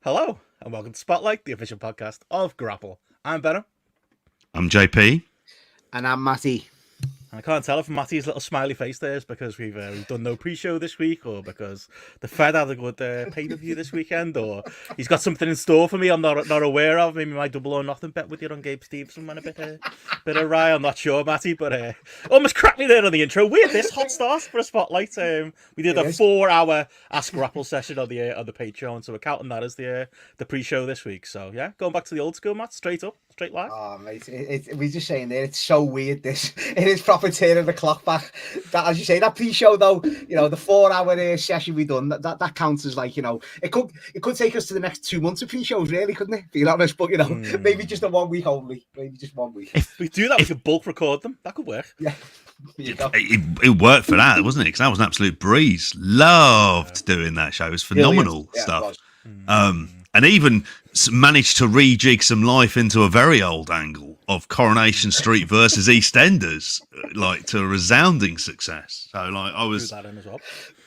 Hello, and welcome to Spotlight, the official podcast of Grapple. I'm Benno. I'm JP. And I'm Matty. And I can't tell if Matty's little smiley face there is because we've done no pre-show this week, or because the Fed had a good pay-per-view this weekend, or he's got something in store for me I'm not aware of. Maybe my double or nothing bet with you on Gabe Stevenson went a bit awry. I'm not sure, Matty, but almost cracked me there on the intro. Weird, this hot start for a Spotlight. We did a 4-hour Ask Grapple session on the Patreon, so we're counting that as the pre-show this week. So yeah, going back to the old school, Matt, straight live. Oh mate, we're just saying there, it's so weird. It is proper turning the clock back. That, as you say, that pre-show though, the 4-hour session we done, that counts as like, it could take us to the next 2 months of pre-shows, really, couldn't it? Being honest, but maybe just a 1 week only, maybe just 1 week. If we do that, we could bulk record them. That could work. Yeah. It worked for that, wasn't it? Because that was an absolute breeze. Loved doing that show. It was phenomenal stuff. And even managed to rejig some life into a very old angle of Coronation Street versus EastEnders, like to a resounding success. So like I was, that in as well.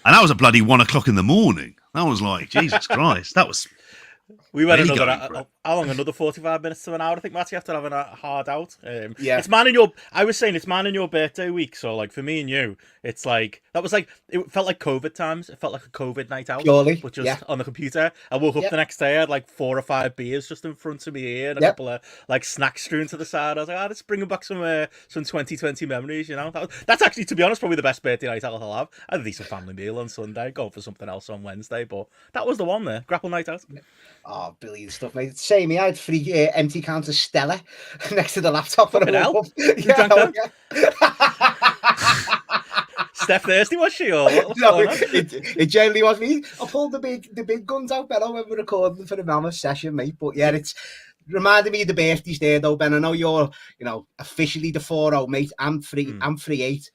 And that was a bloody 1 o'clock in the morning. That was like, Jesus Christ, that was. We went how long? Another 45 minutes to an hour, I think, Matty, after having a hard out. Yeah. I was saying it's man in your birthday week. So, like, for me and you, it's like, it felt like COVID times. It felt like a COVID night out. Purely, which was on the computer. I woke up the next day, I had like 4 or 5 beers just in front of me here and a couple of like snacks strewn to the side. I was like, let's bring back some 2020 memories, That's actually, to be honest, probably the best birthday night I'll have. I had a decent family meal on Sunday, going for something else on Wednesday, but that was the one there. Grapple night out. Oh, brilliant stuff, mate. Same, I had 3 empty cans of Stella next to the laptop. For Steph thirsty, was she? Or no, it generally was me. I pulled the big guns out, Benno, when we're recording for the Mammoth session, mate. But yeah, it's reminded me of the birthdays there, though, Ben. I know you're, officially the 4-0, mate. I'm 3-8.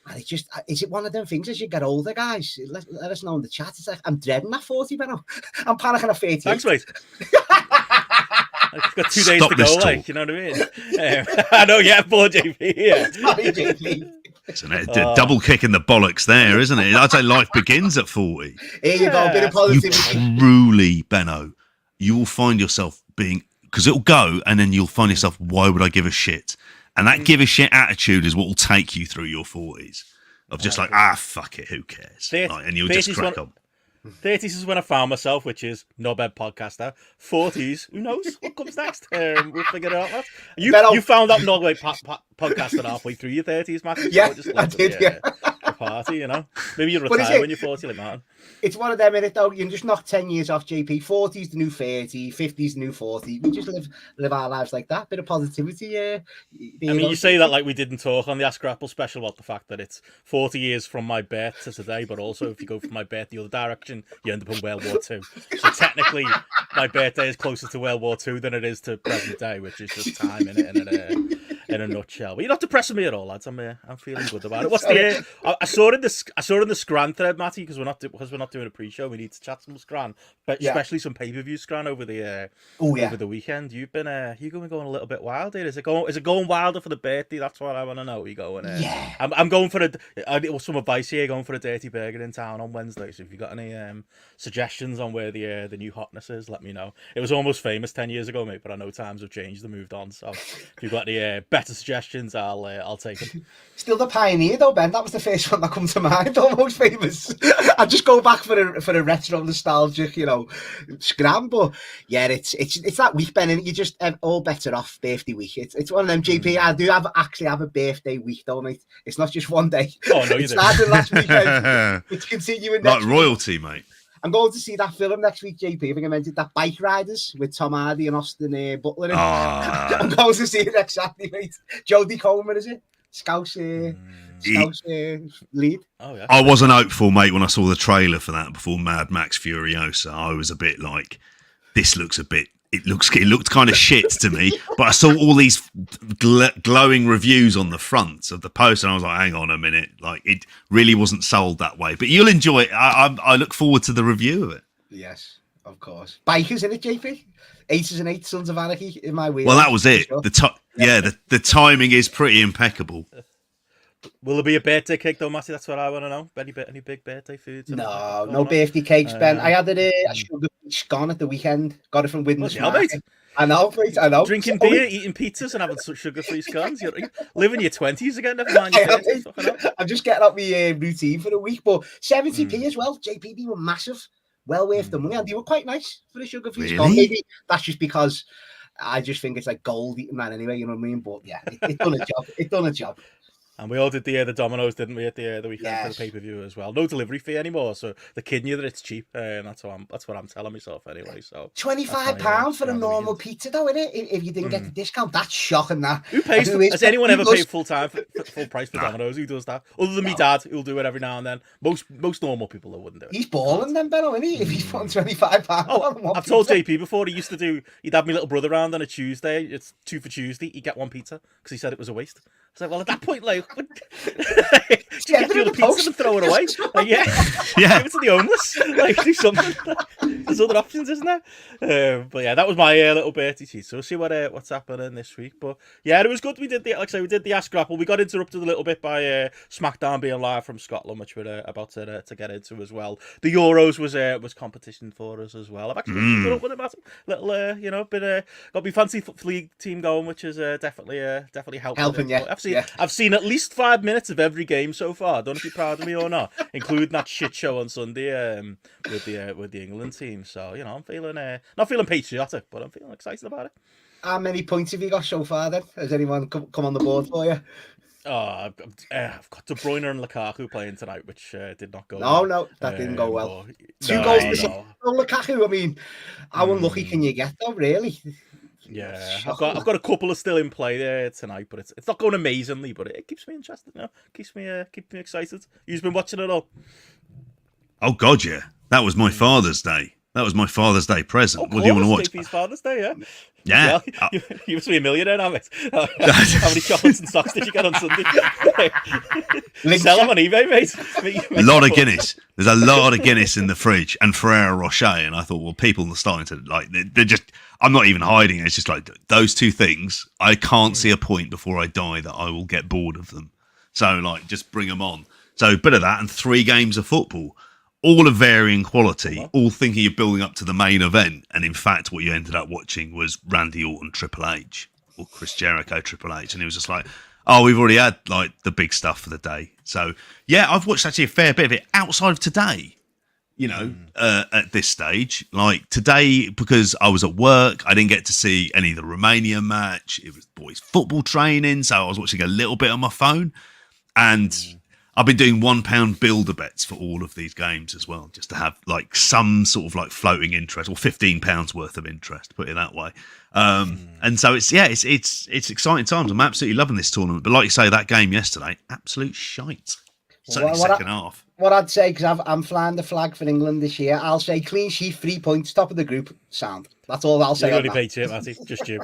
And it's just, is it one of them things as you get older, guys? Let us know in the chat. It's like, I'm dreading that 40, Benno. I'm panicking at 38. Thanks, mate. I've got 2 days to go, like, you know what I mean? I know, poor JP, yeah. Sorry, JP. Isn't it? Double kick in the bollocks there, isn't it? I'd say life begins at 40. Here you go, a bit of positivity. You truly, Benno, you will find yourself because it'll go, and then you'll find yourself, why would I give a shit? And that give a shit attitude is what will take you through your 40s. Of just like, fuck it, who cares? And you'll just crack on. 30s is when I found myself, which is knobhead podcaster. 40s, who knows what comes next? We'll figure it out, Matt. You found out knobhead podcasting halfway through your 30s, Matt. Yeah, I did, the party, Maybe you'll retire when you're 40 like Martin. It's one of them, innit, though. You just knock 10 years off, JP. 40's the new 30, 50's the new 40. We just live our lives like that. Bit of positivity, yeah. You say that like we didn't talk on the Ask Grapple special about the fact that it's 40 years from my birth to today, but also if you go from my birth the other direction, you end up in World War II. So technically, my birthday is closer to World War II than it is to present day, which is just time in it in a nutshell. But you're not depressing me at all, lads. I'm feeling good about it. What's the? I saw it in the Scran thread, Matty, because we're not doing a pre-show. We need to chat some Scran, but especially some pay-per-view Scran over the over the weekend. You've been going a little bit wild here. Is it going wilder for the birthday? That's what I want to know. Are you going? I'm going for some advice here. Going for a dirty burger in town on Wednesday. So if you got any suggestions on where the new hotness is, let me know. It was almost famous 10 years ago, mate, but I know times have changed and moved on. So if you've got any better suggestions, I'll take them. Still the pioneer though, Ben. That was the first one that comes to mind. Almost famous. I just go back for a retro nostalgic, scram. But yeah, it's that week, Ben, and you just all better off birthday week. It's one of them, JP. I do actually have a birthday week though, mate. It's not just one day. Oh no, you do. Started last weekend. It's continuing next like royalty, mate. I'm going to see that film next week, JP. I think I mentioned that Bike Riders with Tom Hardy and Austin Butler. I'm going to see it next Saturday, mate. Jodie Comer, is it? Scouse lead. Oh yeah. I wasn't hopeful, mate, when I saw the trailer for that before Mad Max Furiosa. I was a bit like, this looks a bit. It looked kind of shit to me, but I saw all these glowing reviews on the front of the post, and I was like, "Hang on a minute!" Like it really wasn't sold that way. But you'll enjoy it. I look forward to the review of it. Yes, of course. Bikers in it, JP. Aces and Eights, Sons of Anarchy in my wheel. Well, that was it. Sure. The timing is pretty impeccable. Will there be a birthday cake though, Matty? That's what I want to know. Any big birthday foods? No birthday cakes, Ben. I had a sugar scone at the weekend. Got it from Widnes Market. I know, mate. I know. Drinking beer, eating pizzas, and having such sugar-free scones. You're living your 20s again. Never mind your 30s. I'm just getting up my routine for the week, but 70p as well. JPD were massive, well worth the money, and they were quite nice for the sugar-free scone. Maybe that's just because I just think it's like gold eating that anyway. You know what I mean? But yeah, it done a job. It done a job. And we all did the Dominoes, didn't we, at the weekend for the pay-per-view as well? No delivery fee anymore, so they're kidding you that it's cheap. That's what I'm telling myself anyway. So £25 for a normal pizza, though, isn't it? If you didn't get the discount, that's shocking. That who pays? Has anyone ever paid full price for Dominoes? Who does that? Other than me dad, who'll do it every now and then. Most normal people that wouldn't do it. He's balling then, Benno, isn't he? If he's putting £25 on I've told JP before. He'd have my little brother around on a Tuesday. It's 2 for Tuesday. He'd get one pizza because he said it was a waste. I was like, well, at that point, like, just get the other pizza and throw it away. Like, yeah, give it to the homeless. Like, do something. There's other options, isn't there? But yeah, that was my little birthday cheat. So we'll see what's happening this week. But yeah, it was good. We did the Ask Grapple. We got interrupted a little bit by SmackDown being live from Scotland, which we're about to get into as well. The Euros was competition for us as well. I've actually put up with it, little got my fancy league team going, which is definitely helping you. I've seen at least 5 minutes of every game so far. I don't know if you're proud of me or not, including that shit show on Sunday with the England team. So I'm feeling not feeling patriotic, but I'm feeling excited about it. How many points have you got so far? Then has anyone come on the board for you? Oh, I've got De Bruyne and Lukaku playing tonight, which did not go. No, that didn't go well. 2 goals to Lukaku. I mean, how unlucky can you get though? Really? Yeah, I've got a couple of still in play there tonight, but it's not going amazingly, but it keeps me interested now. Keeps me excited. You've been watching it all? Oh God, yeah. That was my Father's Day. That was my Father's Day present. What do you want to watch? JP's Father's Day, yeah. Yeah. You must be a millionaire now, mate. How many chocolates and socks did you get on Sunday? Sell them on eBay, mate. A lot of Guinness. There's a lot of Guinness in the fridge and Ferrero Rocher. And I thought, well, people are starting to like, they're just, I'm not even hiding it. It's just like those two things. I can't see a point before I die that I will get bored of them. So like, just bring them on. So a bit of that and 3 games of football. All of varying quality, all thinking you're building up to the main event. And in fact, what you ended up watching was Randy Orton Triple H or Chris Jericho Triple H. And it was just like, oh, we've already had like the big stuff for the day. So yeah, I've watched actually a fair bit of it outside of today, at this stage. Like today, because I was at work, I didn't get to see any of the Romania match. It was boys football training. So I was watching a little bit on my phone and I've been doing £1 builder bets for all of these games as well, just to have like some sort of like floating interest, or £15 worth of interest, put it that way. And so it's exciting times. I'm absolutely loving this tournament. But like you say, that game yesterday, absolute shite. Certainly second half. What I'd say, because I'm flying the flag for England this year, I'll say clean sheet, 3 points, top of the group, sound. That's all I'll say. You're only patriot, Matty. Just you.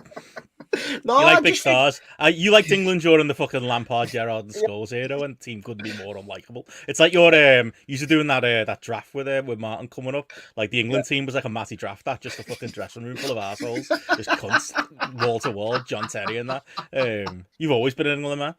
No, you like big stars. You liked England during the fucking Lampard, Gerrard, and Scholes era when the team couldn't be more unlikable. It's like you're used to doing that draft with Martin coming up. Like the England team was like a Matty draft, that just a fucking dressing room full of assholes, just cunts, wall to wall, John Terry and that. You've always been an England man.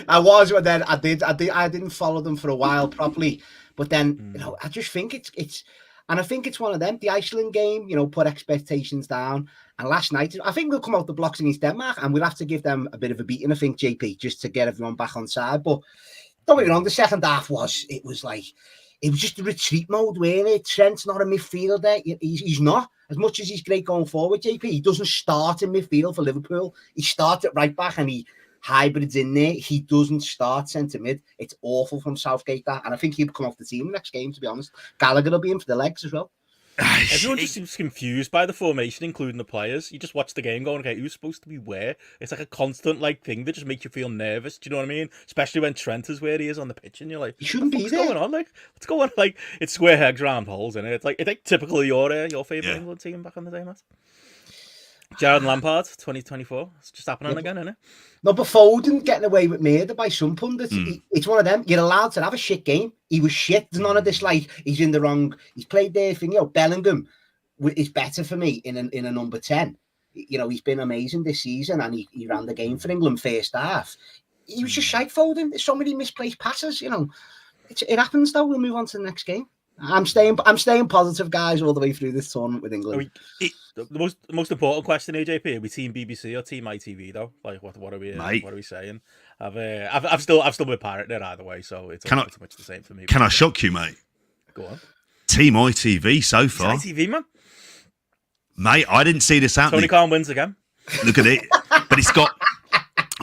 I was, but then I didn't follow them for a while properly. But then I just think it's. And I think it's one of them. The Iceland game, put expectations down. And last night, I think we'll come out the blocks against Denmark, and we'll have to give them a bit of a beating, I think, JP, just to get everyone back on side. But don't get me wrong, the second half was just a retreat mode, weren't it? Trent's not a midfielder. He's not. As much as he's great going forward, JP, he doesn't start in midfield for Liverpool. He starts at right back and he hybrids in there. He doesn't start centre mid. It's awful from Southgate, that. And I think he'll come off the team next game, to be honest. Gallagher will be in for the legs as well. Everyone just seems confused by the formation, including the players. You just watch the game going, okay, who's supposed to be where? It's like a constant thing that just makes you feel nervous. Do you know what I mean? Especially when Trent is where he is on the pitch and you're like, he shouldn't be what's there. Going on? Like, what's going on? Like, it's square pegs round holes, isn't it? It's like typical of your favourite England team back in the day, Matt. Gerrard and Lampard, 2024. It's just happening again, isn't it? No, but Foden getting away with murder by some pundits. It's one of them. You're allowed to have a shit game. He was shit. There's none of this like he's in the wrong. He's played their thing. Bellingham is better for me in a number 10. He's been amazing this season, and he ran the game for England first half. he was just shite-folding. There's so many misplaced passes, you know. It happens, though. We'll move on to the next game. I'm staying positive, guys, all the way through this tournament with England. The most important question, AJP, are we Team BBC or Team ITV though? Like, what are we saying? I've still been pirating it either way, so it's pretty much the same for me. Can I shock you, mate? Go on. Team ITV so far. It's ITV, man. Mate, I didn't see this happening. Tony Khan wins again. Look at it. But it's got,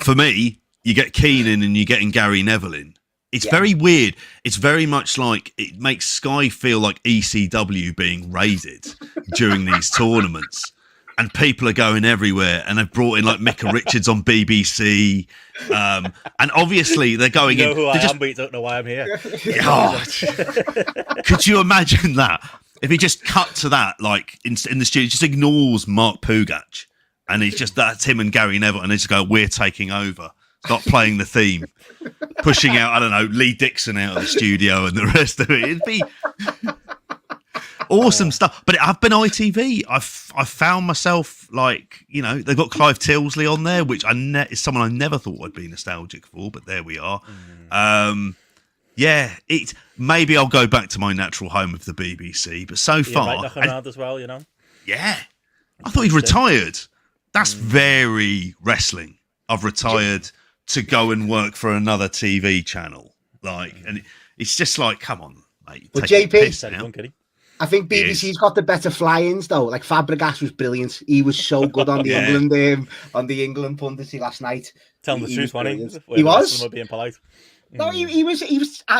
for me, you get Keenan and you're getting Gary Neville in. It's very weird. It's very much like it makes Sky feel like ECW being raided during these tournaments. And people are going everywhere. And they've brought in like Micah Richards on BBC. And obviously they're going you know in. Who I am, but you don't know why I'm here. Could you imagine that? If he just cut to that, like in the studio, just ignores Mark Pugach. And it's just that's him and Gary Neville. And they just go, we're taking over. Start playing the theme, pushing out, I don't know, Lee Dixon out of the studio and the rest of it. It'd be awesome stuff. But I've been ITV. I've found myself like, you know, they've got Clive Tilsley on there, which is someone I never thought I'd be nostalgic for, but there we are. Maybe I'll go back to my natural home of the BBC, but so far, around as well, you know. Yeah, I thought he'd retired. That's very wrestling. I've retired to go and work for another TV channel. Like, and it's just like, come on, mate. But JP, I think BBC's got the better fly-ins though. Like Fabregas was brilliant. He was so good on the England punditry last night. Telling the truth, wasn't he? He was being polite. No, he was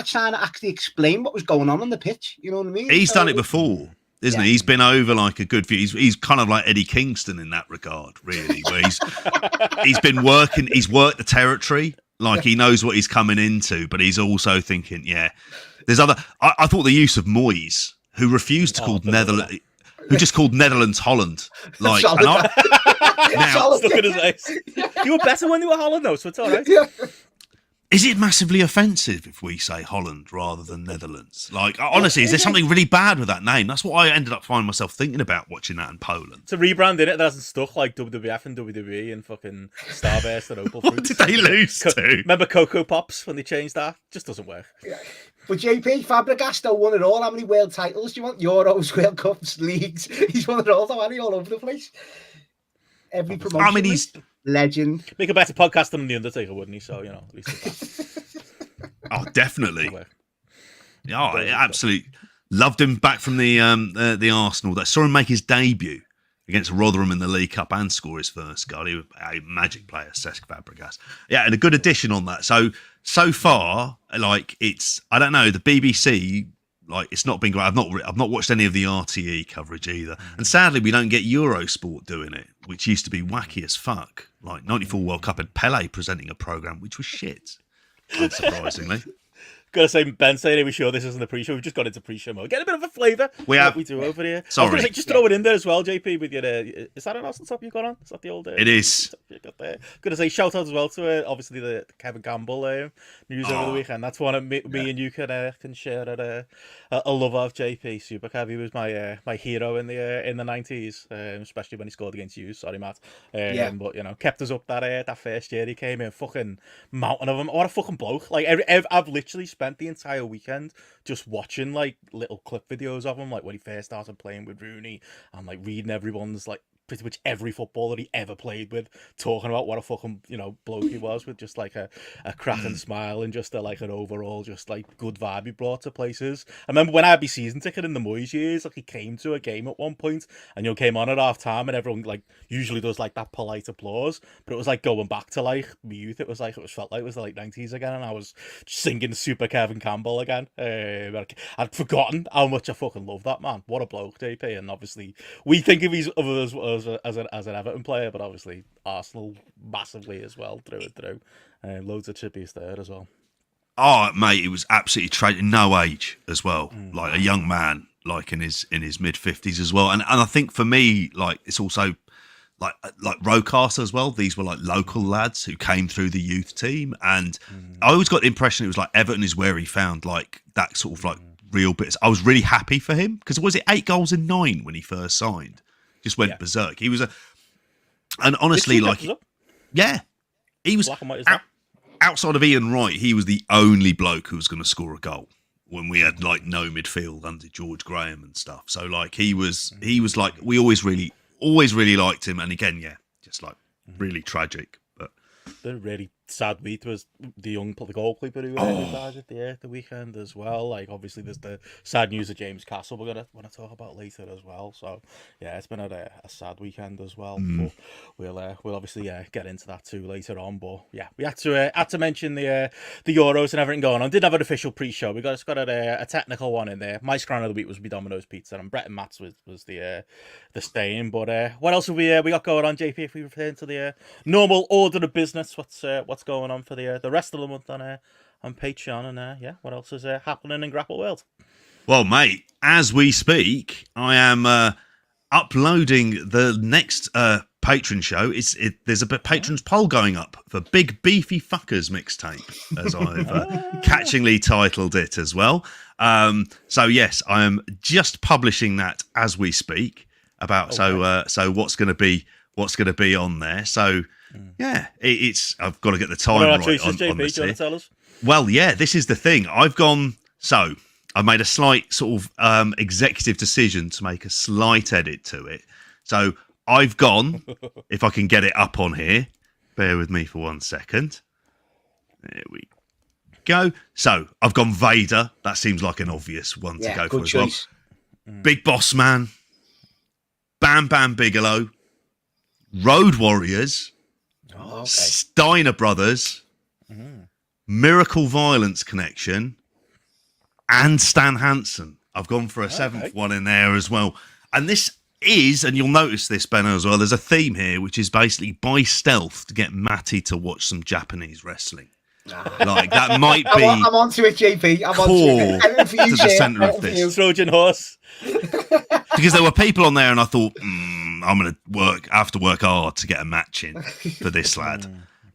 trying to actually explain what was going on the pitch. You know what I mean? He's done it before, isn't he? He's been over like a good few. He's kind of like Eddie Kingston in that regard, really, where he's been working. He's worked the territory, like he knows what he's coming into, but he's also thinking, there's other. I thought the use of Moyes, who refused to call Netherlands, who just called Netherlands Holland, like. And now, you were better when they were Holland, though, so it's all right. Is it massively offensive if we say Holland rather than Netherlands? Like, honestly, is there something really bad with that name? That's what I ended up finding myself thinking about watching that in Poland. It's a rebrand, innit? That hasn't stuck like WWF and WWE and fucking Starburst and Opal What did they lose to? Remember Cocoa Pops when they changed that? Just doesn't work. Yeah. But JP, Fabregas still won it all. How many world titles do you want? Euros, World Cups, leagues. He's won it all, though, hasn't he? All over the place. Every promotion. I mean, he's legend. Make a better podcast than The Undertaker, wouldn't he? So, you know, at least oh, definitely. Yeah, I absolutely loved him back from the Arsenal. I saw him make his debut against Rotherham in the League Cup and score his first goal. He was a magic player, Cesc Fabregas. Yeah, and a good addition on that. So far, like I don't know, the BBC. Like, it's not been great. I've not watched any of the RTE coverage either. And sadly, we don't get Eurosport doing it, which used to be wacky as fuck. Like, 94 World Cup had Pele presenting a programme, which was shit, unsurprisingly. Gotta say, Ben saying, are we sure this isn't the pre-show? We've just got into pre-show mode. Get a bit of a flavour. We do over here. Sorry. I was gonna say, just throw it in there as well, JP, with your... is that an Austin top you've got on? Is that the old... it is. You got there. Gonna say, shout out as well to, obviously, the Kevin Campbell news over the weekend. That's one me and you can share a love of. JP. Super Kev, he was my hero in the 90s, especially when he scored against you. Sorry, Matt. But, you know, kept us up that first year he came in. Fucking mountain of him. What a fucking bloke. Like, I've literally spent the entire weekend just watching like little clip videos of him, like when he first started playing with Rooney, and like reading everyone's like pretty much every footballer he ever played with talking about what a fucking, you know, bloke he was, with just like a cracking smile and just like an overall just like good vibe he brought to places. I remember when I had my season ticket in the Moyes years, like he came to a game at one point and, you know, came on at half time and everyone like usually does like that polite applause, but it was like going back to like my youth. It felt like it was the late 90s again, and I was singing Super Kevin Campbell again. I'd forgotten how much I fucking love that man. What a bloke, JP. And obviously we think of his others as an Everton player, but obviously Arsenal massively as well, through and through. Loads of chippies there as well. Oh, mate, it was absolutely tragic. No age as well, like a young man, like in his mid 50s as well. And I think for me, like it's also like Roadcaster as well. These were like local lads who came through the youth team, and I always got the impression it was like Everton is where he found like that sort of like real bits. I was really happy for him because was it 8 goals in 9 when he first signed? Just went berserk. He was and honestly, like, he was. Black and white, is that? outside of Ian Wright, he was the only bloke who was going to score a goal when we had like no midfield under George Graham and stuff. So like he was like, we always really liked him. And again, yeah, just like really tragic. But the really sad week was the goalkeeper who died at the weekend as well. Like obviously there's the sad news of James Castle we're gonna want to talk about later as well. So yeah, it's been a sad weekend as well. But we'll obviously get into that too later on. But yeah, we had to mention the Euros and everything going on. Didn't have an official pre-show. We got a technical one in there. My scran of the week was Domino's Pizza, and Brett and Matt's was the staying. But what else have we got going on, JP? If we return to the normal order of business, what's going on for the rest of the month on Patreon, and what else is happening in Grapple World? Well, mate, as we speak, I am uploading the next patron show. There's a patrons poll going up for Big Beefy Fuckers mixtape, as I've catchingly titled it as well. So yes, I am just publishing that as we speak. So what's going to be on there? So. Yeah, it's. I've got to get the time right on this. Do you want to tell us? Well, yeah, this is the thing. I made a slight sort of executive decision to make a slight edit to it. So I've gone, if I can get it up on here, bear with me for 1 second. There we go. So I've gone Vader. That seems like an obvious one to go for as well. Big Boss Man, Bam Bam Bigelow, Road Warriors. Steiner Brothers, Miracle Violence Connection, and Stan Hansen. I've gone for a seventh one in there as well. And this is, and you'll notice this, Benno, as well, there's a theme here, which is basically by stealth to get Matty to watch some Japanese wrestling. Like, that might be... I'm onto it, JP. I'm onto it. To the centre of this. Trojan horse. Because there were people on there and I thought, I'm going to have to work hard to get a match in for this lad.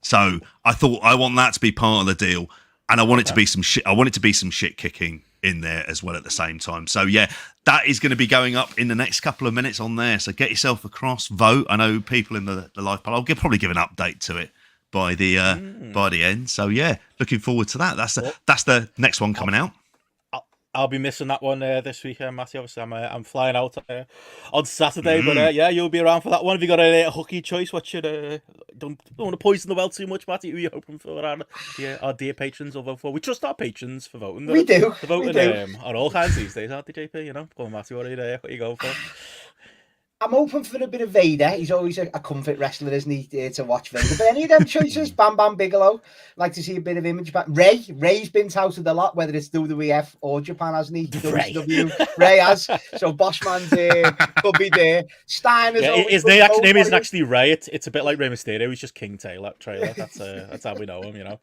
So I thought I want that to be part of the deal, and I want it to be some shit. I want it to be some shit kicking in there as well at the same time. So yeah, that is going to be going up in the next couple of minutes on there. So get yourself across, vote. I know people in the live poll. I'll probably give an update to it by the end. So yeah, looking forward to that. That's the next one coming out. I'll be missing that one this weekend, Matty. Obviously, I'm flying out on Saturday, but yeah, you'll be around for that one. Have you got a hooky choice? What should don't want to poison the well too much, Matty? Who are you hoping for? Our dear patrons will vote for. We trust our patrons for voting. We do. They're voting on all kinds these days, aren't they, JP? You know, go on, Matty. What are you going for? I'm open for a bit of Vader. He's always a comfort wrestler, isn't he, to watch Vader. But any of them choices, Bam Bam Bigelow, like to see a bit of image back. Ray's been touted a lot, whether it's WWF or Japan, hasn't he? WCW. Ray has. So Bossman's could be there. Steiner's his name isn't actually Ray. It's a bit like Rey Mysterio. He's just King Taylor. That's how we know him, you know.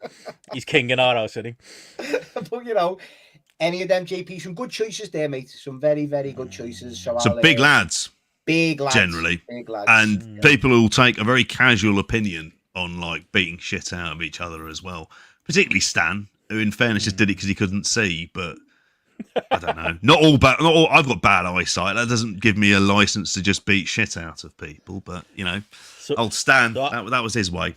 He's king in our house, isn't he? But, you know, any of them, JP, some good choices there, mate. Some very, very good choices. So some big lads. Big lads. Generally. Big lads. And people who will take a very casual opinion on like beating shit out of each other as well. Particularly Stan, who in fairness just did it because he couldn't see, but I don't know. Not all I've got bad eyesight. That doesn't give me a license to just beat shit out of people, but you know. Old Stan, that was his way.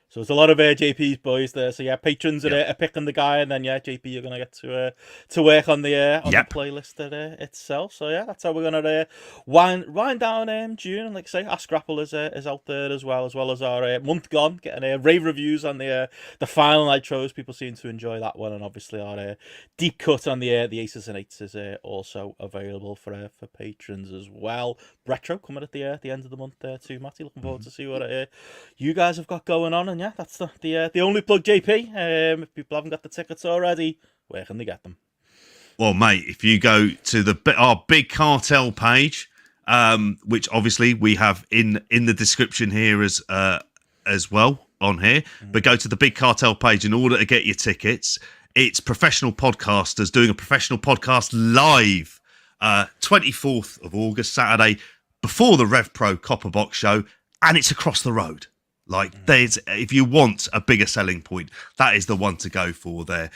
So there's a lot of JP's boys there. So yeah, patrons are picking the guy, and then yeah, JP, you're gonna get to work on the playlist itself. So yeah, that's how we're gonna wind down June. And like I say, Ask Grapple is out there as well as our month gone, getting rave reviews on the final nitros. People seem to enjoy that one, and obviously our deep cut on the aces and eights is also available for patrons as well. Retro coming at the end of the month there too, Matty. Looking forward to see what you guys have got going on. And yeah, that's the only plug, JP. If people haven't got the tickets already, where can they get them? Well, mate, if you go to our Big Cartel page, which obviously we have in the description here as well on here, but go to the Big Cartel page in order to get your tickets. It's professional podcasters doing a professional podcast live 24th of August, Saturday, before the Rev Pro Copper Box show, and it's across the road. Like, if you want a bigger selling point, that is the one to go for there.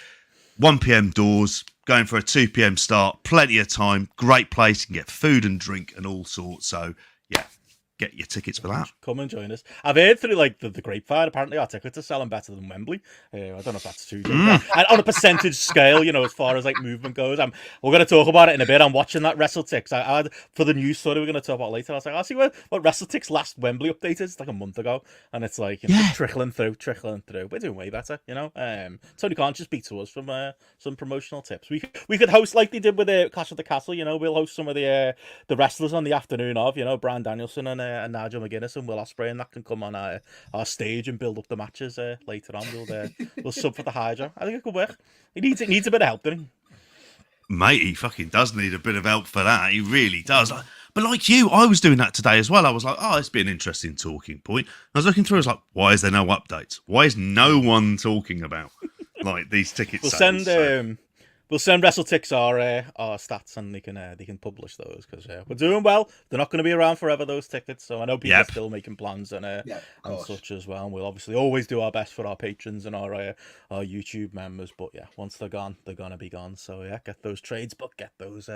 1 p.m. doors, going for a 2 p.m. start, plenty of time, great place, you can get food and drink and all sorts. So, yeah, get your tickets for that. Come and join us. I've heard through like the grapevine, apparently our tickets are selling better than Wembley. I don't know if that's true. And on a percentage scale, as far as like movement goes, we're going to talk about it in a bit. I'm watching that WrestleTix. I had for the news story we're going to talk about later. I was like, I'll see what WrestleTix last Wembley update is. It's like a month ago, and it's like trickling through. We're doing way better, Tony Khan just speak to us from some promotional tips. We could host like they did with the Clash of the Castle. We'll host some of the wrestlers on the afternoon of, Bryan Danielson and Nigel McGuinness and Will Ospreay, and that can come on our stage and build up the matches later on. We'll sub for the Hydra. I think it could work. It needs a bit of help, doesn't he? Mate, he fucking does need a bit of help for that. He really does. But like you, I was doing that today as well. I was like, oh, it's been an interesting talking point. I was looking through, I was like, why is there no updates? Why is no one talking about like these ticket sales? We'll send WrestleTix our stats, and they can publish those, because we're doing well. They're not going to be around forever, those tickets. So I know people are still making plans and such as well. And we'll obviously always do our best for our patrons and our YouTube members. But once they're gone, they're gonna be gone. So get those trades, but get those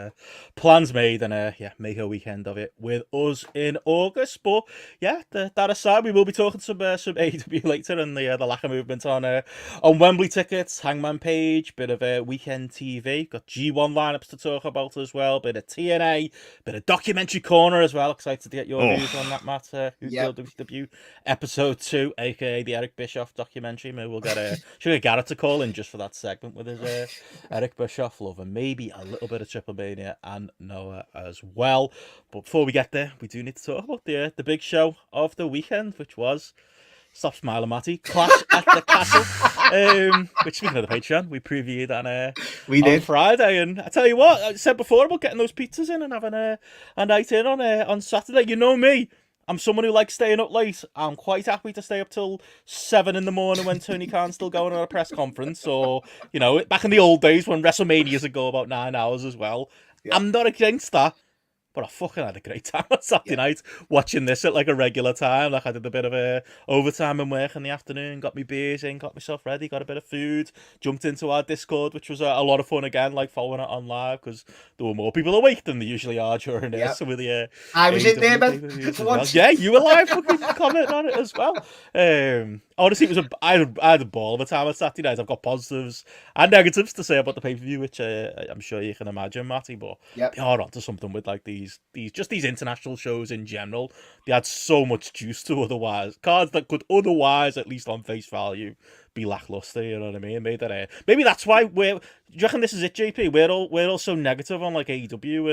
plans made, and make a weekend of it with us in August. But that aside, we will be talking some AEW later, and the lack of movement on Wembley tickets, Hangman Page, bit of a weekend TV, got G1 lineups to talk about as well, bit of TNA, bit of documentary corner as well. Excited to get your views on that, Matt. Who Killed WCW episode 2, aka the Eric Bischoff documentary. Maybe we'll should get Garrett to call in just for that segment with his Eric Bischoff love, and maybe a little bit of Triplemania and Noah as well. But before we get there, we do need to talk about the big show of the weekend, which was, stop smiling, Matty, Clash at the Castle. Which, speaking of the Patreon, we previewed on Friday. And I tell you what, I said before about getting those pizzas in and having a night in on Saturday. You know me, I'm someone who likes staying up late. I'm quite happy to stay up till 7 in the morning when Tony Khan's still going on a press conference, or back in the old days when WrestleManias would go about 9 hours as well. I'm not against that. But I fucking had a great time on Saturday night watching this at like a regular time. Like I did a bit of overtime and work in the afternoon, got me beers in, got myself ready, got a bit of food, jumped into our Discord, which was a lot of fun again, like following it on live, because there were more people awake than there usually are during this. So with the I was in there, man, for once. Yeah, you were live fucking commenting on it as well. Honestly, it was I had a ball of a time on Saturday night. I've got positives and negatives to say about the pay-per-view, which I'm sure you can imagine, Matty, but they are onto something with like these international shows in general. They had so much juice to cards that could otherwise, at least on face value, be lackluster. You know what I mean? Maybe that's why do you reckon this is it, JP? We're all so negative on like AEW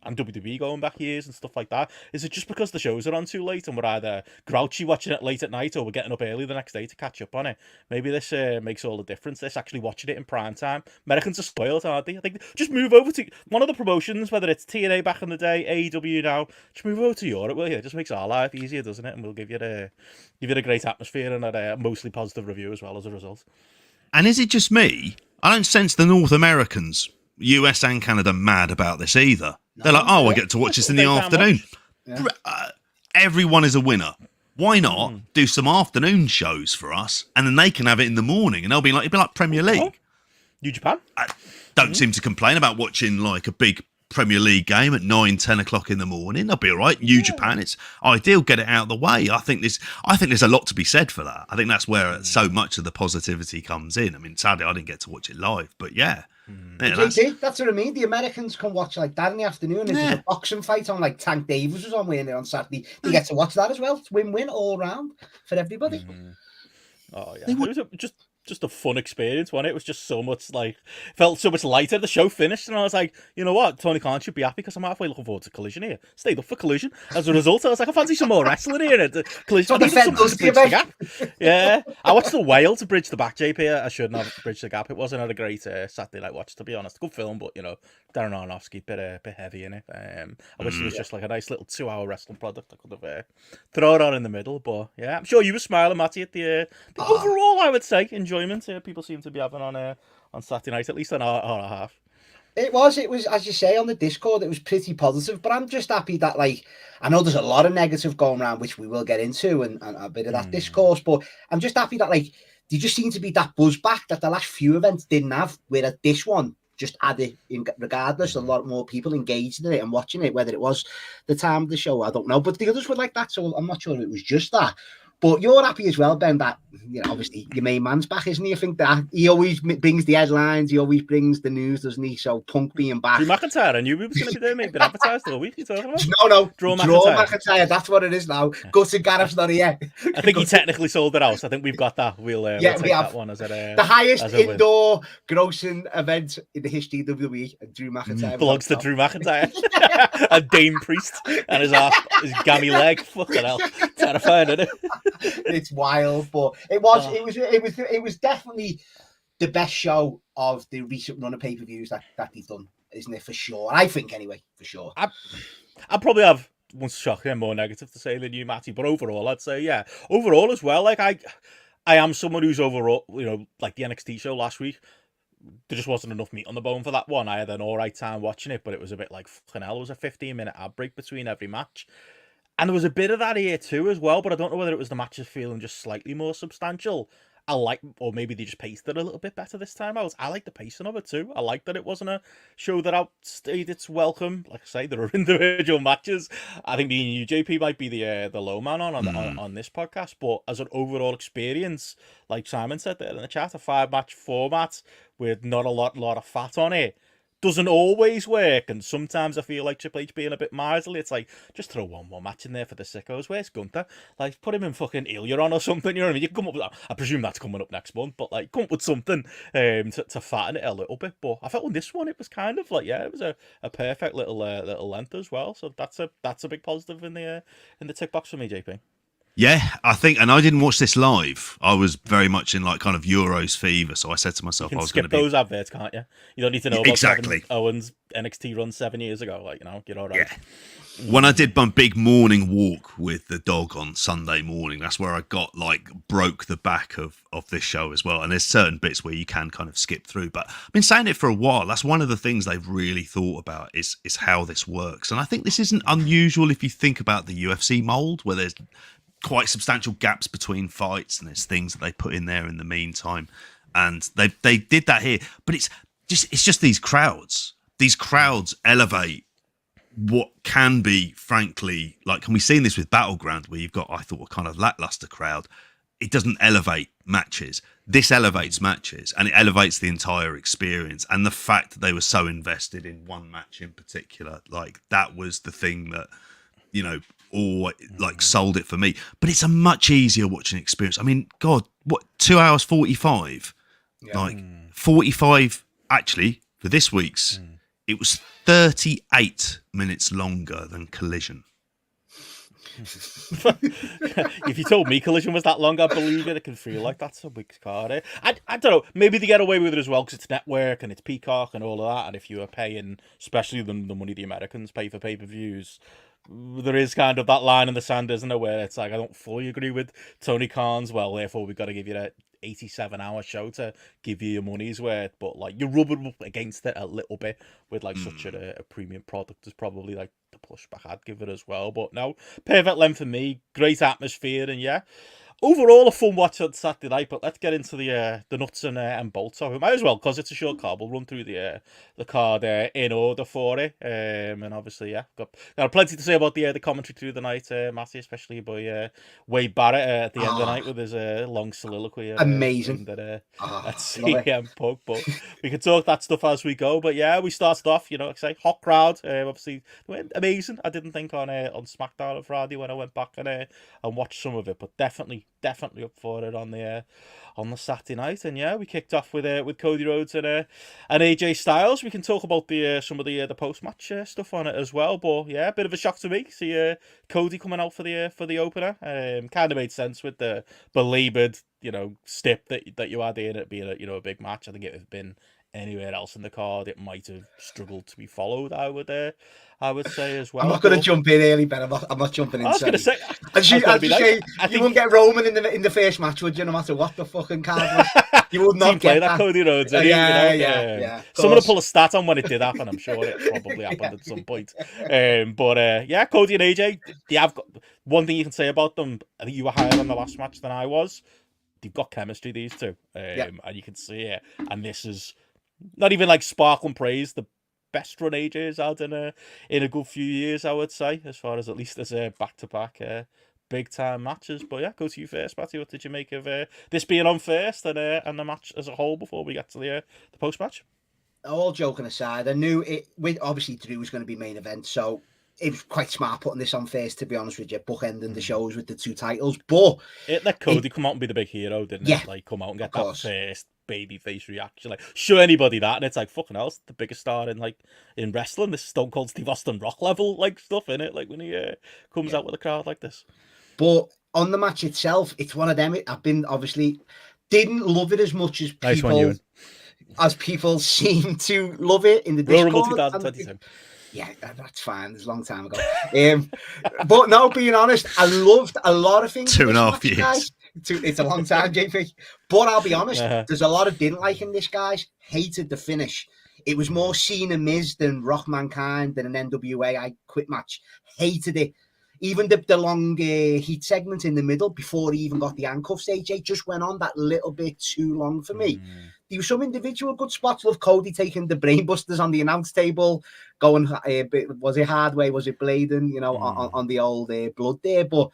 and WWE going back years and stuff like that. Is it just because the shows are on too late and we're either grouchy watching it late at night, or we're getting up early the next day to catch up on it? Maybe this makes all the difference. This actually watching it in prime time. Americans are spoiled, aren't they? I think just move over to one of the promotions, whether it's TNA back in the day, AEW now. Just move over to Europe, will you? It just makes our life easier, doesn't it? And we'll give you a great atmosphere and a mostly positive review as well as a result. And is it just me? I don't sense the North Americans, US and Canada, mad about this either. They're like, I get to watch this in the afternoon. Everyone is a winner. Why not do some afternoon shows for us, and then they can have it in the morning, and it'd be like Premier League. New Japan? I don't seem to complain about watching like a big Premier League game at 9-10 o'clock in the morning. They'll be all right. New Japan, it's ideal. Get it out of the way. I think there's a lot to be said for that. I think that's where so much of the positivity comes in. I mean, sadly, I didn't get to watch it live, but that's what I mean. The Americans can watch like that in the afternoon. If there's a boxing fight on, like Tank Davis was on way in there on Saturday, they get to watch that as well. It's win-win all round for everybody. Oh yeah, it was just a fun experience, wasn't it? It was just so much felt so much lighter. The show finished, and I was like, you know what, Tony Khan should be happy, because I'm halfway looking forward to Collision here. Stayed up for Collision. As a result, I was like, I fancy some more wrestling here. Collision, yeah. I watched The Whale to bridge the back, JP. I shouldn't have bridged the gap. It wasn't a great Saturday night watch, to be honest. Good film, but Darren Aronofsky, bit heavy in it. I wish it was just like a nice little 2-hour wrestling product I could have thrown on in the middle. But yeah, I'm sure you were smiling, Matty, at the overall, I would say, enjoyment people seem to be having on Saturday night, at least an hour and a half. It was, as you say, on the Discord, it was pretty positive, but I'm just happy that, I know there's a lot of negative going around, which we will get into, and a bit of that discourse, but I'm just happy that, they just seem to be that buzz back that the last few events didn't have, where this one just added in regardless. A lot more people engaged in it and watching it, whether it was the time of the show, I don't know. But the others were like that, so I'm not sure it was just that. But you're happy as well, Ben, that, obviously your main man's back, isn't he? I think that he always brings the headlines, he always brings the news, doesn't he? So Punk being back. Drew McIntyre, I knew we was going to be there, maybe been advertised all week. You talking about? No, Drew McIntyre, that's what it is now. Gus and Gareth's not here. I think he technically sold it out. I think we've got that. We'll take that one as a the highest indoor grossing event in the history of WWE, and Drew McIntyre belongs to Drew McIntyre. And Dane Priest and his gammy leg. Fucking hell, terrifying, isn't it? It's wild, but it was definitely the best show of the recent run of pay-per-views that they've done, isn't it? For sure. I think anyway, for sure. I probably have one shocking more negative to say than you, Matty, but overall I'd say overall as well. Like I am someone who's overall, like the NXT show last week, there just wasn't enough meat on the bone for that one. I had an alright time watching it, but it was a bit like fucking hell. It was a 15-minute ad break between every match. And there was a bit of that here too as well, but I don't know whether it was the matches feeling just slightly more substantial. Or maybe they just paced it a little bit better this time out. I like the pacing of it too. I like that it wasn't a show that outstayed its welcome. Like I say, there are individual matches. I think me and you, JP, might be the low man on this podcast, but as an overall experience, like Simon said there in the chat, a 5-match format with not a lot of fat on it doesn't always work, and sometimes I feel like Triple H being a bit miserly. It's like, just throw one more match in there for the sickos. Where's Gunther? Like, put him in fucking Illion or something, you know what I mean? You can come up with that. I presume that's coming up next month, but like, come up with something to fatten it a little bit. But I felt on this one, it was kind of like, it was a perfect little length as well. So that's a big positive in the tick box for me, JP. Yeah, I think, and I didn't watch this live. I was very much in like kind of Euros fever, so I said to myself, I was going to skip those adverts, can't you? You don't need to know about exactly Owen's NXT run 7 years ago. Like, you're all right. Yeah. When I did my big morning walk with the dog on Sunday morning, that's where I broke the back of this show as well. And there's certain bits where you can kind of skip through. But I've been saying it for a while. That's one of the things they've really thought about is how this works. And I think this isn't unusual if you think about the UFC mold, where there's quite substantial gaps between fights and there's things that they put in there in the meantime, and they did that here. But it's just these crowds elevate what can be, frankly, like, and we've seen this with Battleground where you've got, I thought, a kind of lackluster crowd. It doesn't elevate matches. This elevates matches, and it elevates the entire experience. And the fact that they were so invested in one match in particular, like, that was the thing that, or like sold it for me. But it's a much easier watching experience. I mean, God, what, 2 hours 45? Yeah. Like 45 actually for this week's. It was 38 minutes longer than Collision. If you told me Collision was that long, I'd believe it. It can feel like that's a week's card. I don't know. Maybe they get away with it as well because it's network and it's Peacock and all of that. And if you are paying, especially the money the Americans pay for pay-per-views, there is kind of that line in the sand, isn't there, where it's like, I don't fully agree with Tony Khan's, well, therefore we've got to give you that 87-hour show to give you your money's worth. But like, you're rubbing up against it a little bit with like such a premium product is probably like the pushback I'd give it as well. But no, perfect length for me, great atmosphere, and overall a fun watch on Saturday night. But let's get into the nuts and bolts of it. Might as well, because it's a short card. We'll run through the card in order for it. And obviously, got plenty to say about the commentary through the night, Matty, especially by Wade Barrett at the end of the night with his long soliloquy. Amazing. At CM Punk. But we can talk that stuff as we go. But yeah, we started off, like I say, hot crowd. Obviously, went amazing. I didn't think on SmackDown on Friday when I went back and watched some of it, but definitely up for it on the Saturday night. And we kicked off with Cody Rhodes and AJ Styles. We can talk about some of the post match stuff on it as well. But a bit of a shock to me. See Cody coming out for the opener. Kind of made sense with the belabored stip that you had in it being a big match. I think it had been anywhere else in the card, it might have struggled to be followed. I would say as well. I'm not going to jump in early, Ben. I'm not jumping in. I was going to say, you wouldn't get Roman in the first match, would you? No matter what the fucking card was, you would not get that. Cody Rhodes. Yeah. Someone will pull a stat on when it did happen. I'm sure it probably happened at some point. But Cody and AJ, they have got one thing you can say about them. I think you were higher on the last match than I was. They've got chemistry, these two, and you can see it. And this is not even like sparkling praise. The best run AJ's had in a good few years, I would say, as far as at least as back-to-back big time matches. But yeah, go to you first, Matty. What did you make of this being on first and the match as a whole before we get to the post match? All joking aside, I knew it. Obviously, Drew was going to be main event, so it was quite smart putting this on first. To be honest with you, bookending the shows with the 2 titles. But it let Cody come out and be the big hero, didn't it? Like come out and get that first babyface reaction. Like show anybody that, and it's like fucking hell, it's the biggest star in wrestling. This Stone Cold Steve Austin Rock level like stuff in it. Like when he comes out with a crowd like this. But on the match itself, it's one of them. I've been obviously didn't love it as much as people. Nice one, as people seem to love it in the Discord. Royal Rumble 2022. Yeah, that's fine. It's a long time ago. But no, being honest, I loved a lot of things. 2.5 years. Guys. It's a long time, JP. But I'll be honest, there's a lot of didn't like in this, guys. Hated the finish. It was more Cena Miz than Rock Mankind than an NWA I Quit match. Hated it. Even the long heat segment in the middle before he even got the handcuffs, AJ, just went on that little bit too long for me. There were some individual good spots. Love Cody taking the brainbusters on the announce table, going, was it Hardway, was it Bladen, on the old blood there. But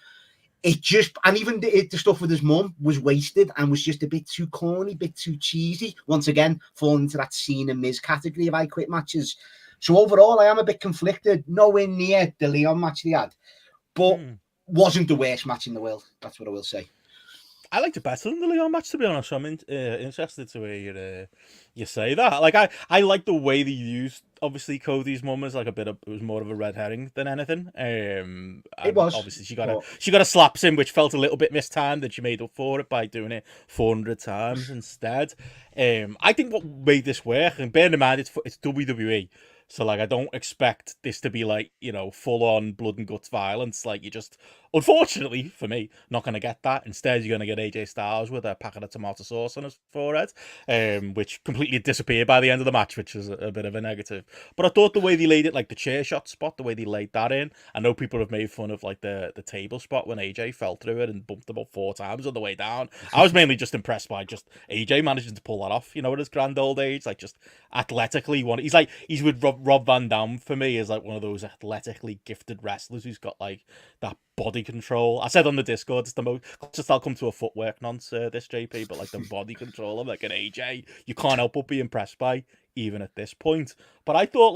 it just, and even the stuff with his mum was wasted and was just a bit too corny, bit too cheesy. Once again, falling into that Cena Miz category of I Quit matches. So overall, I am a bit conflicted. Nowhere near the Leon match they had. But wasn't the worst match in the world. That's what I will say. I liked it better than the Leon match, to be honest. So I'm interested to hear you say that. Like I like the way they used obviously Cody's mum as like it was more of a red herring than anything. It was. Obviously she got a slaps in, which felt a little bit mistimed, and she made up for it by doing it 400 times instead. I think what made this work, and bear in mind it's WWE. So, like, I don't expect this to be, like, full-on blood and guts violence. Like, you just, unfortunately, for me, not going to get that. Instead, you're going to get AJ Styles with a packet of tomato sauce on his forehead, which completely disappeared by the end of the match, which is a bit of a negative. But I thought the way they laid it, like, the chair shot spot, the way they laid that in, I know people have made fun of, like, the table spot when AJ fell through it and bumped about 4 times on the way down. I was mainly just impressed by just AJ managing to pull that off, at his grand old age. Like, just athletically, he's with Rob Van Dam for me is like one of those athletically gifted wrestlers who's got like that body control. I said on the Discord, it's the most just I'll come to a footwork nonce this JP, but like the body control of like an AJ, you can't help but be impressed by even at this point. But I thought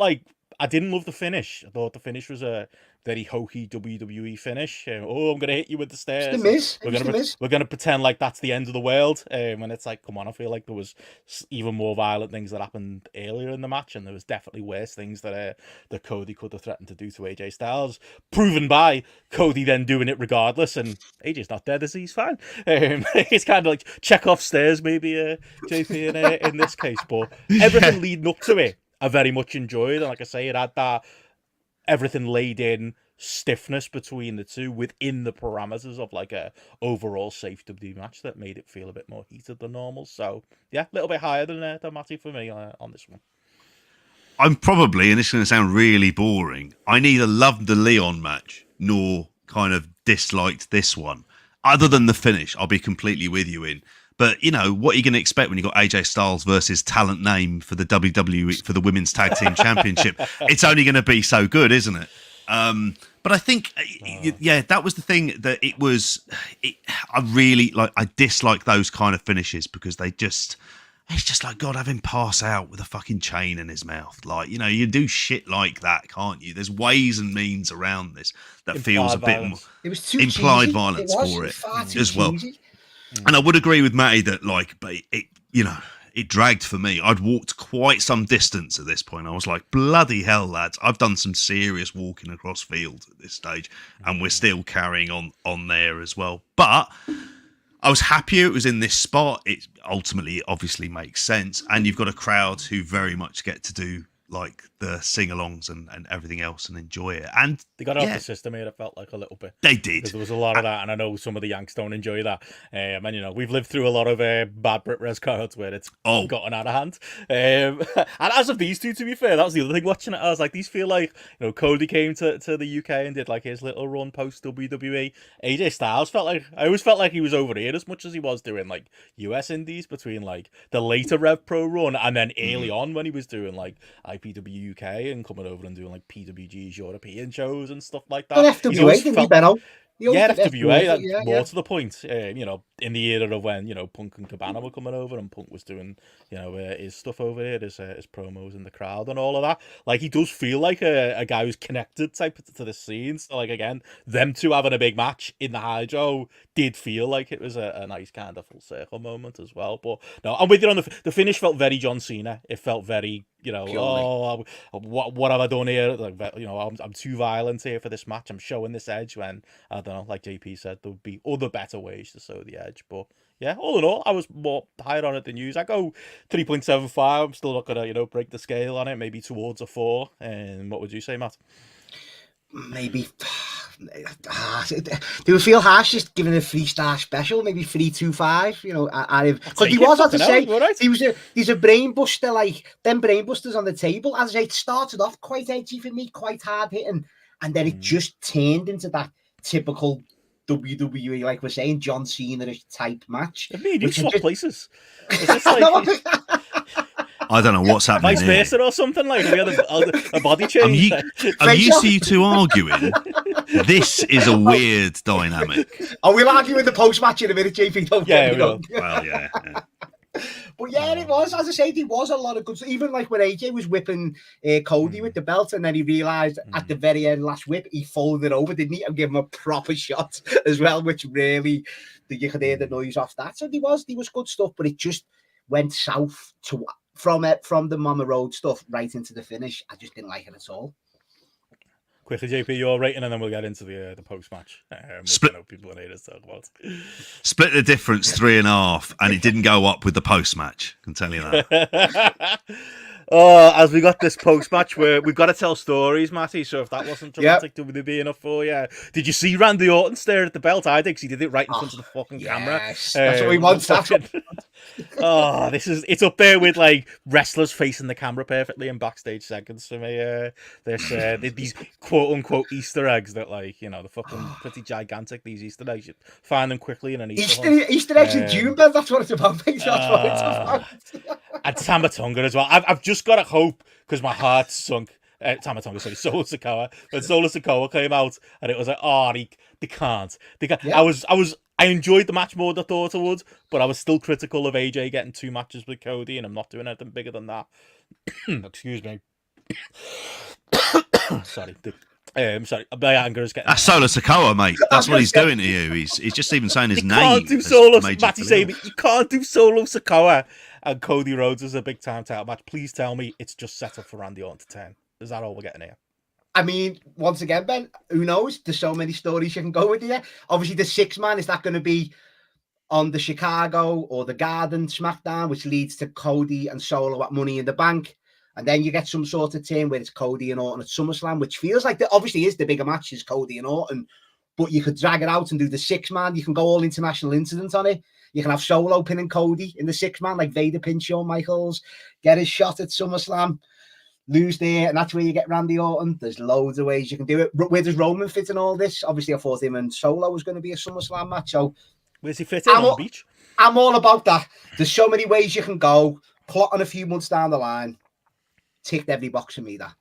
I didn't love the finish. I thought the finish was a very hokey WWE finish. I'm gonna hit you with the stairs. We're gonna pretend like that's the end of the world. And it's like, come on, I feel like there was even more violent things that happened earlier in the match, and there was definitely worse things that Cody could have threatened to do to AJ Styles. Proven by Cody then doing it regardless, and AJ's not dead, is he? He's fine. It's kind of like Chekhov stairs, maybe JP in this case, but everything leading up to it, I very much enjoyed, and like I say, it had that everything laid in stiffness between the two within the parameters of like a overall safe WWE match that made it feel a bit more heated than normal. So yeah, a little bit higher than Matty for me on this one. I'm probably, and this is going to sound really boring, I neither loved the Leon match nor kind of disliked this one. Other than the finish, I'll be completely with you in. But, what are you going to expect when you've got AJ Styles versus talent name for the WWE, for the Women's Tag Team Championship? It's only going to be so good, isn't it? But I think, that was the thing that I dislike those kind of finishes because it's just like, God, have him pass out with a fucking chain in his mouth. Like, you do shit like that, can't you? There's ways and means around this that Implied feels a bit more... It was too implied cheesy. violence for it as well. Cheesy. And I would agree with Matty that, but it dragged for me. I'd walked quite some distance at this point. I was like, bloody hell, lads. I've done some serious walking across fields at this stage, and we're still carrying on there as well. But I was happier it was in this spot. It ultimately, obviously makes sense. And you've got a crowd who very much get to do like the sing-alongs and everything else and enjoy it. And they got it off the system here, it felt like a little bit. They did. Because there was a lot of that, and I know some of the Yanks don't enjoy that. And, we've lived through a lot of bad Brit Res cards where it's gotten out of hand. And as of these two, to be fair, that was the other thing watching it. I was like, these feel like, Cody came to the UK and did like his little run post WWE. AJ Styles I always felt like he was over here as much as he was doing like US indies between like the later Rev Pro run and then early on when he was doing like IPW UK and coming over and doing like PWG's European shows and stuff like that. But FWA, didn't he, Benno? Yeah, FWA, more to the point, in the era of when, Punk and Cabana were coming over and Punk was doing, his stuff over here, his promos in the crowd and all of that. Like, he does feel like a guy who's connected type to the scene. So, like, again, them two having a big match in the Hydro did feel like it was a nice kind of full circle moment as well. But, no, I'm with you on the finish felt very John Cena. It felt very... what have I done here? Like, I'm too violent here for this match. I'm showing this edge when, I don't know, like JP said, there would be other better ways to sow the edge. But yeah, all in all, I was more higher on it than you. I go 3.75. I'm still not going to, break the scale on it, maybe towards a 4. And what would you say, Matt? Maybe... do we feel harsh just giving a 3-star special, maybe 3.25? Because he was, as I say, right? He's a brain buster, like them brain busters on the table. As I say, it started off quite edgy for me, quite hard hitting, and then it just turned into that typical WWE, like we're saying, John Cena-ish type match. I mean, you swap places. Is this like... I don't know what's happening. Vice versa or something, like we had a body change. I'm used to you two arguing. This is a weird dynamic. We'll argue in the post-match in a minute, JP. Don't get me well, yeah. But yeah, it was, as I say, there was a lot of good stuff. Even like when AJ was whipping Cody with the belt, and then he realised at the very end, last whip, he folded it over, didn't he? And give him a proper shot as well, which really, you could hear the noise off that. So there was good stuff, but it just went south to... From the Mama Road stuff right into the finish. I just didn't like it at all. Quickly, JP, your rating, and then we'll get into the post-match. Split. I know people need to talk about. Split the difference 3.5, and it didn't go up with the post-match. I can tell you that. As we got this post-match where we've got to tell stories, Matty, so if that wasn't dramatic, would it be enough for you? Did you see Randy Orton stare at the belt? I did, because he did it right in front of the fucking camera. That's what we want. It's up there with like wrestlers facing the camera perfectly in backstage seconds for me. These quote-unquote Easter eggs that, like, they're fucking pretty gigantic, these Easter eggs. You find them quickly in an Easter eggs in June, Ben, that's what it's about. That's what it's about. And Tamatonga as well. I've just got to hope, because my heart sunk. Solo Sikoa. When Solo Sikoa came out, and it was like, they can't. Yeah. I enjoyed the match more than I thought I would, but I was still critical of AJ getting 2 matches with Cody, and I'm not doing anything bigger than that. Excuse me. Sorry. Sorry, my anger is getting... That's Solo Sikoa, mate. That's what he's doing to you. He's just even saying his name. You can't do Solo... Matty saying you can't do Solo Sikoa and Cody Rhodes as a big-time title match. Please tell me it's just set up for Randy Orton to turn. Is that all we're getting here? I mean, once again, Ben, who knows? There's so many stories you can go with here. Obviously, the 6-man, is that going to be on the Chicago or the Garden SmackDown, which leads to Cody and Solo at Money in the Bank? And then you get some sort of turn where it's Cody and Orton at SummerSlam, which feels like obviously is the bigger match, is Cody and Orton. But you could drag it out and do the 6-man. You can go all international incident on it. You can have Solo pinning Cody in the 6-man, like Vader pin Shawn Michaels, get his shot at SummerSlam, lose there, and that's where you get Randy Orton. There's loads of ways you can do it. Where does Roman fit in all this? Obviously, I thought him and Solo was going to be a SummerSlam match. So where's he fit in? On the beach? I'm all about that. There's so many ways you can go. Plotting a few months down the line. Ticked every box for me, that.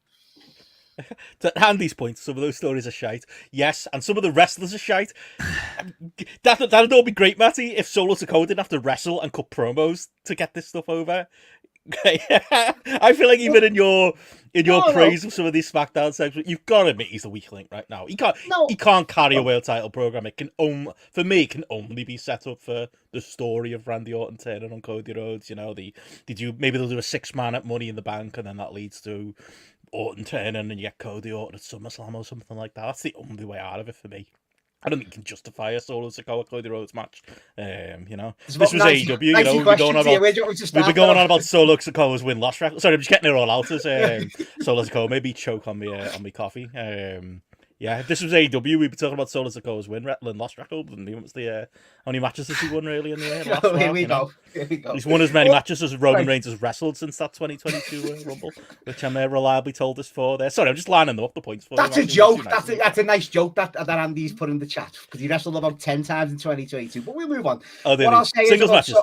To Andy's point, some of those stories are shite. Yes, and some of the wrestlers are shite. That'd all be great, Matty, if Solo Sikoa didn't have to wrestle and cut promos to get this stuff over. I feel like even in your praise of some of these SmackDown segments, you've got to admit he's the weak link right now. He can't carry a world title program. It can for me, it can only be set up for the story of Randy Orton turning on Cody Rhodes. Maybe they'll do a 6-man at Money in the Bank, and then that leads to Orton turning, and you get Cody Orton at SummerSlam or something like that. That's the only way out of it for me. I don't think you can justify a Solo Sikoa Cody Rhodes match. You know, It's this was about AEW. You know, we've been going on about Solo Sikoa's win-loss record. Sorry, I'm just getting it all out as Solo Sikoa. Maybe choke on me coffee. Yeah, if this was AEW, we'd be talking about Solo Sikoa's win-loss record. And it was the only matches that he won really in the last Here we go. He's won as many matches as Roman Reigns has wrestled since that 2022 Rumble, which I'm reliably told us for there. Sorry, I'm just lining them up the points for That's a joke. That's a nice joke that Andy's put in the chat because he wrestled about 10 times in 2022. But we'll move on. Oh, what I'll say singles matches.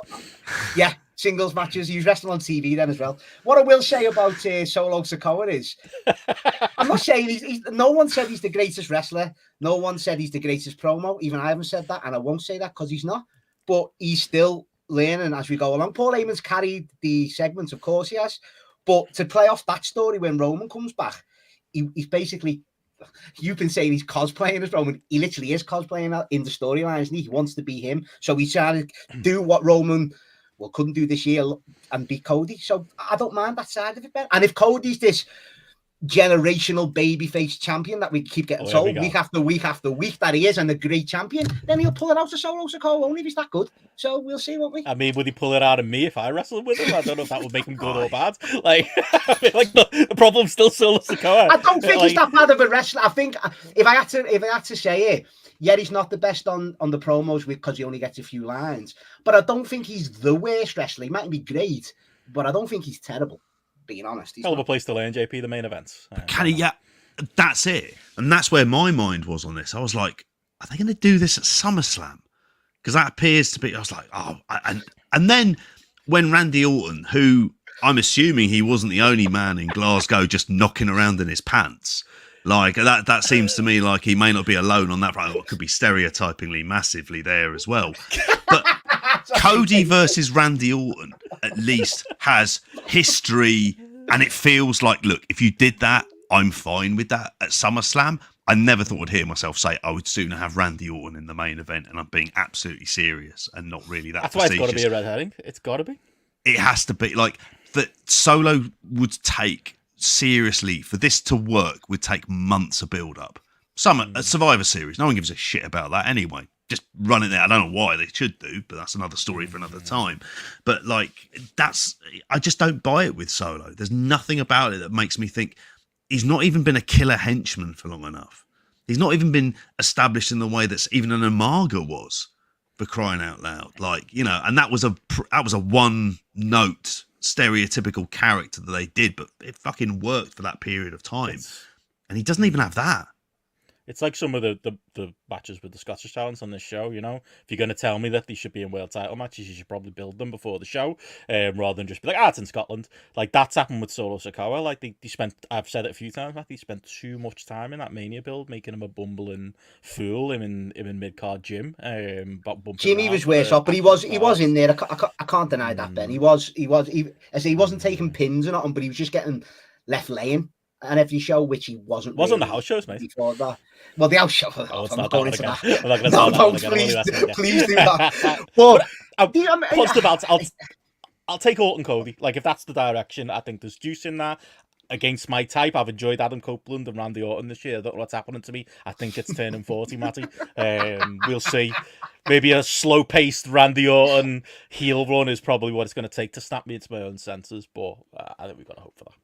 Yeah, singles matches. He's wrestling on TV then as well. What I will say about Solo Sikoa is, I'm not saying no one said he's the greatest wrestler. No one said he's the greatest promo. Even I haven't said that, and I won't say that because he's not. But he's still learning as we go along. Paul Heyman's carried the segments, of course he has. But to play off that story when Roman comes back, he's basically, you've been saying he's cosplaying as Roman. He literally is cosplaying in the storylines. He wants to be him. So he's trying to do what Roman couldn't do this year and beat Cody. So I don't mind that side of it, Ben. And if Cody's this generational babyface champion that we keep getting told week after week after week that he is and a great champion, then he'll pull it out of Solo Sikoa only if he's that good. So we'll see, won't we? I mean, would he pull it out of me if I wrestled with him? I don't know if that would make him good or bad. Like, I feel like the problem's still Solo Sikoa. I don't think he's that bad of a wrestler. I think if I had to say it, yeah, he's not the best on the promos because he only gets a few lines. But I don't think he's the worst wrestler. He might be great, but I don't think he's terrible. Being honest, hell of a place to learn, JP, the main events. Yeah, that's it, and that's where my mind was on this. I was like, are they going to do this at SummerSlam? Because that appears to be. I was like, and then when Randy Orton, who I'm assuming he wasn't the only man in Glasgow just knocking around in his pants, like that seems to me like he may not be alone on that front. It could be stereotypingly massively there as well, but. Cody versus Randy Orton at least has history, and it feels like, look, if you did that, I'm fine with that at SummerSlam. I never thought I'd hear myself say I would sooner have Randy Orton in the main event, and I'm being absolutely serious and not really that. That's why it's got to be a red herring. It's got to be. It has to be like that. Solo would take seriously for this to work. Would take months of build up. A Survivor Series. No one gives a shit about that anyway. Just run it there. I don't know why they should do, but that's another story for another time. But like, I just don't buy it with Solo. There's nothing about it that makes me think he's not even been a killer henchman for long enough. He's not even been established in the way that's even an Umaga was, for crying out loud. Like, you know, and that was a one note stereotypical character that they did, but it fucking worked for that period of time. And he doesn't even have that. It's like some of the matches with the Scottish talents on this show, you know? If you're going to tell me that they should be in world title matches, you should probably build them before the show, rather than just be like, it's in Scotland. Like, that's happened with Solo Sikoa. Like, they spent, I've said it a few times, Matt, they spent too much time in that Mania build, making him a bumbling fool, him in mid-card Jim. Jimmy was worse off, but he was in there. I can't deny that, Ben. He wasn't taking pins or nothing, but he was just getting left laying. And every show, which he wasn't on the house shows, mate. Before that. Well, the house show. I'm not going into that. Please do that. But I'll take Orton Cody. Like, if that's the direction, I think there's juice in that. Against my type, I've enjoyed Adam Copeland and Randy Orton this year. I don't know what's happening to me. I think it's turning 40, Matty. We'll see. Maybe a slow-paced Randy Orton heel run is probably what it's going to take to snap me into my own senses. But I think we've got to hope for that.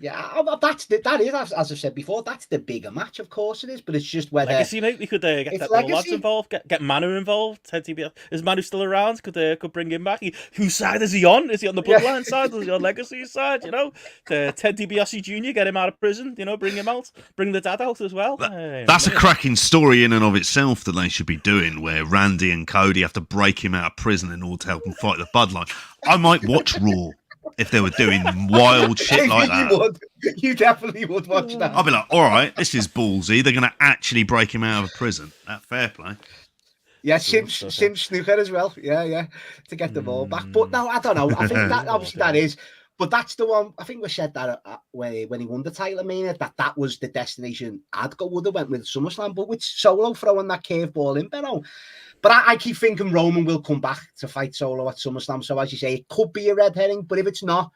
Yeah, that is, as I've said before, that's the bigger match, of course it is, but it's just whether... Legacy, mate, we could get that lads involved, get Manu involved. Is Manu still around? Could bring him back? Whose side is he on? Is he on the Bloodline side? Is he on Legacy's side? You know, Ted DiBiase Jr., get him out of prison, you know, bring him out, bring the dad out as well. That's a cracking story in and of itself that they should be doing, where Randy and Cody have to break him out of prison in order to help him fight the Bloodline. I might watch Raw. If they were doing wild shit like that. You definitely would watch that. I'd be like, all right, this is ballsy. They're going to actually break him out of prison. Fair play. Yeah, Sim snooker as well. Yeah, to get them all back. But no, I don't know. I think that obviously that is. But that's the one, I think we said that when he won the title, I mean, that was the destination would have went with SummerSlam. But with Solo throwing that curveball in, Benno. But I keep thinking Roman will come back to fight Solo at SummerSlam. So as you say, it could be a red herring. But if it's not,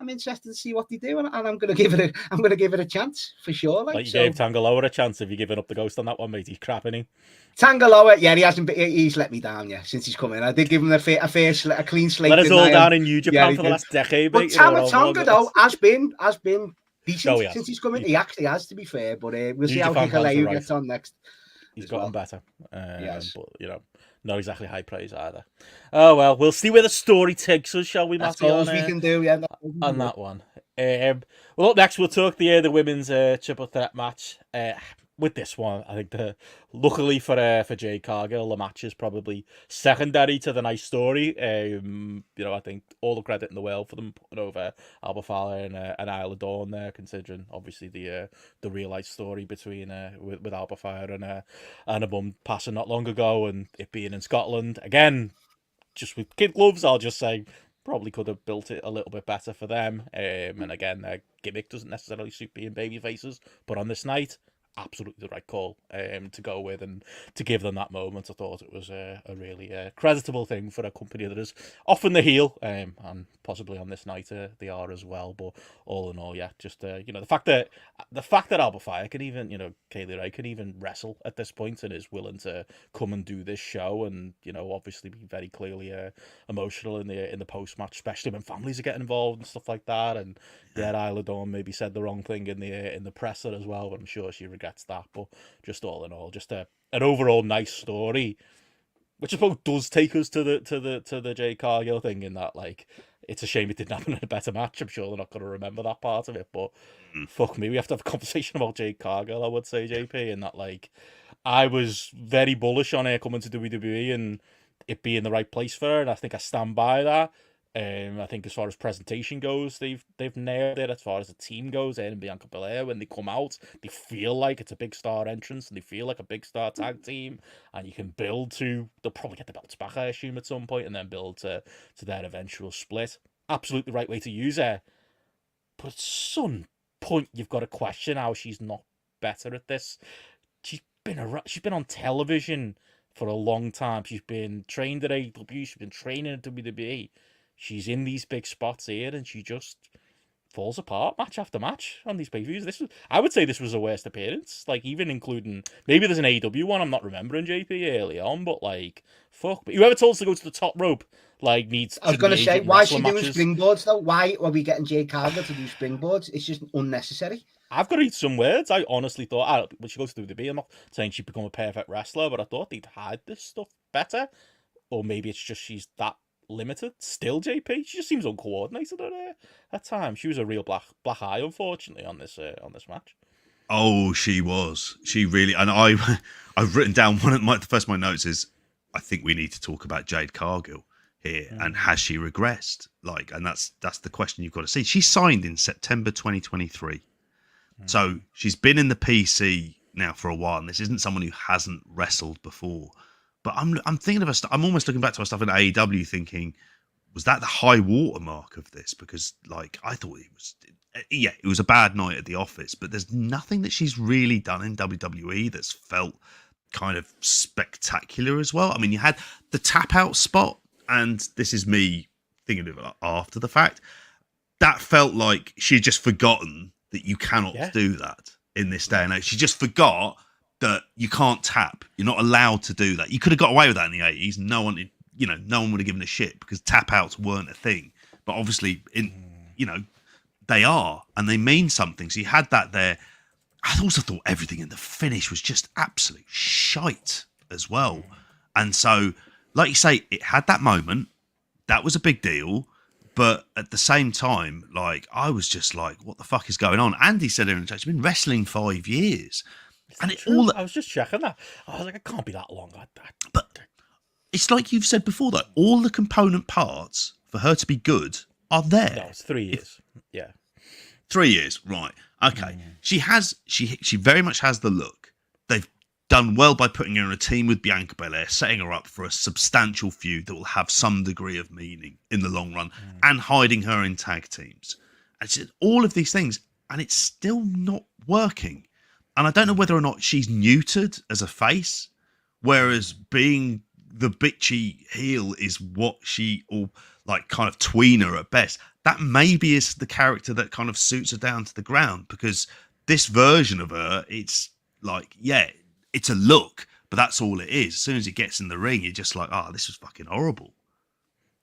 I'm interested to see what they do, and I'm going to give it a chance for sure. Like you gave Tanga Loa a chance. Have you given up the ghost on that one, mate? He's crapping him. Tanga Loa, yeah, he's let me down, since he's come in. I did give him a clean slate. Let us all down in New Japan for the last decade, but mate. Tonga though has been decent yes. since he's come in. He actually has, to be fair, but we'll New see how Hikuleo gets on next. He's gotten better, yes. But not exactly high praise either. Oh well, we'll see where the story takes us, shall we, Matty? That's all we can do, on that one. Well, up next we'll talk the women's triple threat match. With this one, I think luckily for Jade Cargill, the match is probably secondary to the nice story. I think all the credit in the world for them putting over Alba Fala and Isla Dawn there, considering obviously the real life story between with Alba Fala and a mum passing not long ago, and it being in Scotland again. Just with kid gloves, I'll just say probably could have built it a little bit better for them. And again, their gimmick doesn't necessarily suit being baby faces, but on this night, absolutely the right call to go with and to give them that moment. I thought it was a really creditable thing for a company that is often the heel, and possibly on this night they are as well. But all in all, just the fact that Alba Fire can even, Kaylee Ray can even wrestle at this point and is willing to come and do this show, and obviously be very clearly emotional in the post match, especially when families are getting involved and stuff like that. And Isla Dawn maybe said the wrong thing in the presser as well, but I'm sure she regrets that. But just all in all, just an overall nice story, which I suppose does take us to the Jade Cargill thing, in that it's a shame it didn't happen in a better match. I'm sure they're not going to remember that part of it, but fuck me, we have to have a conversation about Jade Cargill, I would say, JP, and that I was very bullish on her coming to WWE and it being the right place for her, and I think I stand by that. I think as far as presentation goes, they've nailed it. As far as the team goes, and Bianca Belair, when they come out, they feel like it's a big star entrance and they feel like a big star tag team, and you can build to, they'll probably get the belts back, I assume, at some point, and then build to their eventual split. Absolutely right way to use her, but at some point you've got to question how she's not better at this. She's been on television for a long time. She's been trained at AEW. She's been training at WWE. She's in these big spots here, and she just falls apart match after match on these pay-per-views. I would say this was the worst appearance, even including, maybe there's an AEW one I'm not remembering, JP, early on, but fuck. But whoever told us to go to the top rope, needs. I was going to say, why is she doing springboards though? Why are we getting Jade Cargill to do springboards? It's just unnecessary. I've got to eat some words. I honestly thought, when she goes to WWE, I'm not saying she'd become a perfect wrestler, but I thought they'd hide this stuff better. Or maybe it's just she's that limited still. JP, she just seems uncoordinated at times. She was a real black eye, unfortunately, on this match. Oh, she was. She really. And I've written down the first of my notes is, I think we need to talk about Jade Cargill here, and has she regressed? And that's the question you've got to see. She signed in September 2023, so she's been in the PC now for a while, and this isn't someone who hasn't wrestled before. But I'm thinking of her. I'm almost looking back to her stuff in AEW, thinking, was that the high watermark of this? Because I thought it was a bad night at the office, but there's nothing that she's really done in WWE that's felt kind of spectacular as well. I mean, you had the tap out spot, and this is me thinking of it after the fact. That felt like she had just forgotten that you cannot do that in this day and age. She just forgot that you can't tap. You're not allowed to do that. You could have got away with that in the 80s. No one would have given a shit because tap outs weren't a thing. But obviously, they are, and they mean something. So you had that there. I also thought everything in the finish was just absolute shite as well. And so, like you say, it had that moment. That was a big deal. But at the same time, I was just what the fuck is going on? Andy said in the chat, she's been wrestling 5 years. And I was just checking that. I was like, it can't be that long. But it's like you've said before, though, all the component parts for her to be good are there. No, it's 3 years. Yeah. 3 years, right. Okay. She very much has the look. They've done well by putting her in a team with Bianca Belair, setting her up for a substantial feud that will have some degree of meaning in the long run, and hiding her in tag teams. And she did all of these things, and it's still not working. And I don't know whether or not she's neutered as a face, whereas being the bitchy heel is what she, or like kind of tweener at best. That maybe is the character that kind of suits her down to the ground, because this version of her, it's like, yeah, it's a look, but that's all it is. As soon as it gets in the ring, you're just like, oh, this was fucking horrible.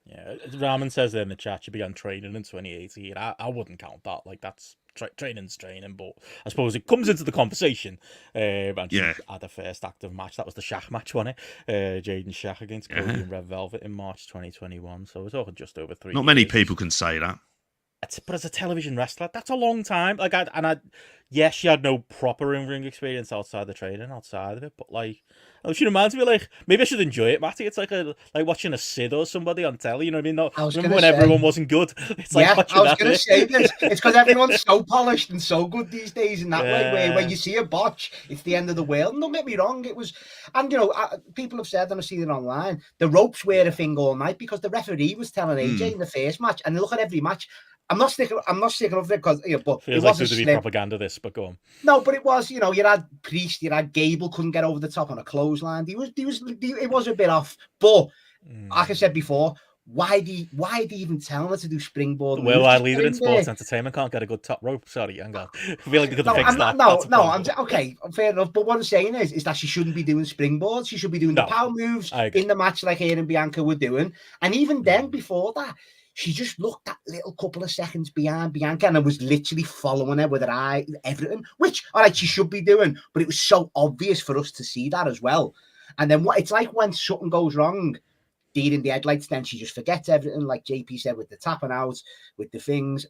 Yeah, Ramen says there in the chat she began training in 2018. I wouldn't count that. Like, that's training's training, but I suppose it comes into the conversation. And she had her first active match. That was the Shaq match, wasn't it? Jaden Shaq against Cody and Red Velvet in March 2021. So we're talking just over 3 years. Not many people can say that. But as a television wrestler, that's a long time. Like, yes, she had no proper in-ring experience outside the training, outside of it. But like, she reminds me, like, maybe I should enjoy it, Matty. It's like watching a Sid or somebody on telly. You know what I mean? No, remember when everyone wasn't good? It's like watching I was going to say this. It's because everyone's so polished and so good these days in that way. Where when you see a botch, it's the end of the world. And don't get me wrong, it was, and you know, people have said, and I've seen it online, the ropes were a thing all night because the referee was telling AJ in the first match, and look at every match. I'm not sticking up for it because, you know, but feels it was like WWE propaganda. This, but go on. No, but it was, you know, you had Priest, you had Gable couldn't get over the top on a clothesline. It was a bit off, but like I said before, why do you even tell her to do springboard? The worldwide leader in sports entertainment can't get a good top rope. Sorry, hang on. I feel like they could have fixed that. Okay, fair enough. But what I'm saying is that she shouldn't be doing springboards. She should be doing the power moves in the match like her and Bianca were doing. And even then, before that, she just looked that little couple of seconds behind Bianca and I was literally following her with her eye, everything, which, all right, she should be doing, but it was so obvious for us to see that as well. And then it's like when something goes wrong, deer in the headlights, then she just forgets everything, like JP said, with the tapping out, with the things.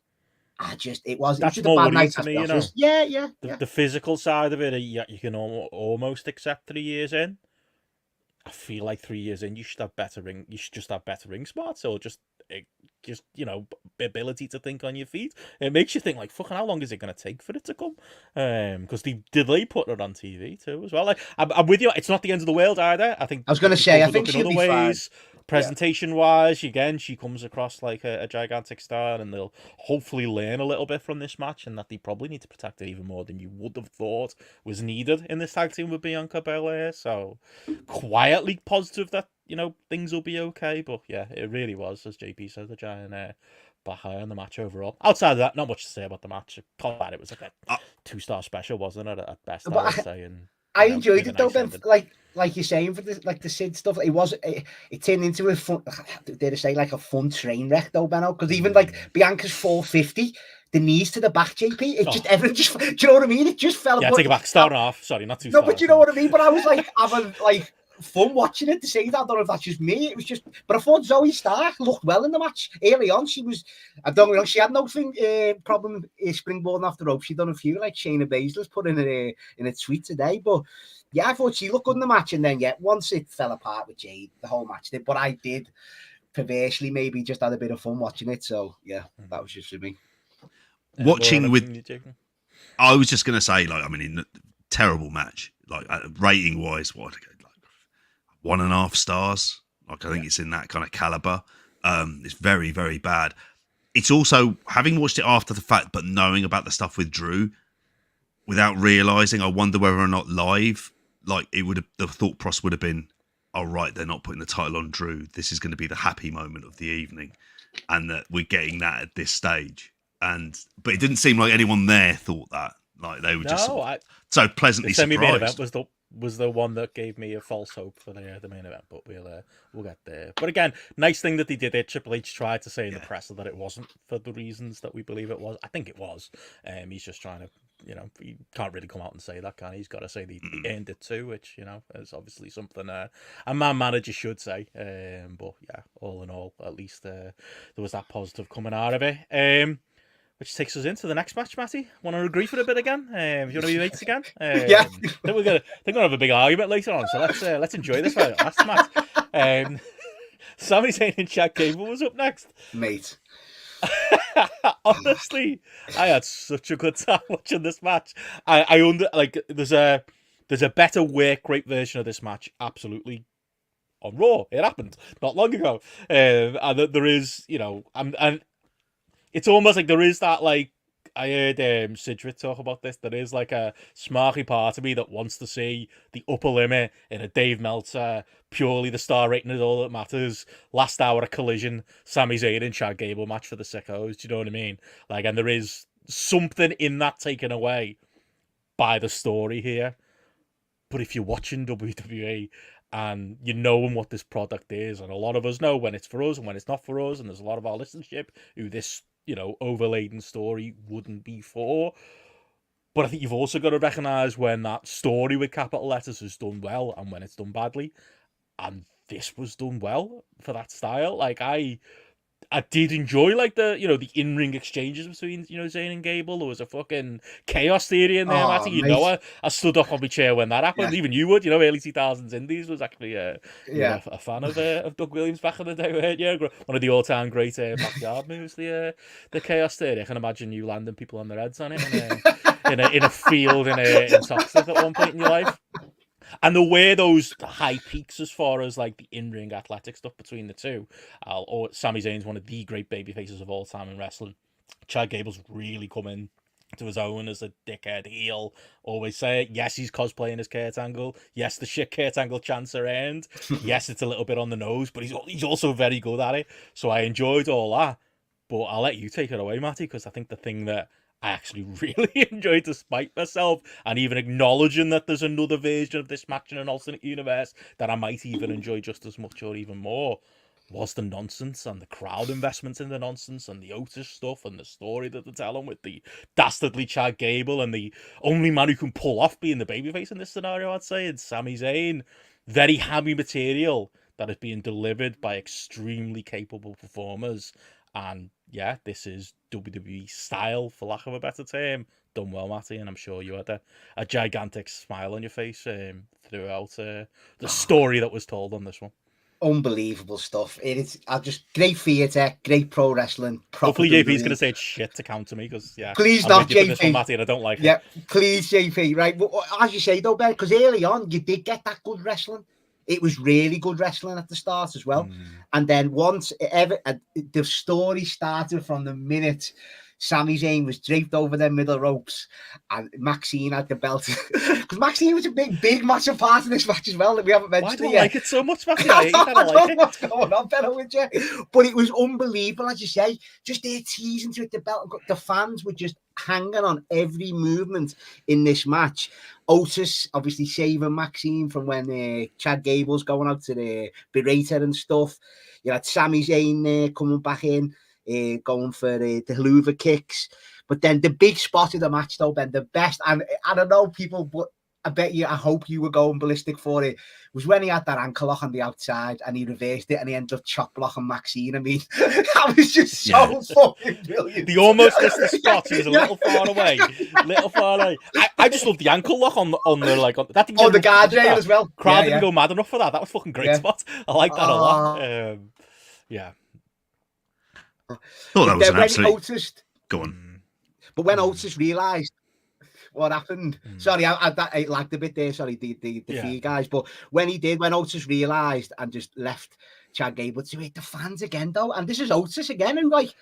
That's more worrying to me, you know. Yeah. The physical side of it, you can almost accept 3 years in. I feel like 3 years in, you should have better ring. You should just have better ring smarts, or just you know, ability to think on your feet. It makes you think like, fucking, how long is it going to take for it to come? Because they put it on TV too as well. Like, I'm with you. It's not the end of the world either. I think I was going to say, I think she'll be fine. Presentation wise, again, she comes across like a gigantic star, and they'll hopefully learn a little bit from this match, and that they probably need to protect it even more than you would have thought was needed in this tag team with Bianca Belair. So quietly positive that, you know, things will be okay. But yeah, it really was, as JP says, the giant black eye on the match overall. Outside of that, not much to say about the match. It was like a 2-star special, wasn't it? At best, I would say. And I enjoyed it though, Ben. Like you're saying, for the Sid stuff, it turned into a fun, dare I say, like a fun train wreck though, Benno. Because even like Bianca's 450, the knees to the back, JP, everyone just, do you know what I mean? It just fell. Yeah, take it back. Starting off. Sorry, not too. No, but you know what I mean. But I was like having like fun watching it. To say that, I don't know if that's just me. It was just, but I thought Zoe Stark looked well in the match early on. She was, I don't know, she had no problem springboarding off the rope. She done a few, like Shayna Baszler's put in a tweet today. But yeah, I thought she looked good in the match. And then once it fell apart with Jade, the whole match did. But I did perversely maybe just had a bit of fun watching it. So yeah, that was just for me. Watching with, I was just going to say, like, I mean, terrible match, like rating wise, what? 1.5 stars. Like, I think it's in that kind of caliber. It's very, very bad. It's also, having watched it after the fact, but knowing about the stuff with Drew, without realizing, I wonder whether or not live, like, the thought process would have been, oh, right, they're not putting the title on Drew. This is going to be the happy moment of the evening. And that we're getting that at this stage. But it didn't seem like anyone there thought that. Like, they were just so pleasantly surprised. Main event was the one that gave me a false hope for the main event, but we'll get there. But again, nice thing that they did it. Triple H tried to say in the press that it wasn't for the reasons that we believe it was. I think it was. He's just trying to, you know, he can't really come out and say that, can he? He's got to say he earned it too, which, you know, is obviously something a man manager should say. But yeah, all in all, at least there was that positive coming out of it. Which takes us into the next match, Matty. Want to agree for a bit again? If you want to be mates again? Yeah. I think we're gonna have a big argument later on. So let's enjoy this last match. Sami Zayn and Chad Gable was up next. Mate. Honestly, I had such a good time watching this match. There's a better work rate version of this match, absolutely, on Raw. It happened not long ago, and there is, you know, and it's almost like there is that, like, I heard Sidgwick talk about this. There is like a smarky part of me that wants to see the upper limit in a Dave Meltzer, purely the star rating is all that matters. Last hour of Collision, Sami Zayn and Chad Gable match for the sickos. Do you know what I mean? Like, and there is something in that taken away by the story here. But if you're watching WWE and you know what this product is, and a lot of us know when it's for us and when it's not for us, and there's a lot of our listenership who this, overladen story wouldn't be for. But I think you've also got to recognise when that story with capital letters is done well and when it's done badly. And this was done well for that style. Like, I did enjoy like the the in-ring exchanges between Zayn and Gable. There was a fucking chaos theory in there, Matty. I stood up on my chair when that happened. Yeah. Even you would, early 2000s Indies was actually a fan of Doug Williams back in the day. One of the all-time great backyard moves, the chaos theory. I can imagine you landing people on their heads on it in a field in Toxic at one point in your life. And the way those high peaks as far as like the in-ring athletic stuff between the two, Sami Zayn's one of the great baby faces of all time in wrestling. Chad Gable's really come in to his own as a dickhead heel. Always say it. Yes, he's cosplaying as Kurt Angle. Yes, the shit Kurt Angle chants are earned. Yes, it's a little bit on the nose, but he's also very good at it. So I enjoyed all that. But I'll let you take it away, Matty, because I think the thing that I actually really enjoyed, despite myself, and even acknowledging that there's another version of this match in an alternate universe that I might even enjoy just as much or even more, was the nonsense and the crowd investment in the nonsense and the Otis stuff and the story that they're telling with the dastardly Chad Gable and the only man who can pull off being the babyface in this scenario, I'd say, is Sami Zayn. Very hammy material that is being delivered by extremely capable performers. And yeah, this is WWE style, for lack of a better term. Done well, Matty, and I'm sure you had a gigantic smile on your face throughout the story that was told on this one. Unbelievable stuff. It is just great theatre, great pro wrestling. Hopefully JP's going to say it's shit to counter me, because please I'm not JP. This one, Matty, and I don't like it. Yeah, please JP. Right, well, as you say though, Ben, because early on you did get that good wrestling. It was really good wrestling at the start as well. And then once the story started from the minute Sami Zayn was draped over their middle ropes and Maxine had the belt. Because Maxine was a big, massive part of this match as well that we haven't mentioned. Why do I like it so much, Maxine? I don't know what's going on, Benno, with you. But it was unbelievable, as you say. Just there teasing to it, the belt. The fans were just hanging on every movement in this match. Otis obviously saving Maxine from when Chad Gable's going out to berate her and stuff. You had Sami Zayn coming back in, going for the Helluva kicks. But then the big spot of the match, though, Ben, the best, and I don't know people, but I hope you were going ballistic for it, was when he had that ankle lock on the outside and he reversed it and he ended up chop blocking Maxine. I mean, that was just so fucking brilliant. He almost missed the spot. He was a little far away. I just love the ankle lock on the that didn't the guardrail as well. Crowd didn't go mad enough for that. That was fucking great spot. I like that a lot. Yeah. Oh, that was an absolute... Go on. But when Otis realised what happened, sorry, I lagged a bit there, sorry, the few guys, but when Otis realised and just left Chad Gable to hit the fans again, though, and this is Otis again, who, like,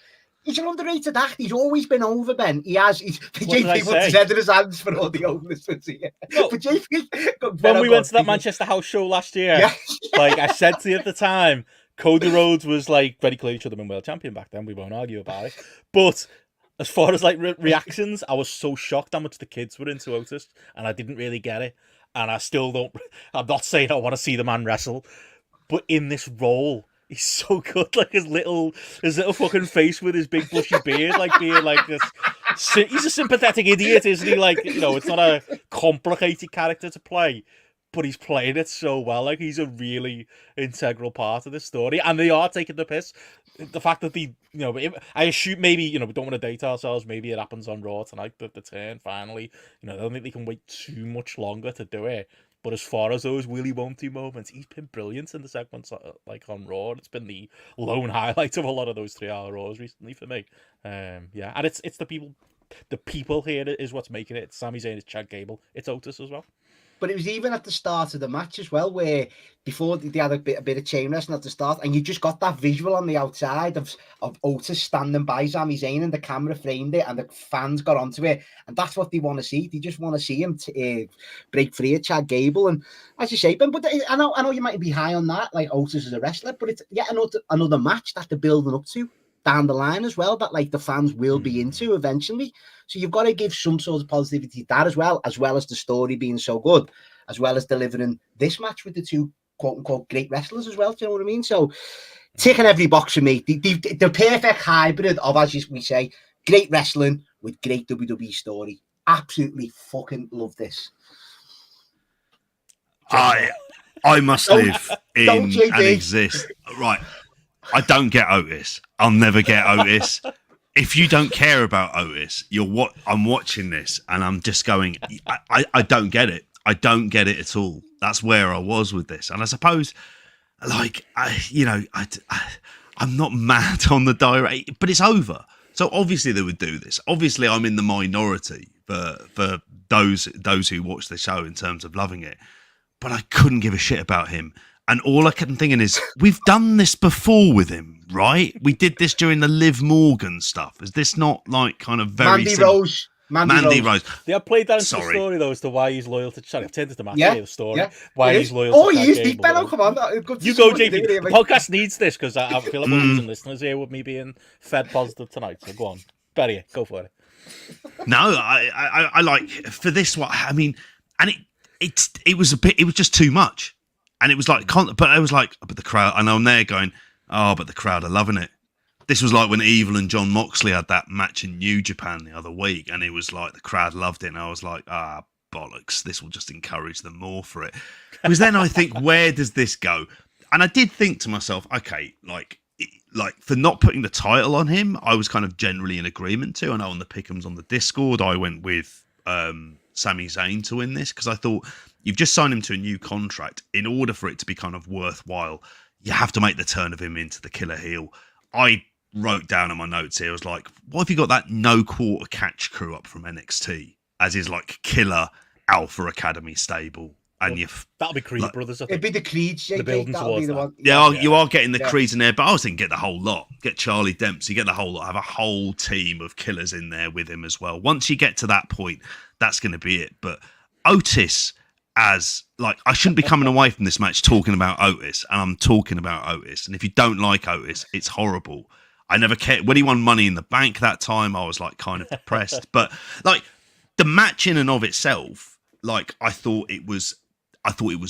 he's an underrated act. He's always been over, Ben. JP puts his head in his hands for all the oldness. But JP, when we went to that Manchester House show last year, like I said to you at the time, Cody Rhodes was like very clear should have been world champion back then. We won't argue about it. But as far as like reactions, I was so shocked how much the kids were into Otis, and I didn't really get it. And I still don't. I'm not saying I want to see the man wrestle, but in this role, he's so good. Like his little fucking face with his big bushy beard, like being like this. He's a sympathetic idiot, isn't he? Like, it's not a complicated character to play, but he's playing it so well. Like, he's a really integral part of this story, and they are taking the piss. The fact that I assume maybe, we don't want to date ourselves. Maybe it happens on Raw tonight, the turn finally. I don't think they can wait too much longer to do it. But as far as those Willy won't do moments, he's been brilliant in the segments like on Raw. It's been the lone highlight of a lot of those 3-hour Raws recently for me. And it's the people here is what's making it. It's Sami Zayn, it's Chad Gable, it's Otis as well. But it was even at the start of the match as well, where before they had a bit of chain wrestling at the start, and you just got that visual on the outside of Otis standing by Sami Zayn, and the camera framed it, and the fans got onto it, and that's what they want to see. They just want to see him break free of Chad Gable, and as you say, Ben. But I know you might be high on that, like Otis as a wrestler, but it's yet another match that they're building up to down the line as well, that like the fans will be into eventually. So you've got to give some sort of positivity to that as well as the story being so good, as well as delivering this match with the two quote unquote great wrestlers as well. Do you know what I mean? So ticking every box for me. The perfect hybrid of, as we say, great wrestling with great WWE story. Absolutely fucking love this. I must live in and exist. Right. I don't get Otis. I'll never get Otis. If you don't care about Otis, I'm watching this and I'm just going, I don't get it. I don't get it at all. That's where I was with this. And I suppose, like, I'm not mad on the direct, but it's over. So obviously they would do this. Obviously I'm in the minority for those who watch the show in terms of loving it. But I couldn't give a shit about him. And all I kept thinking is, we've done this before with him, right? We did this during the Liv Morgan stuff. Is this not like kind of very... Mandy Rose. They have played that into the story, though, as to why he's loyal to Chad. I've turned it to Matty, the story. Yeah, why he's loyal to Chad Gable. Benno, come on. You go, JP. The podcast needs this, because I feel like we're losing listeners here with me being fed positive tonight. So go on. Barry, go for it. No, I like, for this one, I mean, and it was just too much. And it was like, but I was like, but the crowd, and I'm there going, but the crowd are loving it. This was like when Evil and John Moxley had that match in New Japan the other week, and it was like the crowd loved it, and I was like, bollocks, this will just encourage them more for it. Because then I think, where does this go? And I did think to myself, okay, like for not putting the title on him, I was kind of generally in agreement to. I know on the pick'ems on the Discord, I went with Sami Zayn to win this, because I thought, you've just signed him to a new contract. In order for it to be kind of worthwhile, you have to make the turn of him into the killer heel. I wrote down in my notes here, I was like, what if you got that no quarter catch crew up from NXT as his like killer Alpha Academy stable? And that'll be Creed Brothers, I think. It'd be the Creeds, the building towards that. You are getting the Creeds in there, but I was thinking get the whole lot. Get Charlie Dempsey, get the whole lot. Have a whole team of killers in there with him as well. Once you get to that point, that's going to be it. But Otis, as like, I shouldn't be coming away from this match talking about Otis, and I'm talking about Otis. And if you don't like Otis, it's horrible. I never cared when he won Money in the Bank that time. I was like kind of depressed, but like the match in and of itself, like I thought it was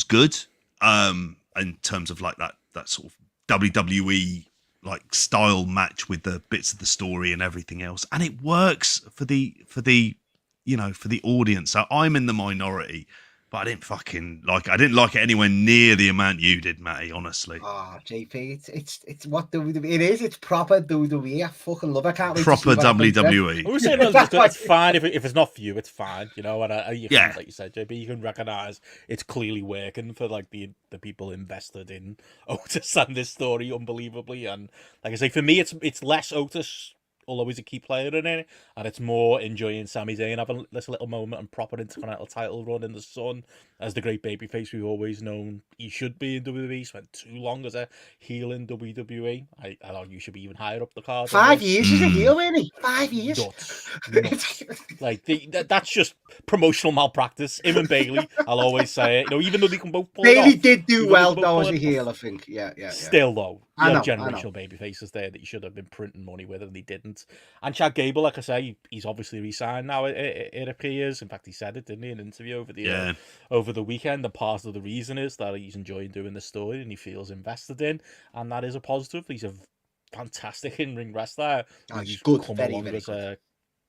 good. In terms of like that sort of WWE like style match with the bits of the story and everything else, and it works for the audience. So I'm in the minority. But I didn't like it anywhere near the amount you did, Matty, honestly. Oh, JP, it's what WWE it is. It's proper WWE. I fucking love it. I can't wait proper WWE. I was saying it's fine. If it's not for you, it's fine. You know, and like you said, JP, you can recognise it's clearly working for like the people invested in Otis and this story unbelievably. And like I say, for me, it's less Otis, although he's a key player in it, and it's more enjoying Sami Zayn having this little moment and proper Intercontinental title run in the sun as the great babyface we've always known he should be in WWE. Spent too long as a heel in WWE. I know you should be even higher up the card. 5 years as a heel, isn't he? 5 years. Nuts. Like that's just promotional malpractice. Him and Bailey, I'll always say it. You know, even though they can both pull Bailey it off, did do well though as a heel, I think. Yeah. Still though, you have I generational baby faces there that you should have been printing money with, and they didn't. And Chad Gable, like I say, he's obviously re-signed now. It appears. In fact, he said it, didn't he, in an interview over the weekend. And part of the reason is that he's enjoying doing the story and he feels invested in, and that is a positive. He's a fantastic in-ring wrestler. He's good, very as good. A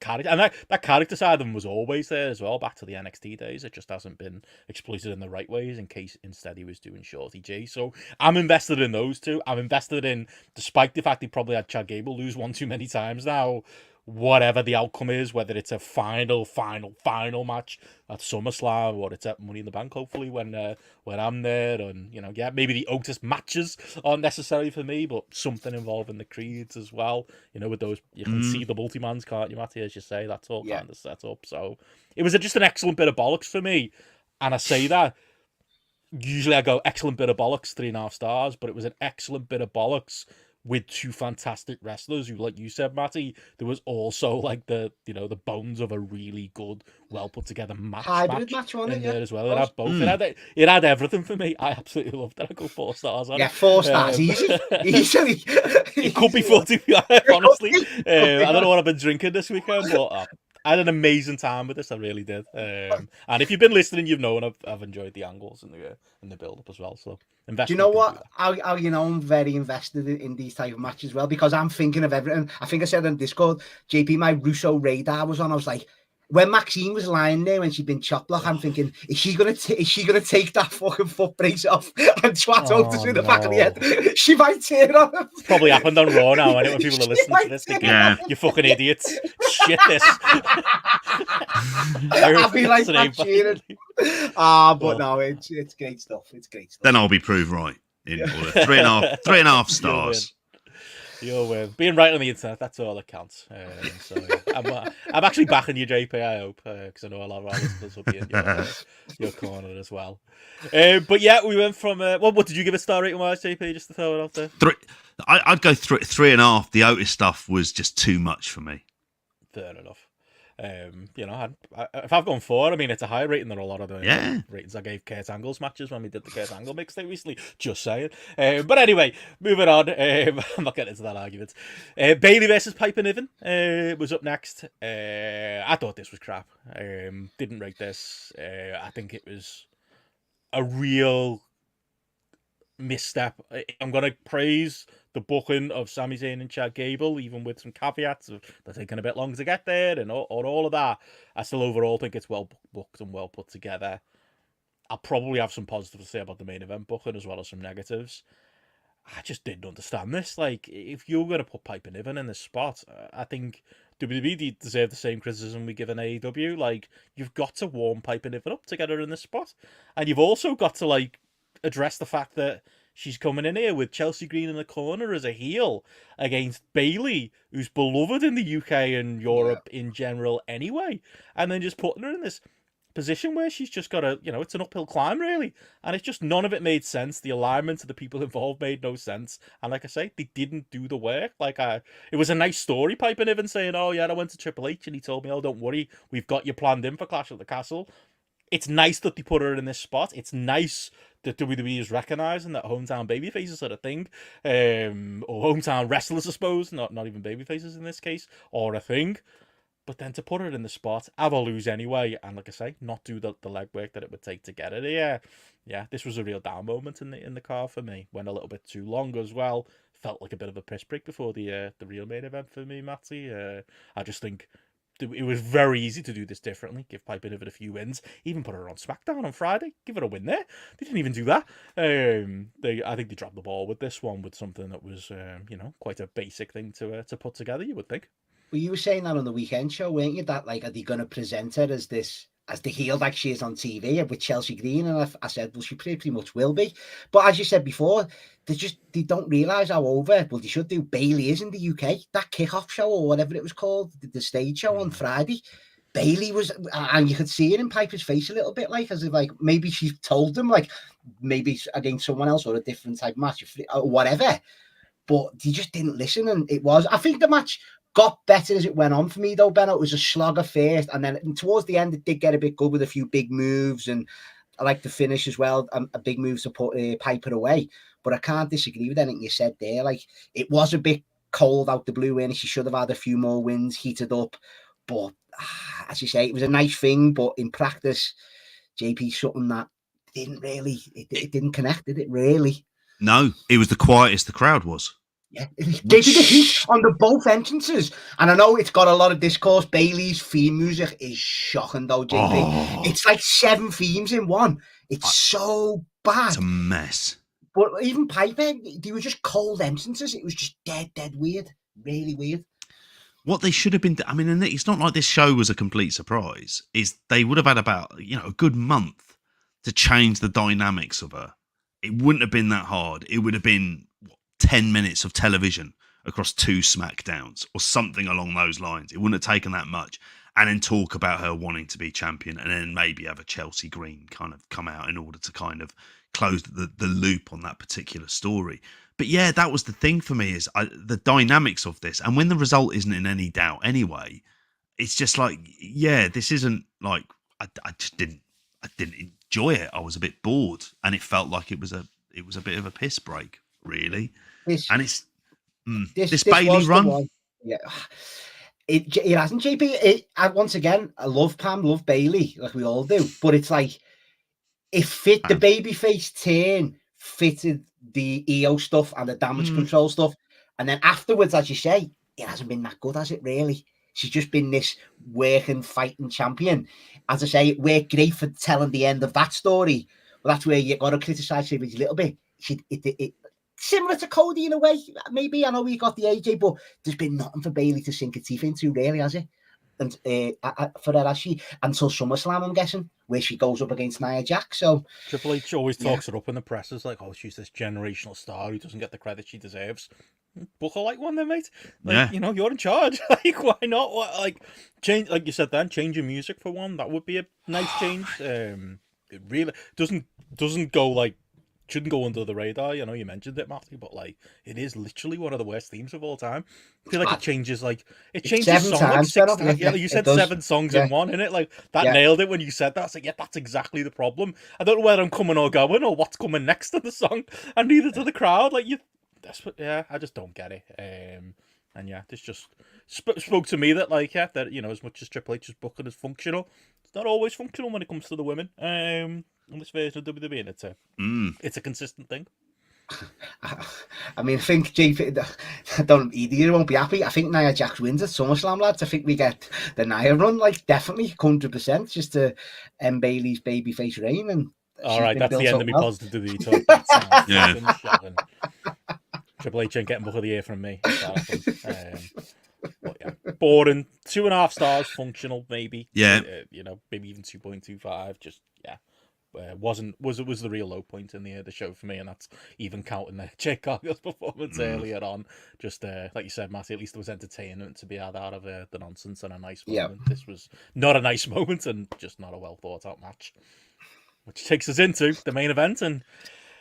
character, and that character side of him was always there as well, back to the NXT days. It just hasn't been exploited in the right ways, in case instead he was doing Shorty G. So I'm invested in those two. I'm invested in, despite the fact he probably had Chad Gable lose one too many times now, whatever the outcome is, whether it's a final match at SummerSlam or it's at Money in the Bank, hopefully when I'm there. And maybe the Otis matches aren't necessary for me, but something involving the Creeds as well. With those, you can see the multi-mans, can't you, Matty? As you say, that's all kind of set up. So it was just an excellent bit of bollocks for me. And I say that, usually I go excellent bit of bollocks, 3.5 stars, but it was an excellent bit of bollocks with two fantastic wrestlers who, like you said, Matty, there was also like the bones of a really good, well put together Hybrid match on in it, there as well. It had both. Mm. It had everything for me. I absolutely loved it. I go 4 stars on it. Yeah, 4 stars, easy, easily. It could be 45, honestly. I don't know what I've been drinking this weekend, but I had an amazing time with this. I really did. And if you've been listening, you've known I've enjoyed the angles and the build up as well. So do you know what? How you know I'm very invested in these type of matches as well, because I'm thinking of everything. I think I said on Discord, JP, my Russo radar was on. I was like, when Maxine was lying there when she'd been chopped block, I'm thinking, is she gonna take that fucking foot brace off and twat Otis in the back of the head? She might tear on him. It's probably happened on Raw now, and when people are listening to this, thinking, you fucking idiots, shit this. I'll be like that cheering. But no, it's great stuff. It's great stuff. Then I'll be proved right in order. 3.5 stars. You'll win. Being right on the internet, that's all that counts. So I'm actually backing you, JP, I hope, because I know a lot of our listeners will be in your corner as well. But yeah, we went from... what did you give it star rating wise, JP, just to throw it out there? I'd go 3.5. The Otis stuff was just too much for me. Fair enough. If I've gone 4, I mean, it's a higher rating than a lot of the ratings I gave Kurt Angle's matches when we did the Kurt Angle mixtape recently. Just saying. But anyway, moving on. I'm not getting into that argument. Bayley versus Piper Niven was up next. I thought this was crap. Didn't rate this. I think it was a real misstep. I'm going to praise the booking of Sami Zayn and Chad Gable, even with some caveats of they're taking a bit longer to get there and all of that. I still overall think it's well booked and well put together. I'll probably have some positives to say about the main event booking as well as some negatives. I just didn't understand this. Like, if you're going to put Piper Niven in this spot, I think WWE deserve the same criticism we give an AEW. Like, you've got to warm Piper Niven up to get her in this spot. And you've also got to, like, address the fact that she's coming in here with Chelsea Green in the corner as a heel against Bayley, who's beloved in the UK and Europe in general anyway. And then just putting her in this position where she's just got it's an uphill climb, really. And it's just none of it made sense. The alignment of the people involved made no sense. And like I say, they didn't do the work. It was a nice story, Piper Niven saying, oh, yeah, I went to Triple H and he told me, oh, don't worry, we've got you planned in for Clash at the Castle. It's nice that they put her in this spot. It's nice that WWE is recognising that hometown babyfaces are a thing, or hometown wrestlers, I suppose, not even babyfaces in this case, are a thing. But then to put her in the spot, have her lose anyway, and like I say, not do the legwork that it would take to get her there. Yeah, this was a real down moment in the car for me. Went a little bit too long as well. Felt like a bit of a piss break before the real main event for me, Matty. I just think it was very easy to do this differently. Give Piper Niven a few wins. Even put her on SmackDown on Friday. Give her a win there. They didn't even do that. I think they dropped the ball with this one, with something that was, quite a basic thing to put together, you would think. Well, you were saying that on the weekend show, weren't you? That, like, are they going to present her as the heel like she is on TV with Chelsea Green? And I said, well, she pretty much will be. But as you said before, they don't realise how over, well, they should do, Bayley is in the UK. That kickoff show or whatever it was called, the stage show on Friday, Bayley was, and you could see it in Piper's face a little bit, like, as if, like, maybe she told them, like, maybe against someone else or a different type of match or whatever. But they just didn't listen. And I think the match got better as it went on for me, though, Benno. It was a slogger first, and then towards the end, it did get a bit good with a few big moves, and I like the finish as well, a big move to put Piper away. But I can't disagree with anything you said there. Like, it was a bit cold out the blue, and she should have had a few more wins, heated up. But as you say, it was a nice thing, but in practice, JP, something that it didn't connect, did it, really? No, it was the quietest the crowd was. Yeah, they did a heat on the both entrances, and I know it's got a lot of discourse. Bayley's theme music is shocking, though, JP. Oh. It's like 7 themes in one. It's so bad. It's a mess. But even Piper, they were just cold entrances. It was just dead weird, really weird. What they should have been, I mean, and it's not like this show was a complete surprise. Is they would have had about a good month to change the dynamics of her. It wouldn't have been that hard. It would have been 10 minutes of television across 2 SmackDowns or something along those lines. It wouldn't have taken that much. and then talk about her wanting to be champion, and then maybe have a Chelsea Green kind of come out in order to kind of close the loop on that particular story. But yeah, that was the thing for me, is the dynamics of this. And when the result isn't in any doubt anyway, it's just like, yeah, this isn't like, I didn't enjoy it. I was a bit bored, and it felt like it was a bit of a piss break, really. This Bailey run. Yeah. It hasn't, JP. Once again, I love Pam, love Bailey, like we all do. But it's like, it fit the babyface turn, fitted the EO stuff and the damage control stuff. And then afterwards, as you say, it hasn't been that good, has it, really? She's just been this working, fighting champion. As I say, it worked great for telling the end of that story. But that's where you got to criticise her a little bit. It similar to Cody in a way, maybe. I know we got the AJ, but there's been nothing for Bailey to sink her teeth into, really, has it? And for her, has she? Until SummerSlam, I'm guessing, where she goes up against Nia Jax. So Triple H always talks her up in the press as like, oh, she's this generational star who doesn't get the credit she deserves. Book her like one then, mate. Like, you know, you're in charge. Like, why not? Like, change, like you said then, change your music for one. That would be a nice change. It really doesn't go like, shouldn't go under the radar. You know, you mentioned it, Matthew, but like, it is literally one of the worst themes of all time. I feel like it changes songs like 6 times. Yeah, you said 7 songs in one, innit? Like, that nailed it when you said that. It's like, yeah, that's exactly the problem. I don't know where I'm coming or going or what's coming next to the song, and neither to the crowd. Like, I just don't get it. And yeah, this just spoke to me that, like, yeah, that, you know, as much as Triple H's booking is functional, it's not always functional when it comes to the women. On this version of WWE, and it's a consistent thing. I mean, I think JP, you won't be happy. I think Nia Jax wins at SummerSlam, lads. I think we get the Nia run, like, definitely 100%, just to end Bailey's babyface reign. And all right, that's the end of me positive WWE talk. Yeah. Triple H ain't getting book of the year from me. But yeah, boring. 2.5 stars, functional, maybe. Yeah. You know, maybe even 2.25. Just was the real low point in the show for me, and that's even counting Jake Cargill's performance earlier on. Just like you said, Matty, at least there was entertainment to be had out of the nonsense and a nice moment. Yeah. This was not a nice moment and just not a well thought out match, which takes us into the main event. And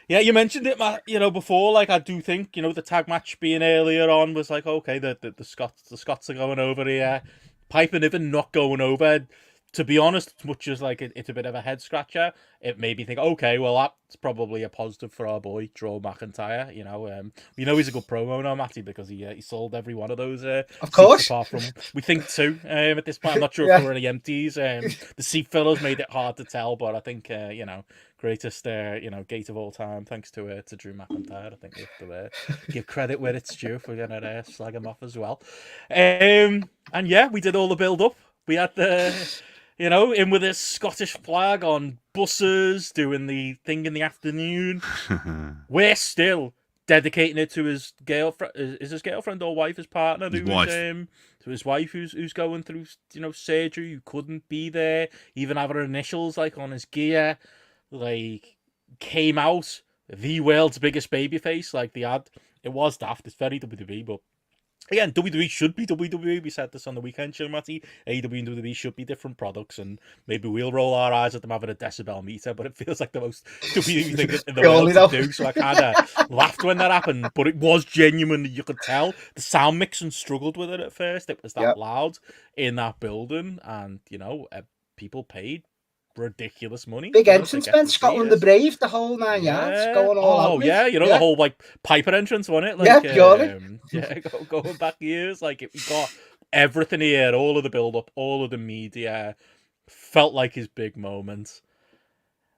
yeah, you mentioned it, Matt, you know, before. Like, I do think, you know, the tag match being earlier on was like, okay, the Scots are going over here. Pipe and Niven not going over. To be honest, as much as like it's a bit of a head scratcher, it made me think, okay, well, that's probably a positive for our boy Drew McIntyre. You know he's a good promo now, Matty, because he sold every one of those. Of course, apart from we think 2 at this point. I'm not sure if there were any empties. The seat fillers made it hard to tell, but I think greatest gate of all time, thanks to Drew McIntyre. I think we have to give credit where it's due if we're gonna slag him off as well. And yeah, we did all the build up. We had the. You know, in with his Scottish flag on buses, doing the thing in the afternoon. We're still dedicating it to his girlfriend. Is his girlfriend or wife, his partner? His wife. To his wife, who's going through, surgery, who couldn't be there. Even have her initials, like, on his gear. Like, came out, the world's biggest babyface. Like, the ad. It was daft. It's very WWE, but again, WWE should be WWE. We said this on the weekend show, Matty. AEW and WWE should be different products, and maybe we'll roll our eyes at them having a decibel meter, but it feels like the most WWE thing in the world to do, so I kind of laughed when that happened, but it was genuine. You could tell the sound mixing struggled with it at first. It was that loud in that building, and, people paid ridiculous money. Big entrance, man. Scotland the Brave, the whole 9 yards, going all out. Oh, yeah, the whole, like, Piper entrance, wasn't it? Like, purely. Going back years, like, we got everything here, all of the build-up, all of the media. Felt like his big moment.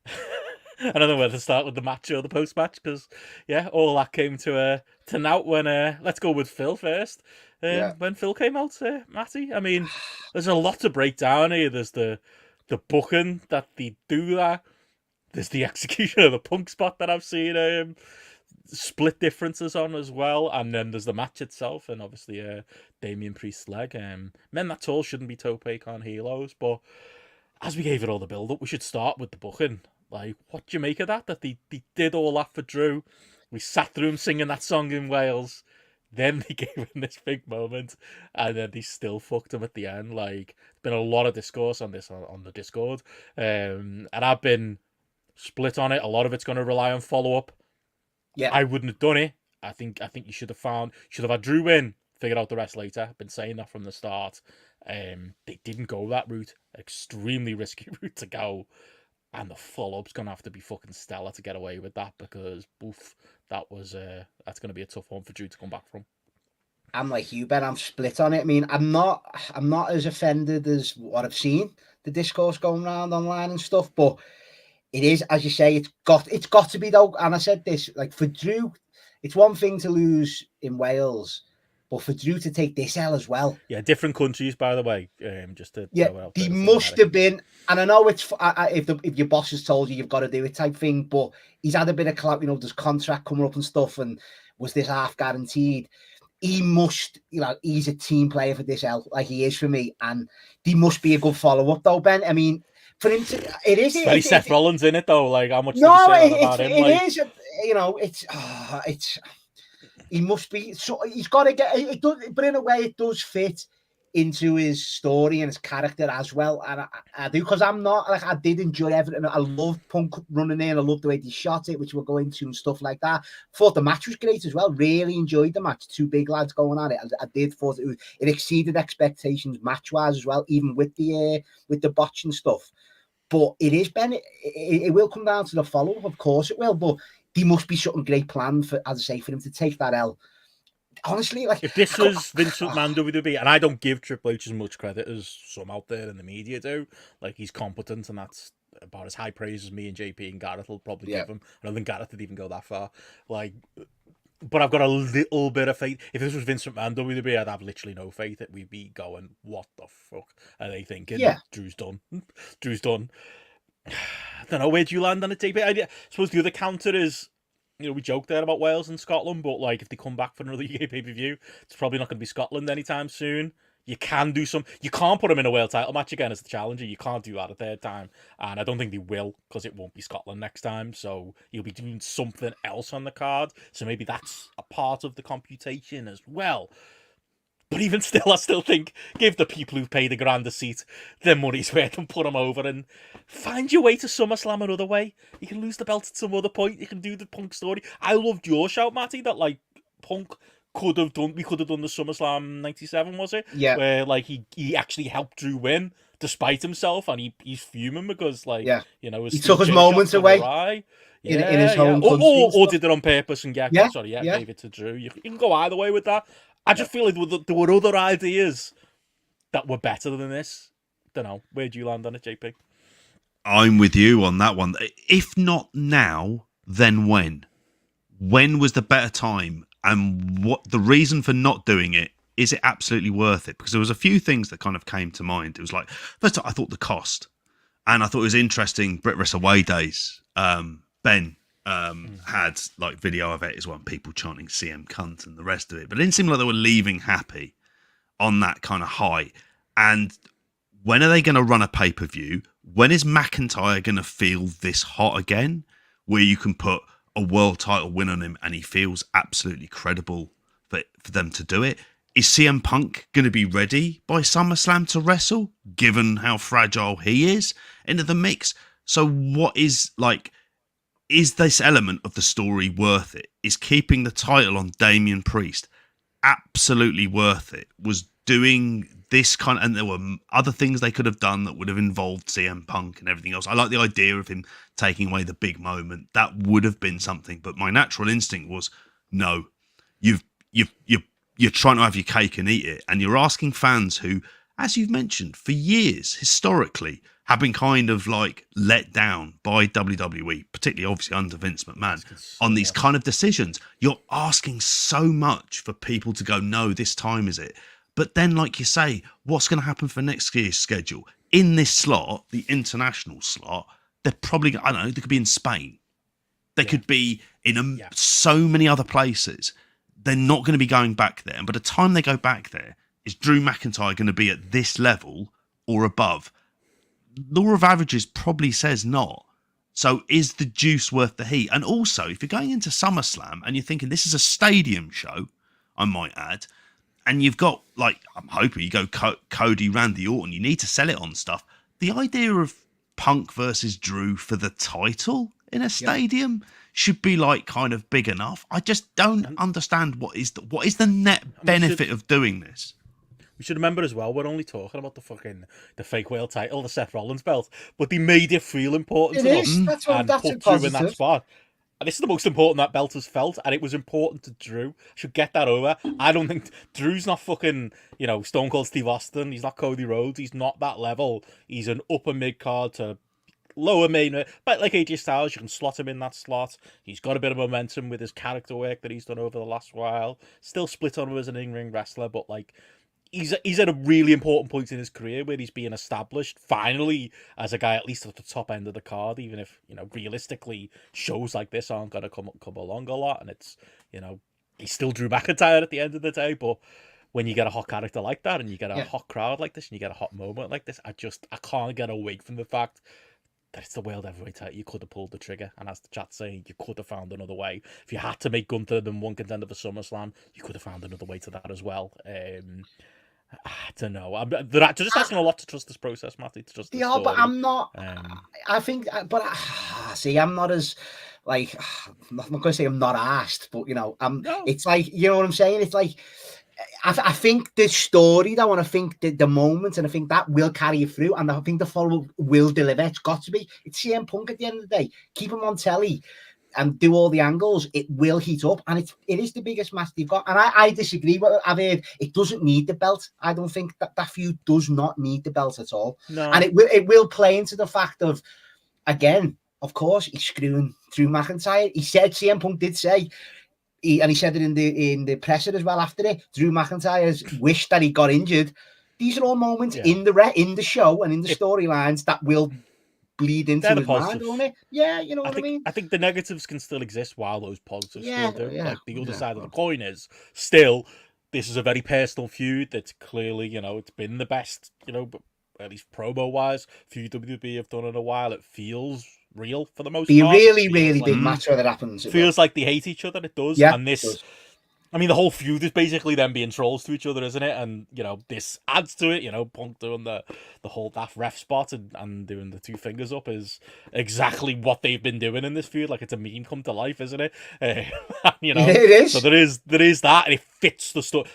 I don't know whether to start with the match or the post-match, because, all that came to nout when, let's go with Phil first. When Phil came out, Matty, I mean, there's a lot to break down here. There's the booking that they do that. There's the execution of the Punk spot that I've seen split differences on as well. And then there's the match itself and obviously Damian Priest's leg. Men that tall shouldn't be Tope Con helos, but as we gave it all the build-up, we should start with the booking. Like, what do you make of that? That they did all that for Drew. We sat through him singing that song in Wales. Then they gave him this big moment, and then they still fucked him at the end. Like, there's been a lot of discourse on this on the Discord, and I've been split on it. A lot of it's going to rely on follow up. Yeah, I wouldn't have done it. I think you should have had Drew win, figured out the rest later. Been saying that from the start. They didn't go that route. Extremely risky route to go. And the follow-up's going to have to be fucking stellar to get away with that, because that's going to be a tough one for Drew to come back from. I'm like you, Ben. I'm split on it. I mean, I'm not as offended as what I've seen, the discourse going around online and stuff, but it is, as you say, it's got to be though. And I said this, like, for Drew, it's one thing to lose in Wales, but for Drew to take this L as well. Yeah, different countries, by the way. Just to he must have been, and I know it's if your boss has told you you've got to do it type thing, but he's had a bit of clout. You know, there's contract coming up and stuff, and was this half guaranteed? He must, he's a team player for this L, like he is for me, and he must be a good follow up though, Ben. I mean, for him to, it is very Seth Rollins in it though. Like, how much? No, about him? It is. It's. He must be. So he's got to get it. Does, but in a way, it does fit into his story and his character as well. And I do, because I'm not like, I did enjoy everything. I loved Punk running in. I loved the way he shot it, which we're going to and stuff like that. Thought the match was great as well. Really enjoyed the match. Two big lads going at it. I did thought it exceeded expectations match wise as well, even with the botch and stuff. But it is, Ben. It will come down to the follow-up, of course it will. But there must be something great planned for, as I say, for him to take that L. Honestly, like, if this was Vince McMahon WWE, and I don't give Triple H as much credit as some out there in the media do, like, he's competent, and that's about as high praise as me and JP and Gareth will probably give him. I don't think Gareth would even go that far. Like, but I've got a little bit of faith. If this was Vince McMahon WWE, I'd have literally no faith that we'd be going, what the fuck are they thinking? Yeah. Drew's done. I don't know, where do you land on it, JP? I suppose the other counter is, we joked there about Wales and Scotland, but like, if they come back for another UK pay-per-view, it's probably not going to be Scotland anytime soon. You can do you can't put them in a world title match again as the challenger. You can't do that a third time. And I don't think they will, because it won't be Scotland next time. So you'll be doing something else on the card. So maybe that's a part of the computation as well. But even still, I still think, give the people who pay the grand a seat their money's worth and put them over, and find your way to SummerSlam another way. You can lose the belt at some other point. You can do the Punk story. I loved your shout, Matty, that like Punk we could have done the SummerSlam 97, was it? Yeah. Where like he actually helped Drew win despite himself, and he's fuming because like he took his moments away. In his home country, or did it on purpose and gave it to Drew. You can go either way with that. I just feel like there were other ideas that were better than this. Don't know. Where do you land on it, JP? I'm with you on that one. If not now, then when? When was the better time? And what the reason for not doing it? Is it absolutely worth it? Because there was a few things that kind of came to mind. It was like, first I thought the cost. And I thought it was interesting, Brit Wrestle Away Days, Ben had like video of it as well, people chanting CM cunt and the rest of it. But it didn't seem like they were leaving happy on that kind of high. And when are they going to run a pay-per-view? When is McIntyre going to feel this hot again? Where you can put a world title win on him and he feels absolutely credible for them to do it? Is CM Punk going to be ready by SummerSlam to wrestle, given how fragile he is into the mix? So what is like... Is this element of the story worth it? Is keeping the title on Damian Priest absolutely worth it? Was doing this kind of... And there were other things they could have done that would have involved CM Punk and everything else. I like the idea of him taking away the big moment. That would have been something. But my natural instinct was, no, you're trying to have your cake and eat it. And you're asking fans who, as you've mentioned, for years, historically, have been kind of like let down by WWE, particularly obviously under Vince McMahon, on these kind of decisions. You're asking so much for people to go, no, this time is it. But then, like you say, what's going to happen for next year's schedule? In this slot, the international slot, they're probably, I don't know, they could be in Spain. They could be in so many other places. They're not going to be going back there. And by the time they go back there, is Drew McIntyre going to be at this level or above? Law of averages probably says not. So is the juice worth the heat? And also, if you're going into SummerSlam and you're thinking this is a stadium show, I might add. And you've got, like, I'm hoping you go Cody, Randy Orton. You need to sell it on stuff. The idea of Punk versus Drew for the title in a stadium should be, like, kind of big enough. I just don't understand what is the net benefit of doing this. We should remember as well, we're only talking about the fake whale title, the Seth Rollins belt, but they made it feel important enough and put Drew in that spot. And this is the most important that belt has felt, and it was important to Drew. Should get that over. I don't think Drew's not fucking, Stone Cold Steve Austin. He's not Cody Rhodes. He's not that level. He's an upper mid card to lower main, but like AJ Styles, you can slot him in that slot. He's got a bit of momentum with his character work that he's done over the last while. Still split on him as an in-ring wrestler, but like he's at a really important point in his career where he's being established finally as a guy at least at the top end of the card, even if realistically shows like this aren't gonna come along a lot, and it's he's still Drew McIntyre at the end of the day. But when you get a hot character like that and you get a hot crowd like this and you get a hot moment like this, I can't get away from the fact that it's the world heavyweight title. You could have pulled the trigger, and as the chat's saying, you could have found another way. If you had to make Gunther the one contender for SummerSlam, you could have found another way to that as well. I don't know. They're just asking a lot to trust this process, Matty. To trust. Yeah, but I'm not. I think, but see, I'm not as like. I'm not going to say I'm not asked, but No. It's like, you know what I'm saying. It's like I think the story, though, and I think the moment, and I think that will carry you through, and I think the follow will deliver. It's got to be. It's CM Punk at the end of the day. Keep him on telly and do all the angles, it will heat up, and it is the biggest match they've got. And I disagree. I've heard it doesn't need the belt. I don't think that feud does not need the belt at all. No. And it will play into the fact of, again, of course, he's screwing Drew McIntyre. He said, CM Punk did say, and he said it in the presser as well after it, Drew McIntyre's wish that he got injured. These are all moments in the show and in the storylines that will bleed into his mind, won't it? Yeah, you know what I mean? I think the negatives can still exist while those positives still do. Yeah. Like, the other side of the coin is still, this is a very personal feud that's clearly, it's been the best, at least promo-wise, feud WWE have done in a while. It feels real for the most part. Really big match where that happens. It feels like they hate each other, it does. Yeah, and this... It does. I mean, the whole feud is basically them being trolls to each other, isn't it? And, this adds to it, Punk doing the whole daft ref spot and doing the two fingers up is exactly what they've been doing in this feud. Like, it's a meme come to life, isn't it? It is. So there is that, and it fits the story.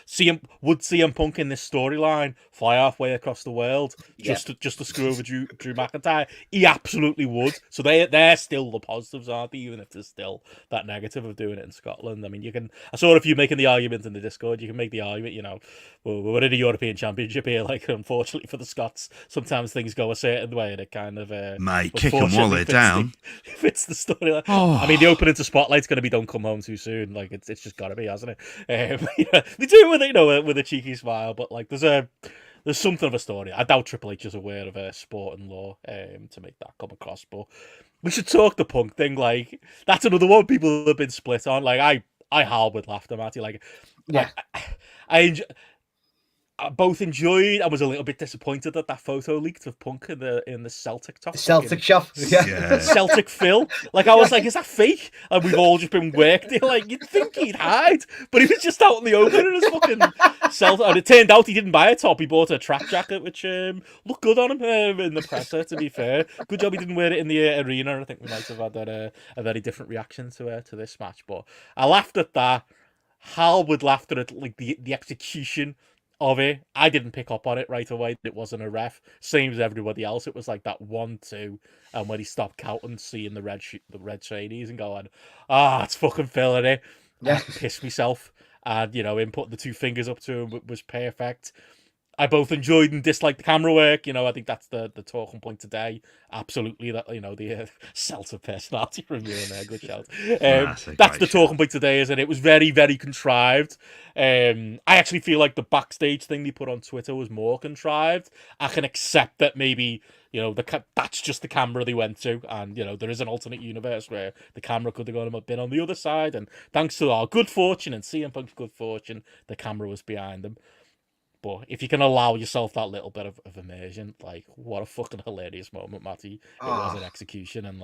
Would CM Punk in this storyline fly halfway across the world just to screw over Drew McIntyre? He absolutely would. So they're still the positives, aren't they? Even if there's still that negative of doing it in Scotland. I mean, I saw a few making the argument in the Discord. You can make the argument, we're in a European Championship here. Like, unfortunately for the Scots, sometimes things go a certain way, and it kind of mate, kick them while they're down. Fits the story. I mean, the opening to Spotlight's going to be "Don't Come Home Too Soon." Like, it's just got to be, hasn't it? They do it with a cheeky smile, but like, there's something of a story. I doubt Triple H is aware of sport and law to make that come across. But we should talk the Punk thing. Like, that's another one people have been split on. Like, I howled with laughter, Matty. Like, yeah, I both enjoyed. I was a little bit disappointed that photo leaked of Punk in the Celtic top. Celtic shop, yeah. Celtic Phil. Like, I was like, is that fake? And we've all just been worked here. Like, you'd think he'd hide, but he was just out in the open in his fucking Celtic. And it turned out he didn't buy a top. He bought a track jacket, which looked good on him in the presser. To be fair, good job he didn't wear it in the arena. I think we might have had a very different reaction to this match. But I laughed at that. Hal would laugh at it, like the execution of it. I didn't pick up on it right away. It wasn't a ref. Same as everybody else. It was like that 1-2, and when he stopped counting, seeing the red shadies and going, it's fucking Phil, innit? Yeah. I pissed myself. And, him putting the two fingers up to him was perfect. I both enjoyed and disliked the camera work. I think that's the talking point today. Absolutely, that the Celtic personality from you in there. Good shout. That's the talking point today, isn't it? It was very, very contrived. I actually feel like the backstage thing they put on Twitter was more contrived. I can accept that maybe that's just the camera they went to, and there is an alternate universe where the camera could have been on the other side, and thanks to our good fortune and CM Punk's good fortune, the camera was behind them. But if you can allow yourself that little bit of immersion, like, what a fucking hilarious moment, Matty. It was an execution, and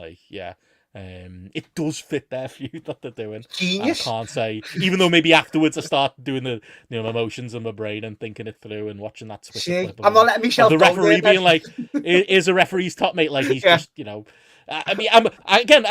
It does fit their feud that they're doing. Genius. I can't say, even though maybe afterwards I start doing the emotions in my brain and thinking it through and watching that Twitter See, clip. I'm not letting myself the go referee there, being like, "Is a referee's top mate?" Like he's just, I mean, I can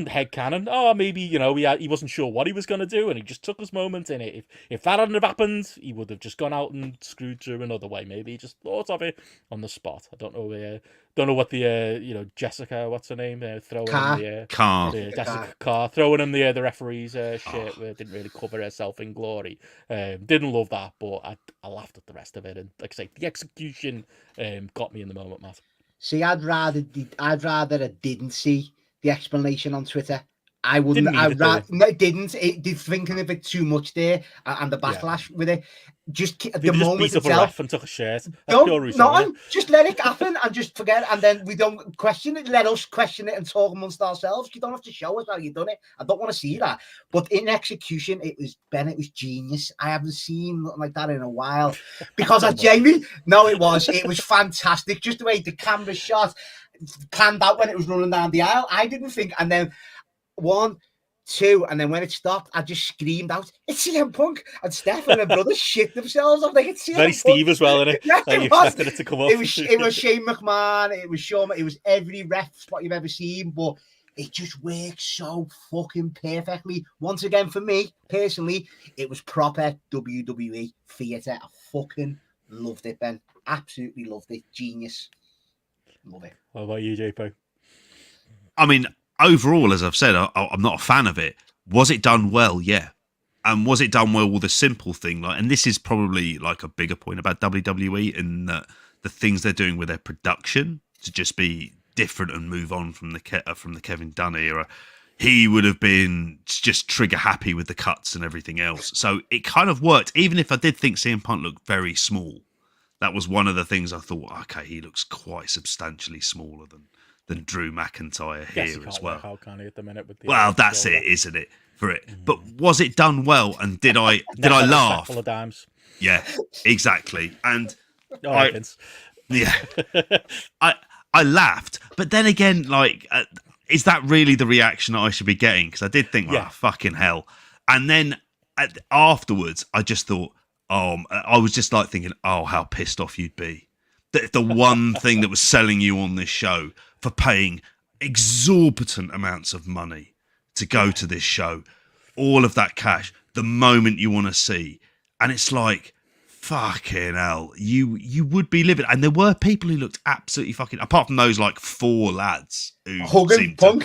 headcanon. Oh, maybe he wasn't sure what he was going to do, and he just took his moment in it. If that hadn't have happened, he would have just gone out and screwed Drew another way. Maybe he just thought of it on the spot. I don't know. Don't know what the Jessica, what's her name, throwing him Jessica Carr throwing him the referee's shit. Didn't really cover herself in glory. Didn't love that, but I laughed at the rest of it. And like I say, the execution got me in the moment, Matt. See, I'd rather I didn't see the explanation on Twitter. I wouldn't. It didn't. It did thinking of it too much there, and the backlash with it. Just the moment beat up itself. A ref and took a shirt. Just let it happen and just forget, and then we don't question it. Let us question it and talk amongst ourselves. You don't have to show us how you've done it. I don't want to see that. But in execution, it was genius. I haven't seen nothing like that in a while. Because Jamie, it was fantastic. Just the way the camera shot panned out when it was running down the aisle. I didn't think, and then 1, 2, and then when it stopped, I just screamed out, "It's CM Punk!" And Steph and her brother shit themselves. I'm like, "It's CM Punk." Very Steve as well, isn't it? Yeah, like, you expected it to come off. It was Shane McMahon. It was Shawn. It was every ref spot you've ever seen, but it just works so fucking perfectly. Once again, for me personally, it was proper WWE theatre. I fucking loved it, Ben. Absolutely loved it. Genius. Love it. What about you, JP? I mean, overall, as I've said, I'm not a fan of it. Was it done well? Yeah. And was it done well with a simple thing? And this is probably like a bigger point about WWE in that the things they're doing with their production to just be different and move on from the Kevin Dunn era. He would have been just trigger happy with the cuts and everything else. So it kind of worked, even if I did think CM Punk looked very small. That was one of the things I thought, okay, he looks quite substantially smaller than Drew McIntyre here as well. How can he at the minute with the that's it, isn't it? For it, but was it done well? And did I laugh? Full of dimes. Yeah, exactly. And I laughed, but then again, is that really the reaction that I should be getting? Because I did think, fucking hell. And then afterwards, I just thought, I was just thinking, how pissed off you'd be. The one thing that was selling you on this show for paying exorbitant amounts of money to go to this show, all of that cash, the moment you want to see. And it's like, fucking hell, you would be livid. And there were people who looked absolutely fucking, apart from those 4 lads who hugging Punk,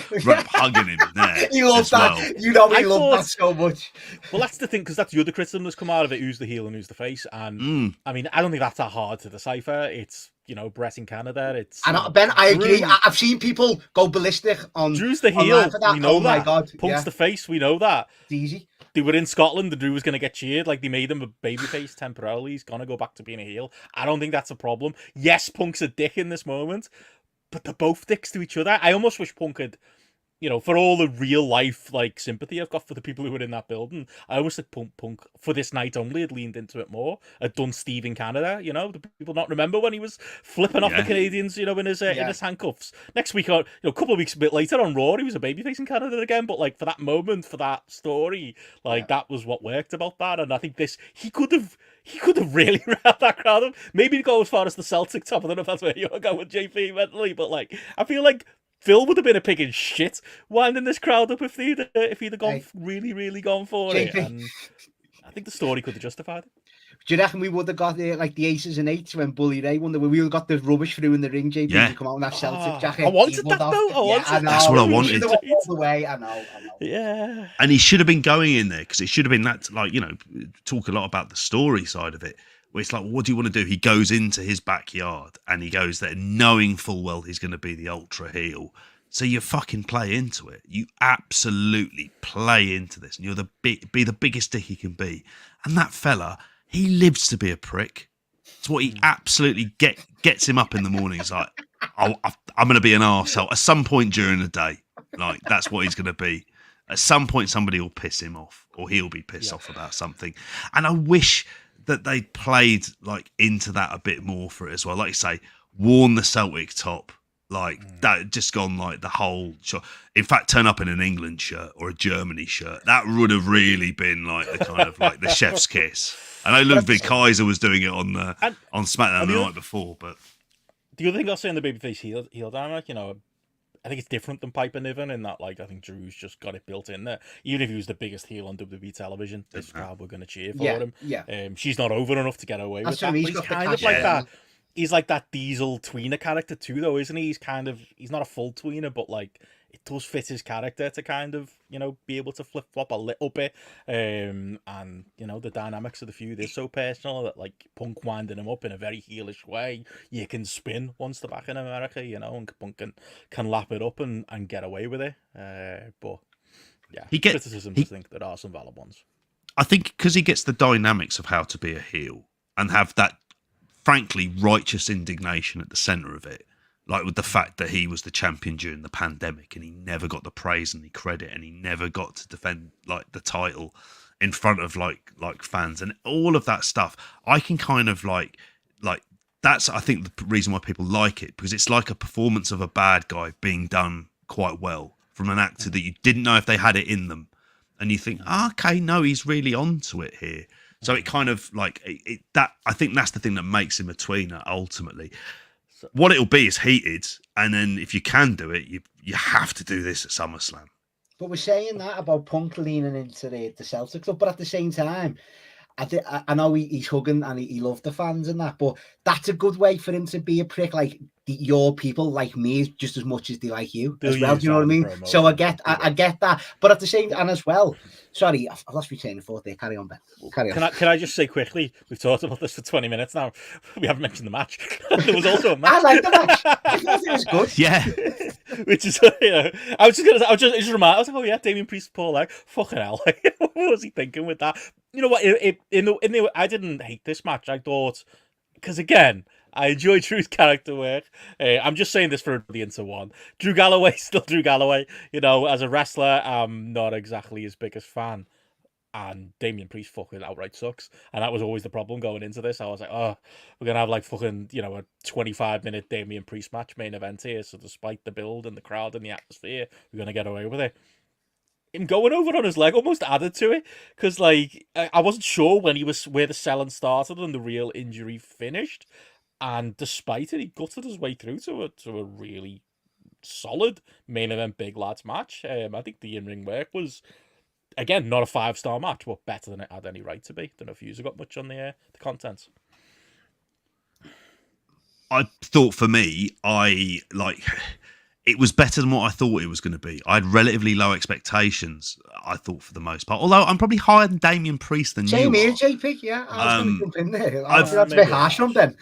hugging him there. He loves that. Well. He loved that so much. Well, that's the thing, because that's the other criticism that's come out of it: who's the heel and who's the face. And I mean, I don't think that's that hard to decipher. It's Brett in Canada. It's Ben, I agree. I've seen people go ballistic on Drew's the heel. We know that. My God, Punk's the face. We know that. It's easy. They were in Scotland and Drew was going to get cheered. They made him a babyface temporarily. He's going to go back to being a heel. I don't think that's a problem. Yes, Punk's a dick in this moment, but they're both dicks to each other. I almost wish Punk had, for all the real life sympathy I've got for the people who were in that building, I almost think Punk for this night only had leaned into it more. Had done Steve in Canada, do people not remember when he was flipping off the Canadians, in his handcuffs? Next week, a couple of weeks a bit later on Raw, he was a babyface in Canada again. But for that moment, for that story, that was what worked about that. And I think he could have really wrapped that crowd up. Maybe go as far as the Celtic top. I don't know if that's where you're going with JP mentally, but I feel like Phil would have been a pig in shit winding this crowd up if he'd have gone really, really gone for it. And I think the story could have justified it. Do you reckon we would have got the aces and eights when Bully Ray won? We would have got the rubbish through in the ring, JP, to come out in that Celtic jacket. I wanted that, though. That's what I wanted. All the way, I know. Yeah. And he should have been going in there, because it should have been that, talk a lot about the story side of it. Where it's what do you want to do? He goes into his backyard and he goes there knowing full well he's going to be the ultra heel. So you fucking play into it. You absolutely play into this, and you're be the biggest dick he can be. And that fella, he lives to be a prick. It's what he absolutely gets him up in the morning. It's like, I'm going to be an arsehole at some point during the day. That's what he's going to be. At some point, somebody will piss him off, or he'll be pissed off about something. And I wish that they played into that a bit more for it as well. Like you say, worn the Celtic top, Like that, just gone like the whole shot. In fact, turn up in an England shirt or a Germany shirt. That would have really been like the kind of like the chef's kiss. I know Ludwig Kaiser was doing it on SmackDown the night before, but the other thing I'll say in the babyface heel dynamic, I think it's different than Piper Niven in that, like, I think Drew's just got it built in there. Even if he was the biggest heel on WWE television, this crowd were going to cheer for him. Yeah. She's not over enough to get away with that. He's kind of like that. He's like that Diesel tweener character too, though, isn't he? He's not a full tweener, but like it does fit his character to kind of, be able to flip flop a little bit. And the dynamics of the feud is so personal that like Punk winding him up in a very heelish way, you can spin once they're back in America, and Punk can lap it up and get away with it. But yeah, criticisms, I think there are some valid ones. I think because he gets the dynamics of how to be a heel and have that, frankly, righteous indignation at the centre of it, like with the fact that he was the champion during the pandemic and he never got the praise and the credit and he never got to defend like the title in front of like fans and all of that stuff. I can kind of like that's, I think, the reason why people like it, because it's like a performance of a bad guy being done quite well from an actor that you didn't know if they had it in them, and you think, okay, no, he's really onto it here. So it kind of like that. I think that's the thing that makes him a tweener ultimately. What it'll be is heated, and then if you can do it, you have to do this at SummerSlam. But we're saying that about Punk leaning into the Celtic club, but at the same time, I know he's hugging and he loved the fans and that, but that's a good way for him to be a prick. Like your people like me just as much as they like you as well. Do you know what I mean? So I get that, but at the same time as well. Sorry, I've lost my train of thought there. Carry on, Ben. Carry on. Can I just say quickly? We've talked about this for 20 minutes now. We haven't mentioned the match. There was also a match. I like the match. I thought it was good. Yeah. Which is, I was just reminded. I was like, oh yeah, Damien Priest, Paul, like, fucking hell, like, what was he thinking with that? You know what? I didn't hate this match. I thought, because again, I enjoy Drew's character work. I'm just saying this for the into one. Drew Galloway, still Drew Galloway. As a wrestler, I'm not exactly his biggest fan. And Damien Priest fucking outright sucks. And that was always the problem going into this. I was like, oh, we're going to have like fucking, a 25-minute Damien Priest match main event here. So despite the build and the crowd and the atmosphere, we're going to get away with it. Him going over on his leg almost added to it. Because, like, I wasn't sure where the selling started and the real injury finished. And despite it, he gutted his way through to a really solid main event big lads match. I think the in-ring work was, again, not a 5-star match, but better than it had any right to be. Don't know if you've got much on the contents. I thought for me, it was better than what I thought it was going to be. I had relatively low expectations, I thought, for the most part. Although I'm probably higher than Damien Priest than Same you here, JP, yeah. I was going to jump in there. That's a bit harsh on Ben.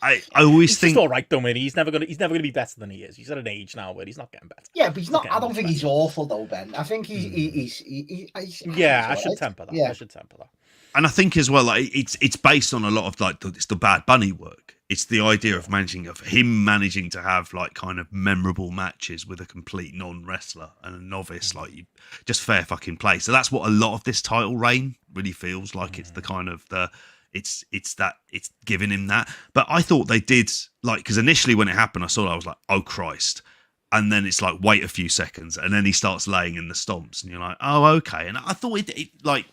I always he's think just all right though, mate. He's never gonna be better than he is. He's at an age now where he's not getting better. Yeah, but he's not. I don't think he's awful though, Ben. I think he's yeah, I should temper that. Yeah. I should temper that. And I think as well, like it's based on a lot of like it's the Bad Bunny work. It's the idea of him managing to have like kind of memorable matches with a complete non-wrestler and a novice, like just fair fucking play. So that's what a lot of this title reign really feels like. It's the kind of it's giving him that. But I thought they did, like, because initially when it happened, I was like, oh Christ. And then it's like, wait a few seconds. And then he starts laying in the stomps and you're like, oh, okay. And I thought it like,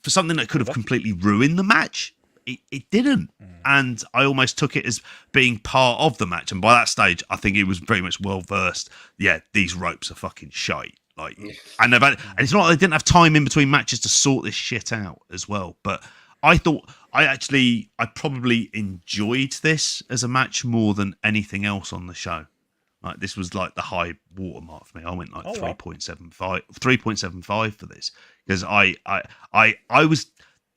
for something that could have completely ruined the match, it didn't. And I almost took it as being part of the match. And by that stage, I think it was very much well versed. Yeah, these ropes are fucking shite. Like, and it's not like they didn't have time in between matches to sort this shit out as well. But I thought I probably enjoyed this as a match more than anything else on the show. Like, this was like the high watermark for me. I went like 3.75 for this because I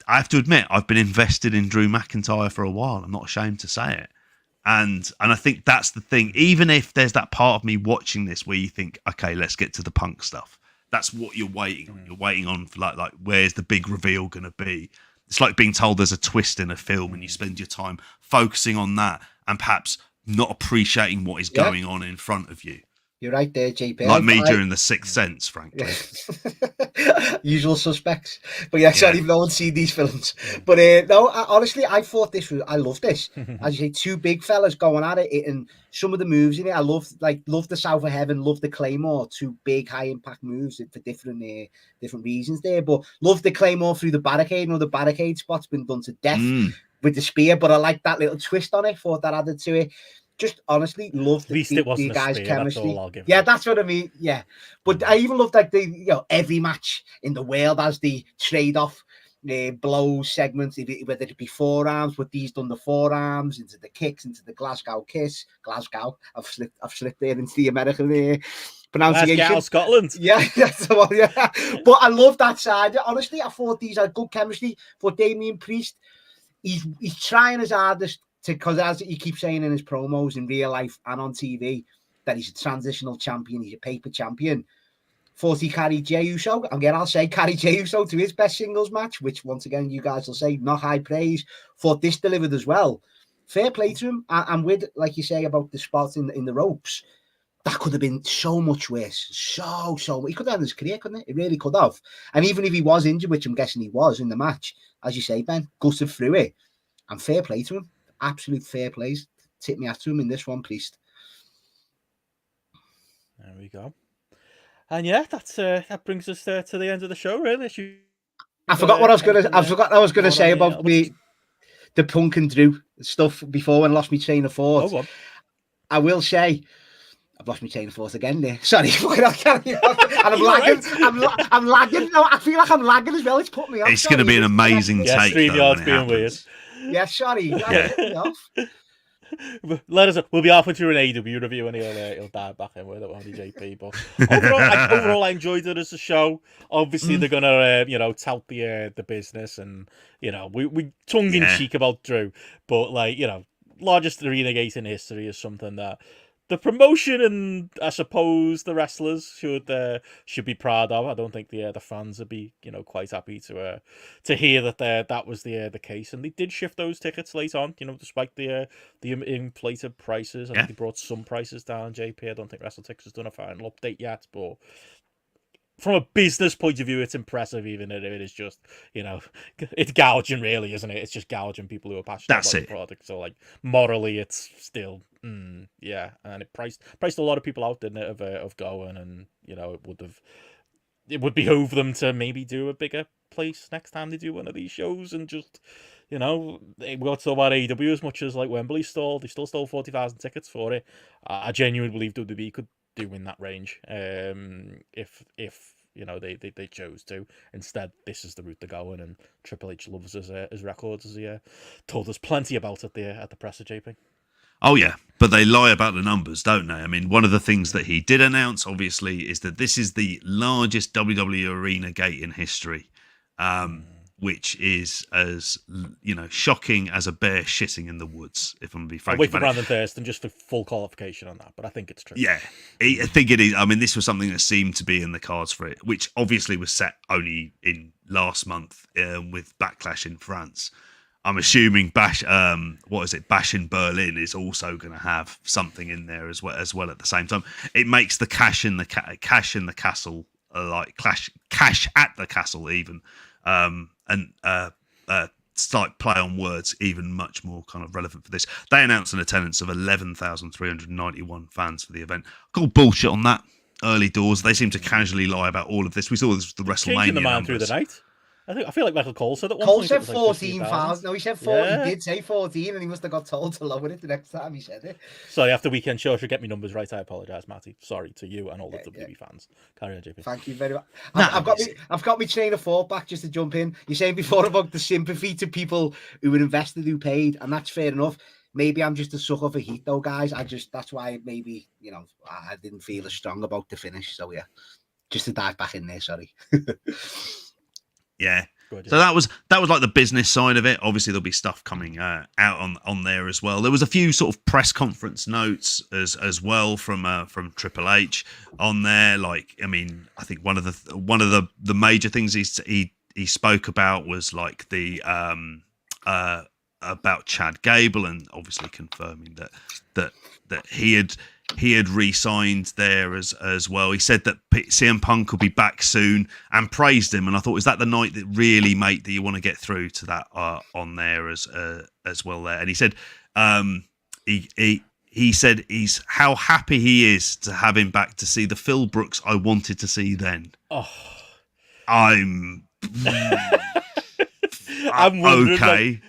have to admit I've been invested in Drew McIntyre for a while. I'm not ashamed to say it. And I think that's the thing. Even if there's that part of me watching this where you think, okay, let's get to the Punk stuff. That's what you're waiting on. You're waiting on for like where's the big reveal going to be? It's like being told there's a twist in a film and you spend your time focusing on that and perhaps not appreciating what is going on in front of you. You're right there, JP. Like me during The Sixth Sense, frankly. Usual suspects. But yeah, sorry, no one's seen these films. But no, honestly, I thought I loved this. As you say, two big fellas going at it, and some of the moves in it, I love the South of Heaven, love the Claymore, two big high impact moves for different reasons there. But love the Claymore through the barricade. The barricade spot's been done to death with the spear, but I like that little twist on it. Thought that added to it. Just honestly love the guys' chemistry. That's what I mean. Yeah, but I even love like every match in the world has the trade off blows segments, whether it be forearms, but these done the forearms into the kicks, into the Glasgow kiss. Glasgow. I've slipped there into the American pronunciation. Glasgow, Scotland. Yeah, that's the one. Yeah, but I love that side. Honestly, I thought these had good chemistry. For Damian Priest, he's trying his hardest. Because as he keeps saying in his promos in real life and on TV, that he's a transitional champion, he's a paper champion. Thought he carried Jey Uso. Again, I'll say carried Jey Uso to his best singles match, which once again, you guys will say, not high praise. Thought this delivered as well. Fair play to him. And with, like you say, about the spot in the ropes, that could have been so much worse. So much. He could have had his career, couldn't it? It really could have. And even if he was injured, which I'm guessing he was in the match, as you say, Ben, gutted through it. And fair play to him. Absolute fair plays. Tip me after him in this one, please. There we go. And yeah, that brings us to the end of the show. Really, I forgot what I was gonna say about the Punk and Drew stuff before when I lost my train of thought. I will say I've lost my train of thought again there. Sorry, and I'm lagging. Right? I'm lagging. No, I feel like I'm lagging as well. It's put me off. It's going to be an amazing take. StreamYard's being weird. Yeah, sorry. Let us. We'll be halfway through an AEW review and he'll dive back in with it, won't he, JP? But overall, I enjoyed it as a show. Obviously, they're gonna tout the business, and we tongue in cheek about Drew, but largest arena gate in history is something that the promotion and I suppose the wrestlers should be proud of. I don't think the fans would be quite happy to hear that that was the case, and they did shift those tickets late on. Despite the inflated prices, I think they brought some prices down. JP, I don't think WrestleTix has done a final update yet, but from a business point of view, it's impressive. Even if it is just it's gouging, really, isn't it? It's just gouging people who are passionate about the product. So morally, it's still. And it priced a lot of people out, didn't it, of going, and it would behoove them to maybe do a bigger place next time they do one of these shows, and just we got to talk about AEW as much as Wembley stalled. They still stole 40,000 tickets for it. I genuinely believe WWE could do in that range if they chose to. Instead, this is the route they're going, and Triple H loves his records, as he told us plenty about at the presser, JP. Oh, yeah, but they lie about the numbers, don't they? I mean, one of the things that he did announce, obviously, is that this is the largest WWE arena gate in history, which is as, shocking as a bear shitting in the woods, if I'm going to be frank. I'll wait for Brandon Thurston just for full qualification on that, but I think it's true. Yeah, I think it is. I mean, this was something that seemed to be in the cards for it, which obviously was set only in last month with Backlash in France. I'm assuming Bash in Berlin is also going to have something in there as well at the same time. It makes the cash in the castle cash at the castle even, and slight play on words even much more kind of relevant for this. They announced an attendance of 11,391 fans for the event. Call bullshit on that. Early doors. They seem to casually lie about all of this. We saw this with the WrestleMania Changing the man numbers. Through the night. I feel like Michael Cole said at one Cole point. said 14,000. No, he said 4. Yeah. He did say 14, and he must have got told to lower it the next time he said it. Sorry, after weekend show, I should get my numbers right. I apologise, Matty. Sorry to you and all the WWE fans. Carry on, JP. Thank you very much. I've got my train of thought back just to jump in. You're saying before about the sympathy to people who were invested, who paid, and that's fair enough. Maybe I'm just a sucker for heat, though, guys. That's why maybe I didn't feel as strong about the finish. So yeah, just to dive back in there. Sorry. Yeah. So that was like the business side of it. Obviously, there'll be stuff coming out on there as well. There was a few sort of press conference notes as well from Triple H on there. I think one of the major things he spoke about was the about Chad Gable, and obviously confirming that he he had re-signed there as well. He said that CM Punk will be back soon and praised him. And I thought, is that the night that really, mate, that you want to get through to that on there as well there? And he said he said he's how happy he is to have him back to see the Phil Brooks I wanted to see then. Oh, I'm wondering, okay.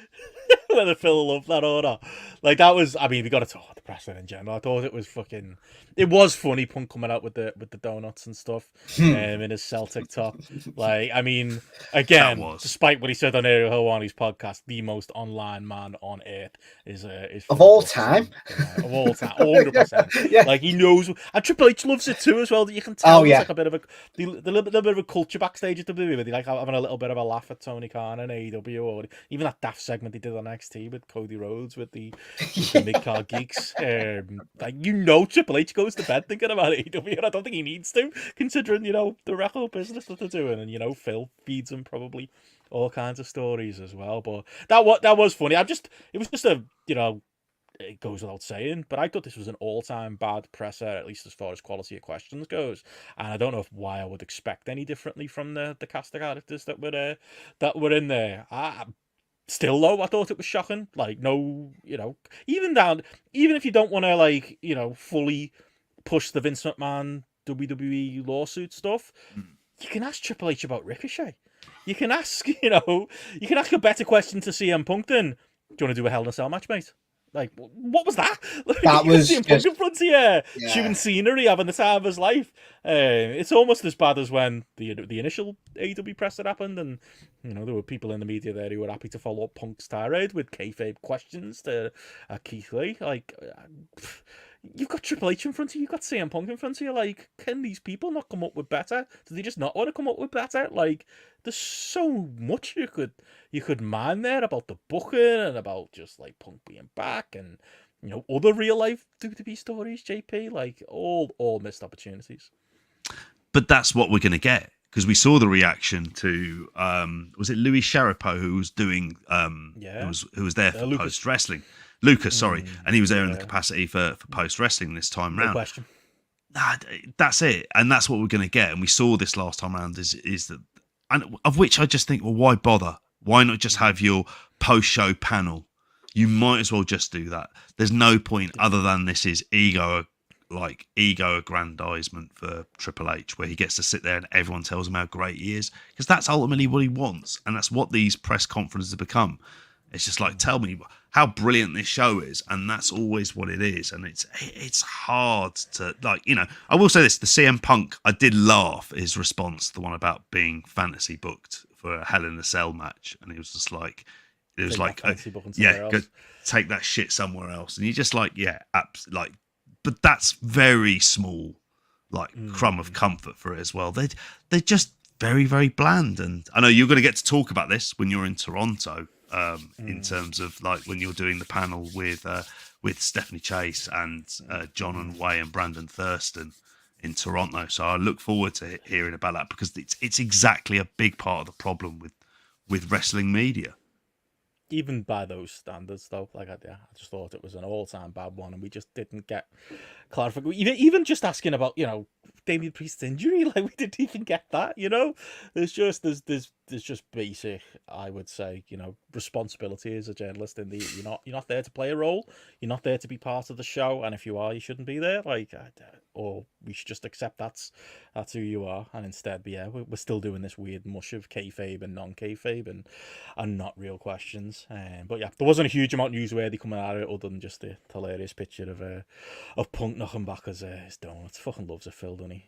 Whether Phil loved that or not. Like, that was, I mean, we got to talk about the precedent in general. I thought it was fucking, it was funny, Punk coming out with the donuts and stuff in his Celtic top. Like, I mean, again, despite what he said on Ariel Helwani's podcast, the most online man on earth is of all time. Of all time, 100%. Yeah. Like, he knows, and Triple H loves it too as well. That you can tell there's like a bit of a little bit of a culture backstage at WWE, with like having a little bit of a laugh at Tony Khan and AEW, or even that daft segment he did on NXT with Cody Rhodes with the mid-card geeks. Like, you know, Triple H goes to bed thinking about AEW, and I don't think he needs to, considering, you know, the record business that they're doing, and, you know, Phil feeds him probably all kinds of stories as well. But that was funny. It was just a, you know, it goes without saying, but I thought this was an all-time bad presser, at least as far as quality of questions goes. And I don't know why I would expect any differently from the cast of characters that were in there. Still, though, I thought it was shocking. Like, no, you know, even if you don't want to, like, you know, fully push the Vince McMahon WWE lawsuit stuff, you can ask Triple H about Ricochet. You can ask a better question to CM Punk than, do you want to do a Hell in a Cell match, mate? Like, what was that? That was CM Punk in front here, shooting scenery, having the time of his life. It's almost as bad as when the initial AEW press had happened, and, you know, there were people in the media there who were happy to follow up Punk's tirade with kayfabe questions to Keith Lee. Like, you've got Triple H in front of you, you've got CM Punk in front of you. Like, can these people not come up with better? Do they just not want to come up with better? Like, there's so much you could mine there about the booking and about just, like, Punk being back and, you know, other real life WWE stories, JP. Like, all missed opportunities. But that's what we're going to get, because we saw the reaction to was it Louis Sharapo who was doing who was there for post wrestling. Lucas, sorry, and he was there in the capacity for post wrestling this time round. No question. That's it, and that's what we're going to get. And we saw this last time round is that, and of which I just think, well, why bother? Why not just have your post show panel? You might as well just do that. There's no point other than this is ego aggrandizement for Triple H, where he gets to sit there and everyone tells him how great he is, because that's ultimately what he wants, and that's what these press conferences have become. It's just like, tell me how brilliant this show is, and that's always what it is. And it's hard to, like, you know. I will say this: the CM Punk, I did laugh at his response, the one about being fantasy booked for a Hell in a Cell match, and he was just like, go take that shit somewhere else, and you're just like, but that's very small, like crumb of comfort for it as well. They're just very, very bland, and I know you're going to get to talk about this when you're in Toronto. In terms of, like, when you're doing the panel with Stephanie Chase and John and Way and Brandon Thurston in Toronto, so I look forward to hearing about that, because it's exactly a big part of the problem with wrestling media. Even by those standards, though, like, I just thought it was an all-time bad one, and we just didn't get clarification. Even just asking about, you know, Damian Priest's injury, like, we didn't even get that. You know, there's just basic, I would say, you know, responsibility as a journalist. In the you're not there to play a role, you're not there to be part of the show, and if you are, you shouldn't be there. Like, or we should just accept that's who you are, and instead, we're still doing this weird mush of kayfabe and non-kayfabe and not real questions. But yeah, there wasn't a huge amount newsworthy coming out of it, other than just the hilarious picture of Punk knocking back his donuts. Fucking loves a Phil, doesn't he?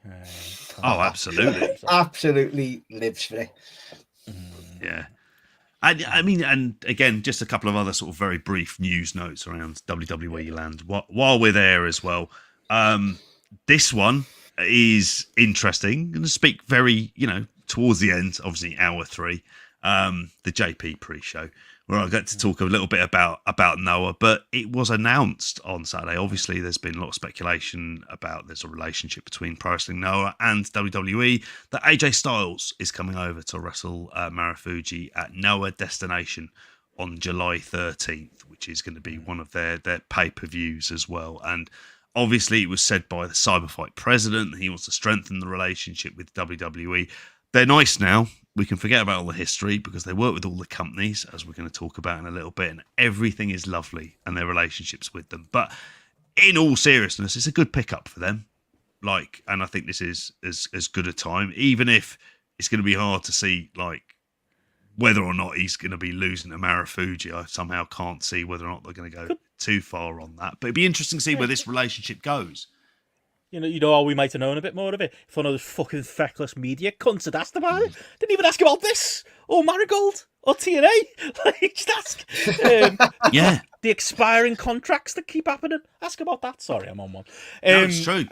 Absolutely, absolutely lives for it. Yeah. I mean, and again, just a couple of other sort of very brief news notes around WWE land while we're there as well. This one is interesting. I'm going to speak very, you know, towards the end, obviously hour 3, the JP pre-show, where I got to talk a little bit about Noah, but it was announced on Saturday. Obviously, there's been a lot of speculation about there's a relationship between Pro Wrestling Noah and WWE, that AJ Styles is coming over to wrestle Marufuji at Noah Destination on July 13th, which is going to be one of their pay-per-views as well. And Obviously, it was said by the Cyberfight president that he wants to strengthen the relationship with WWE. They're nice now. We can forget about all the history because they work with all the companies, as we're going to talk about in a little bit, and everything is lovely and their relationships with them. But in all seriousness, it's a good pickup for them. And I think this is as good a time, even if it's going to be hard to see, whether or not he's going to be losing to Marufuji. I somehow can't see whether or not they're going to go too far on that. But it'd be interesting to see where this relationship goes. You know how we might have known a bit more of it if one of those fucking feckless media cunts had asked about it. Didn't even ask about this or Marigold or TNA. Just ask. Yeah, the expiring contracts that keep happening. Ask about that. Sorry, I'm on one. No, it's true.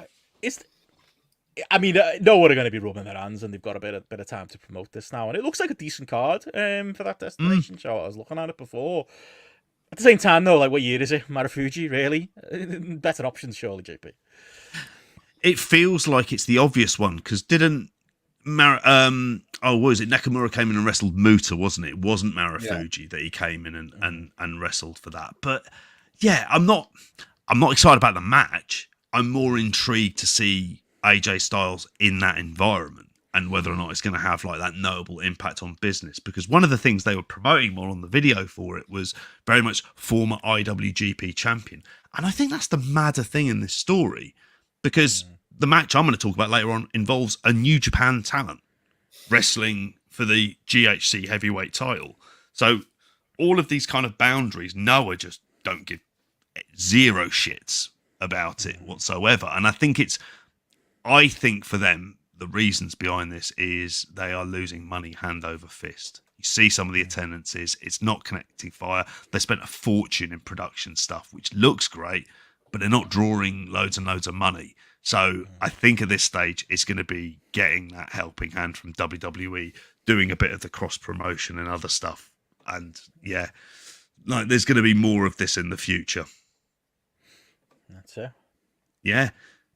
No one are going to be rubbing their hands, and they've got a bit of time to promote this now. And it looks like a decent card for that destination show. I was looking at it before. At the same time, though, what year is it? Marufuji, really? Better options, surely, JP. It feels like it's the obvious one because didn't what was it? Nakamura came in and wrestled Muta, wasn't it? It wasn't Marufuji that he came in and wrestled for that. But yeah, I'm not excited about the match. I'm more intrigued to see AJ Styles in that environment and whether or not it's going to have that notable impact on business. Because one of the things they were promoting more on the video for it was very much former IWGP champion. And I think that's the madder thing in this story because the match I'm going to talk about later on involves a New Japan talent wrestling for the GHC heavyweight title. So all of these kind of boundaries, Noah just don't give zero shits about it whatsoever. And I think for them, the reasons behind this is they are losing money hand over fist. You see some of the attendances, it's not connecting fire. They spent a fortune in production stuff, which looks great, but they're not drawing loads and loads of money. So I think at this stage, it's going to be getting that helping hand from WWE, doing a bit of the cross promotion and other stuff. And yeah, there's going to be more of this in the future. That's it. Yeah.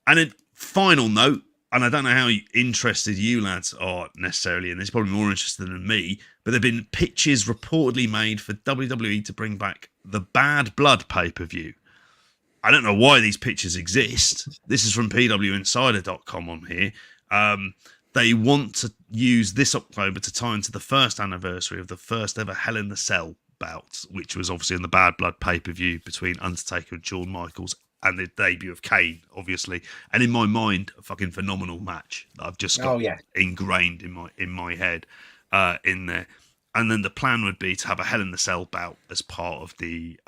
And a final note, and I don't know how interested you lads are necessarily in this, probably more interested than me, but there have been pitches reportedly made for WWE to bring back the Bad Blood pay-per-view. I don't know why these pitches exist. This is from pwinsider.com on here. They want to use this October to tie into the first anniversary of the first ever Hell in the Cell bout, which was obviously in the Bad Blood pay-per-view between Undertaker and Shawn Michaels, and the debut of Kane, obviously. And in my mind, a fucking phenomenal match that I've just got ingrained in my head in there. And then the plan would be to have a Hell in the Cell bout as part of the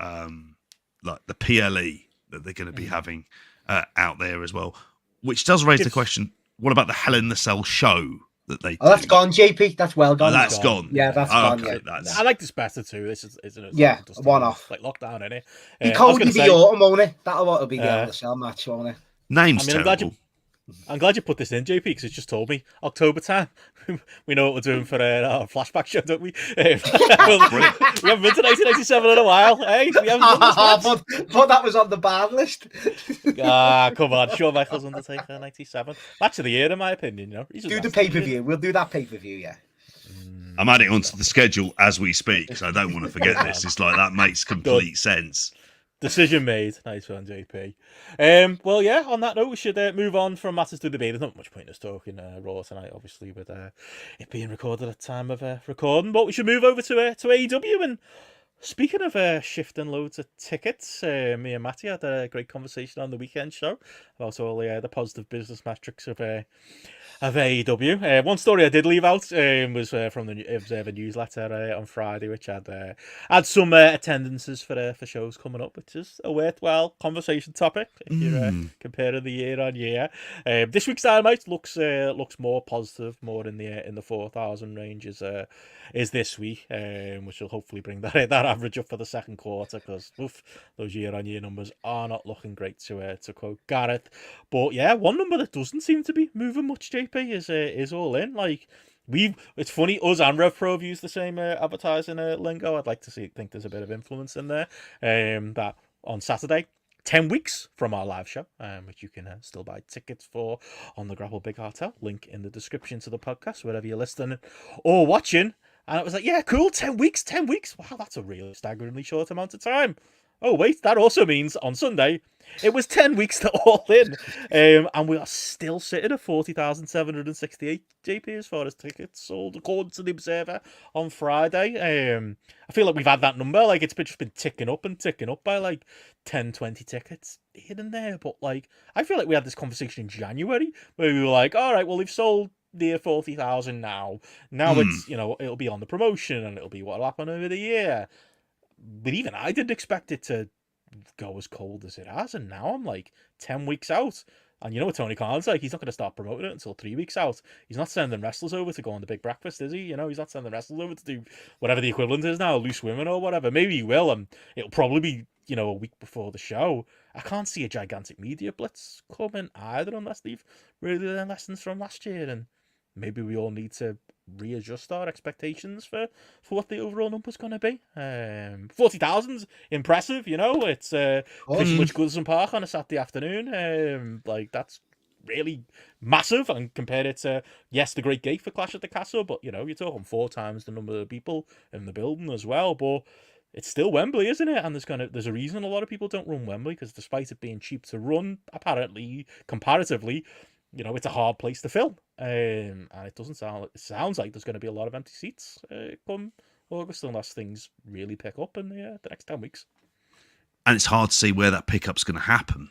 the PLE that they're going to be having out there as well, which does raise the question: what about the Hell in the Cell show that they? Oh, that's gone, JP. That's well gone. That's gone. Yeah, that's gone. Yeah. I like this better too. This isn't it? Yeah, one off. Like lockdown, innit? Cody be autumn, won't it? That'll be the Hell in the Cell match, won't it? Name's terrible. I'm glad you put this in, JP, because it's just told me October time. We know what we're doing for our flashback show, don't we? We haven't been to 1987 in a while, eh? We haven't done this but that was on the ban list. Come on, Shawn Michaels Undertaker 97. Match of the year, in my opinion. Do the pay-per-view. We'll do that pay-per-view, yeah. I'm adding it onto the schedule as we speak, so I don't want to forget this. It's that makes complete sense. Decision made. Nice one, JP. Well, yeah, on that note, we should move on from matters to debate. There's not much point in us talking Raw tonight, obviously, with it being recorded at the time of recording. But we should move over to AEW. And speaking of shifting loads of tickets, me and Matty had a great conversation on the weekend show about all the positive business metrics of AEW. One story I did leave out was from the Observer newsletter on Friday, which had some attendances for shows coming up, which is a worthwhile conversation topic if you're comparing the year on year. This week's Dynamite looks more positive, more in the 4,000 range is this week, which will hopefully bring that average up for the second quarter, because those year on year numbers are not looking great, to quote Gareth. But yeah, one number that doesn't seem to be moving much, JP, is All In. It's funny, us and RevPro have used the same advertising lingo. I'd like to think there's a bit of influence in there. That on Saturday, 10 weeks from our live show, which you can still buy tickets for on the Grapple Big Cartel, link in the description to the podcast, wherever you're listening or watching. And it was like, yeah, cool, 10 weeks. Wow, that's a really staggeringly short amount of time. oh wait, that also means on Sunday it was 10 weeks to All In, and we are still sitting at 40,768 JP as far as tickets sold, according to the Observer on Friday. I feel like we've had that number, like it's just been ticking up by like 10, 20 tickets here and there. But like, I feel like we had this conversation in January where we were like, all right, well, we've sold near 40,000 now. Now it's, it'll be on the promotion and it'll be what'll happen over the year. But even I didn't expect it to go as cold as it has, and now I'm like 10 weeks out. And you know what Tony Khan's like? He's not going to start promoting it until 3 weeks out. He's not sending wrestlers over to go on the big breakfast, is he? He's not sending wrestlers over to do whatever the equivalent is now, loose women or whatever. Maybe he will, and it'll probably be, a week before the show. I can't see a gigantic media blitz coming either, unless they've really learned lessons from last year, and maybe we all need to readjust our expectations for what the overall number's going to be. 40,000's impressive, it's fishing with Goodison Park on a Saturday afternoon. That's really massive, and compare it to, yes, the Great Gate for Clash at the Castle, but you're talking 4 times the number of people in the building as well. But it's still Wembley, isn't it? And there's a reason a lot of people don't run Wembley, because despite it being cheap to run, apparently, comparatively, it's a hard place to fill. And it sounds like there's going to be a lot of empty seats come August, unless things really pick up in the next 10 weeks. And it's hard to see where that pickup's going to happen.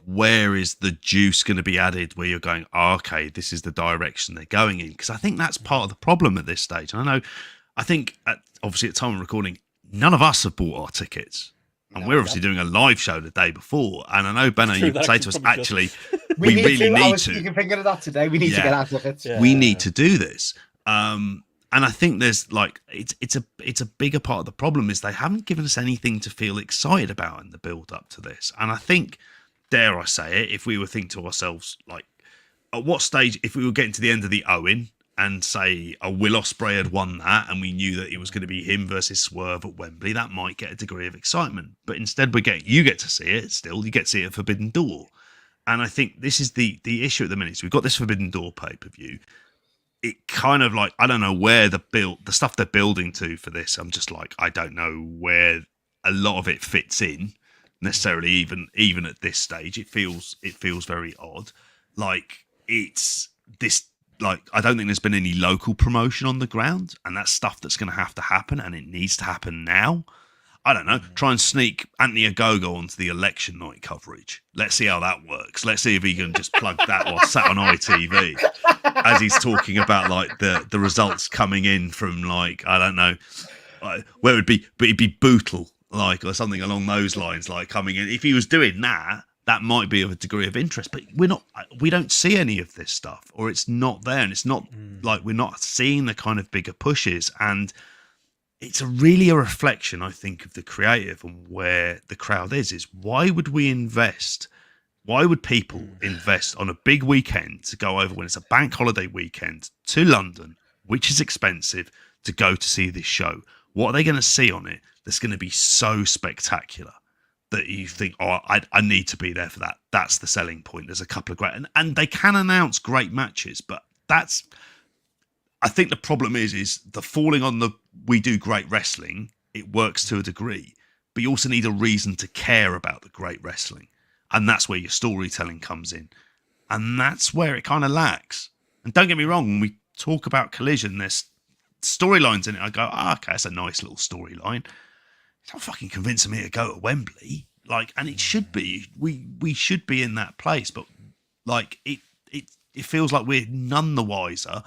Where is the juice going to be added where you're going, okay, this is the direction they're going in? Because I think that's part of the problem at this stage. And I think, obviously at time of recording, none of us have bought our tickets. And we're obviously doing a live show the day before. And I know, Benno, you say to us, actually, we really need to. You can think of that today. We need to get our tickets. Yeah. We need to do this. And I think there's it's a bigger part of the problem is they haven't given us anything to feel excited about in the build up to this. And I think, dare I say it, if we were thinking to ourselves, at what stage, if we were getting to the end of the Owen and say Will Ospreay had won that and we knew that it was going to be him versus Swerve at Wembley, that might get a degree of excitement. But instead you get to see it still, you get to see it at Forbidden Door. And I think this is the issue at the minute. So we've got this Forbidden Door pay-per-view. It kind of I don't know where the stuff they're building to for this. I'm just I don't know where a lot of it fits in necessarily, even at this stage. It feels very odd. It's this, I don't think there's been any local promotion on the ground, and that's stuff that's going to have to happen, and it needs to happen now. I don't know, try and sneak Anthony Ogogo onto the election night coverage. Let's see how that works. Let's see if he can just plug that while sat on ITV as he's talking about the results coming in from I don't know, where it would be, but it'd be Bootle, or something along those lines, coming in. If he was doing that, that might be of a degree of interest, but we don't see any of this stuff, or it's not there, and it's not we're not seeing the kind of bigger pushes. And it's really a reflection, I think, of the creative and where the crowd is why would we invest? Why would people invest on a big weekend to go over when it's a bank holiday weekend to London, which is expensive, to go to see this show? What are they going to see on it that's going to be so spectacular that you think, I need to be there for that? That's the selling point. There's a couple of great, and they can announce great matches, but I think the problem is the falling on the we do great wrestling. It works to a degree, but you also need a reason to care about the great wrestling, and that's where your storytelling comes in, and that's where it kind of lacks. And don't get me wrong, when we talk about Collision, there's storylines in it. I go, okay, that's a nice little storyline. It's not fucking convincing me to go to Wembley, and it should be. We should be in that place, but it feels like we're none the wiser.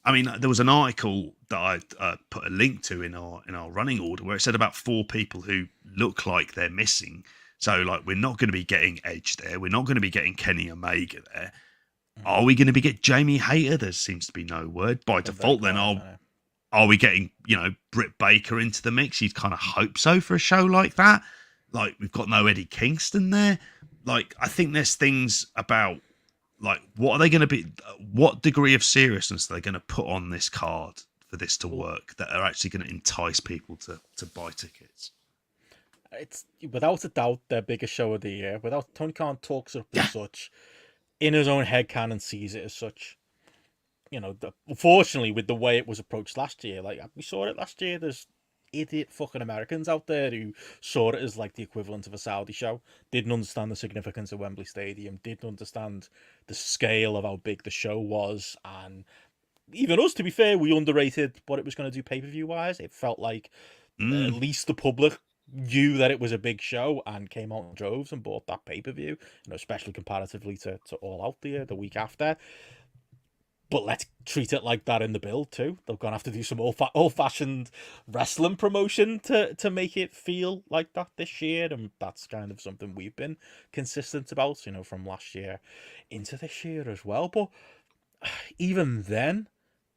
I mean, there was an article that I put a link to in our running order where it said about 4 people who look like they're missing. So, we're not going to be getting Edge there. We're not going to be getting Kenny Omega there. Are we going to be getting Jamie Hayter? There seems to be no word. By default, then, are we getting, Britt Baker into the mix? You'd kind of hope so for a show like that. We've got no Eddie Kingston there. I think there's things about, what are they going to be? What degree of seriousness are they going to put on this card for this to work that are actually going to entice people to buy tickets? It's without a doubt their biggest show of the year. Without Tony Khan talks it up as such, in his own head canon sees it as such. Unfortunately, with the way it was approached last year, we saw it last year. There's idiot fucking Americans out there who saw it as like the equivalent of a Saudi show, didn't understand the significance of Wembley Stadium, didn't understand the scale of how big the show was, and even us, to be fair, we underrated what it was going to do pay-per-view wise. It felt like at least the public knew that it was a big show and came out in droves and bought that pay-per-view, especially comparatively to All Out the week after. But let's treat it like that in the build too. They're going to have to do some old-fashioned wrestling promotion to make it feel like that this year, and that's kind of something we've been consistent about, from last year into this year as well. But even then,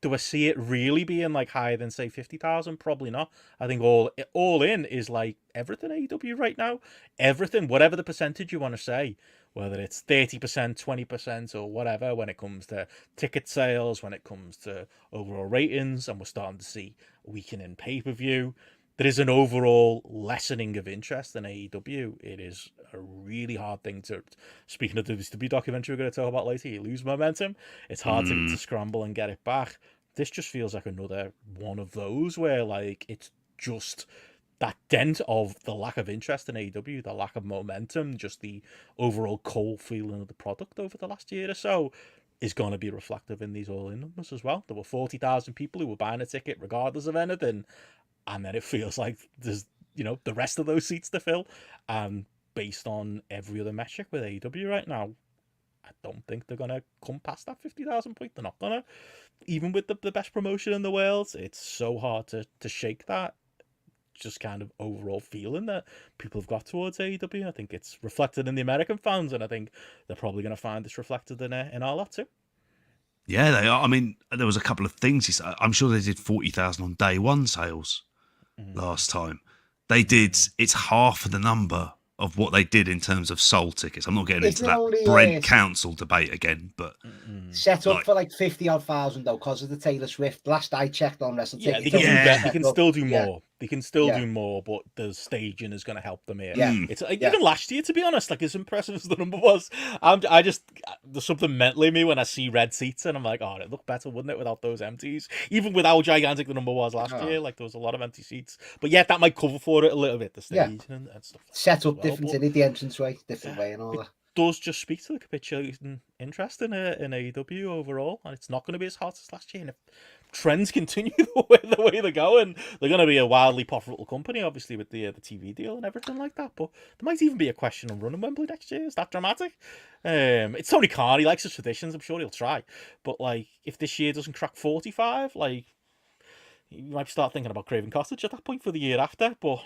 do I see it really being like higher than say 50,000? Probably not. I think all in is like everything AEW right now. Everything, whatever the percentage you want to say, whether it's 30%, 20%, or whatever, when it comes to ticket sales, when it comes to overall ratings, and we're starting to see a weakening pay-per-view. There is an overall lessening of interest in AEW. It is a really hard thing to, speaking of the WWE documentary we're going to talk about later, you lose momentum. It's hard to scramble and get it back. This just feels like another one of those where like it's just that dent of the lack of interest in AEW, the lack of momentum, just the overall cold feeling of the product over the last year or so is going to be reflective in these all-in numbers as well. There were 40,000 people who were buying a ticket regardless of anything. And then it feels like there's, the rest of those seats to fill. And based on every other metric with AEW right now, I don't think they're going to come past that 50,000 point. They're not going to. Even with the best promotion in the world, it's so hard to shake that just kind of overall feeling that people have got towards AEW. I think it's reflected in the American fans, and I think they're probably going to find this reflected in our lot too. Yeah, they are. I mean, there was a couple of things. I'm sure they did 40,000 on day one sales last time. They did, it's half of the number of what they did in terms of sold tickets. I'm not getting into that Brent Council debate again, but set up for like 50,000 though, because of the Taylor Swift. Last I checked on Wrestle Tickets, they can still do more. They can still do more, but the staging is going to help them here. It's even last year, to be honest, like as impressive as the number was, there's something mentally in me when I see red seats, and I'm like, oh, it'd look better, wouldn't it, without those empties? Even with how gigantic the number was last year, like there was a lot of empty seats. But yeah, that might cover for it a little bit, the staging and stuff. Like set up different in the entranceway, different way and all that. Does just speak to the capitulating interest in AEW overall, and it's not going to be as hot as last year. And if trends continue the way they're going, they're going to be a wildly profitable company, obviously with the TV deal and everything like that. But there might even be a question on running Wembley next year. Is that dramatic? It's Tony Khan. He likes his traditions. I'm sure he'll try. But like, if this year doesn't crack 45, like you might start thinking about Craven Cottage at that point for the year after. But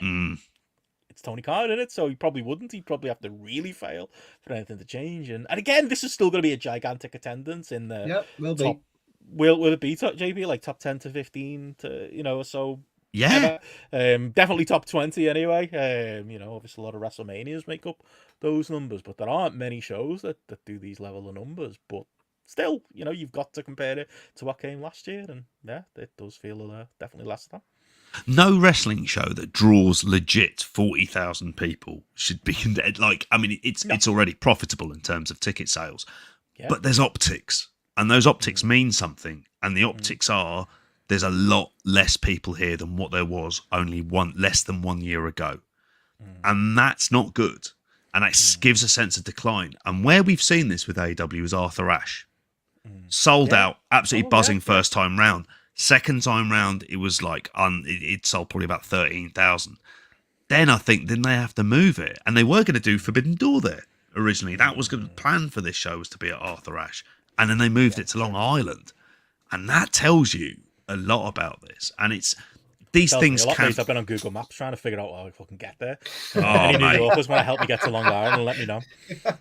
it's Tony Khan in it, so he probably wouldn't. He'd probably have to really fail for anything to change. And again, this is still going to be a gigantic attendance in the top. Will it be JP like top 10 to 15 to so? Yeah, definitely top 20 anyway. Obviously a lot of WrestleManias make up those numbers, but there aren't many shows that do these level of numbers. But still, you've got to compare it to what came last year, and yeah, it does feel definitely less than. No wrestling show that draws legit 40,000 people should be like. I mean, it's already profitable in terms of ticket sales, but there's optics, and those optics mean something. And the optics are there's a lot less people here than what there was only less than 1 year ago, and that's not good. And it gives a sense of decline. And where we've seen this with AEW is Arthur Ashe, sold out, absolutely buzzing first time round. Second time round, it was like it sold probably about 13,000. Then I think they have to move it, and they were going to do Forbidden Door there originally. That was going to plan for this show was to be at Arthur Ashe, and then they moved it to Long Island, and that tells you a lot about this. And it's these things. I've been on Google Maps trying to figure out how I fucking get there. Any New Yorkers want to help me get to Long Island and let me know.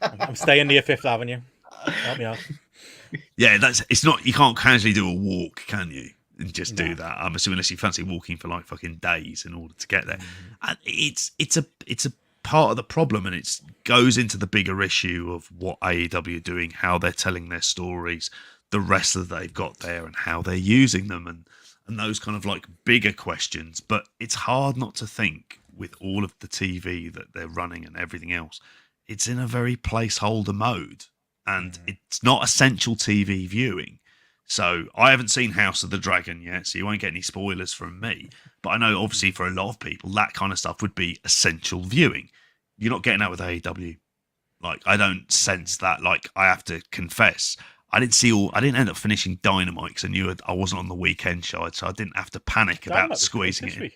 I'm staying near Fifth Avenue. Help me out. Yeah, it's not. You can't casually do a walk, can you? And just do that. I'm assuming unless you fancy walking for like fucking days in order to get there. And it's a part of the problem, and it goes into the bigger issue of what AEW are doing, how they're telling their stories, the wrestlers they've got there, and how they're using them, and those kind of like bigger questions. But it's hard not to think with all of the TV that they're running and everything else, it's in a very placeholder mode, and it's not essential TV viewing. So I haven't seen House of the Dragon yet, so you won't get any spoilers from me. But I know, obviously, for a lot of people, that kind of stuff would be essential viewing. You're not getting that with AEW. Like, I don't sense that. Like, I have to confess, I didn't end up finishing Dynamite because I knew I wasn't on the weekend show, so I didn't have to panic about squeezing it in.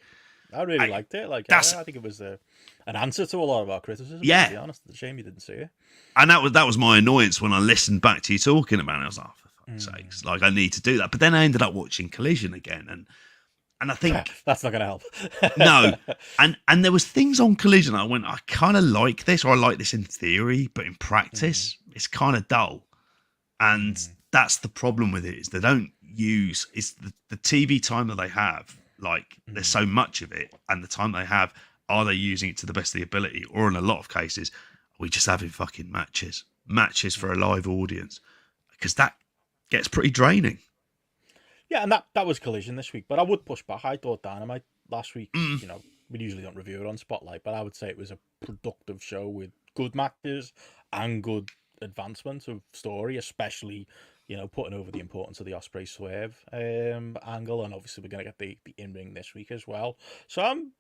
I really liked it. Like, I think it was an answer to a lot of our criticism. Yeah. To be honest, it's a shame you didn't see it. And that was my annoyance when I listened back to you talking about it. I was like, oh, for fuck's sakes, like, I need to do that. But then I ended up watching Collision again, and I think that's not going to help. No, and there was things on Collision I went, I kind of like this, or I like this in theory, but in practice, it's kind of dull. And that's the problem with it, is they don't use, it's the TV time that they have. Like, there's so much of it, and the time they have, are they using it to the best of the ability? Or in a lot of cases, are we just having fucking matches for a live audience? Because that gets pretty draining. Yeah, and that was Collision this week, but I would push back. I thought Dynamite last week, you know, we usually don't review it on Spotlight, but I would say it was a productive show with good matches and good advancement of story, especially, you know, putting over the importance of the Ospreay Swerve angle, and obviously we're going to get the in-ring this week as well. So I'm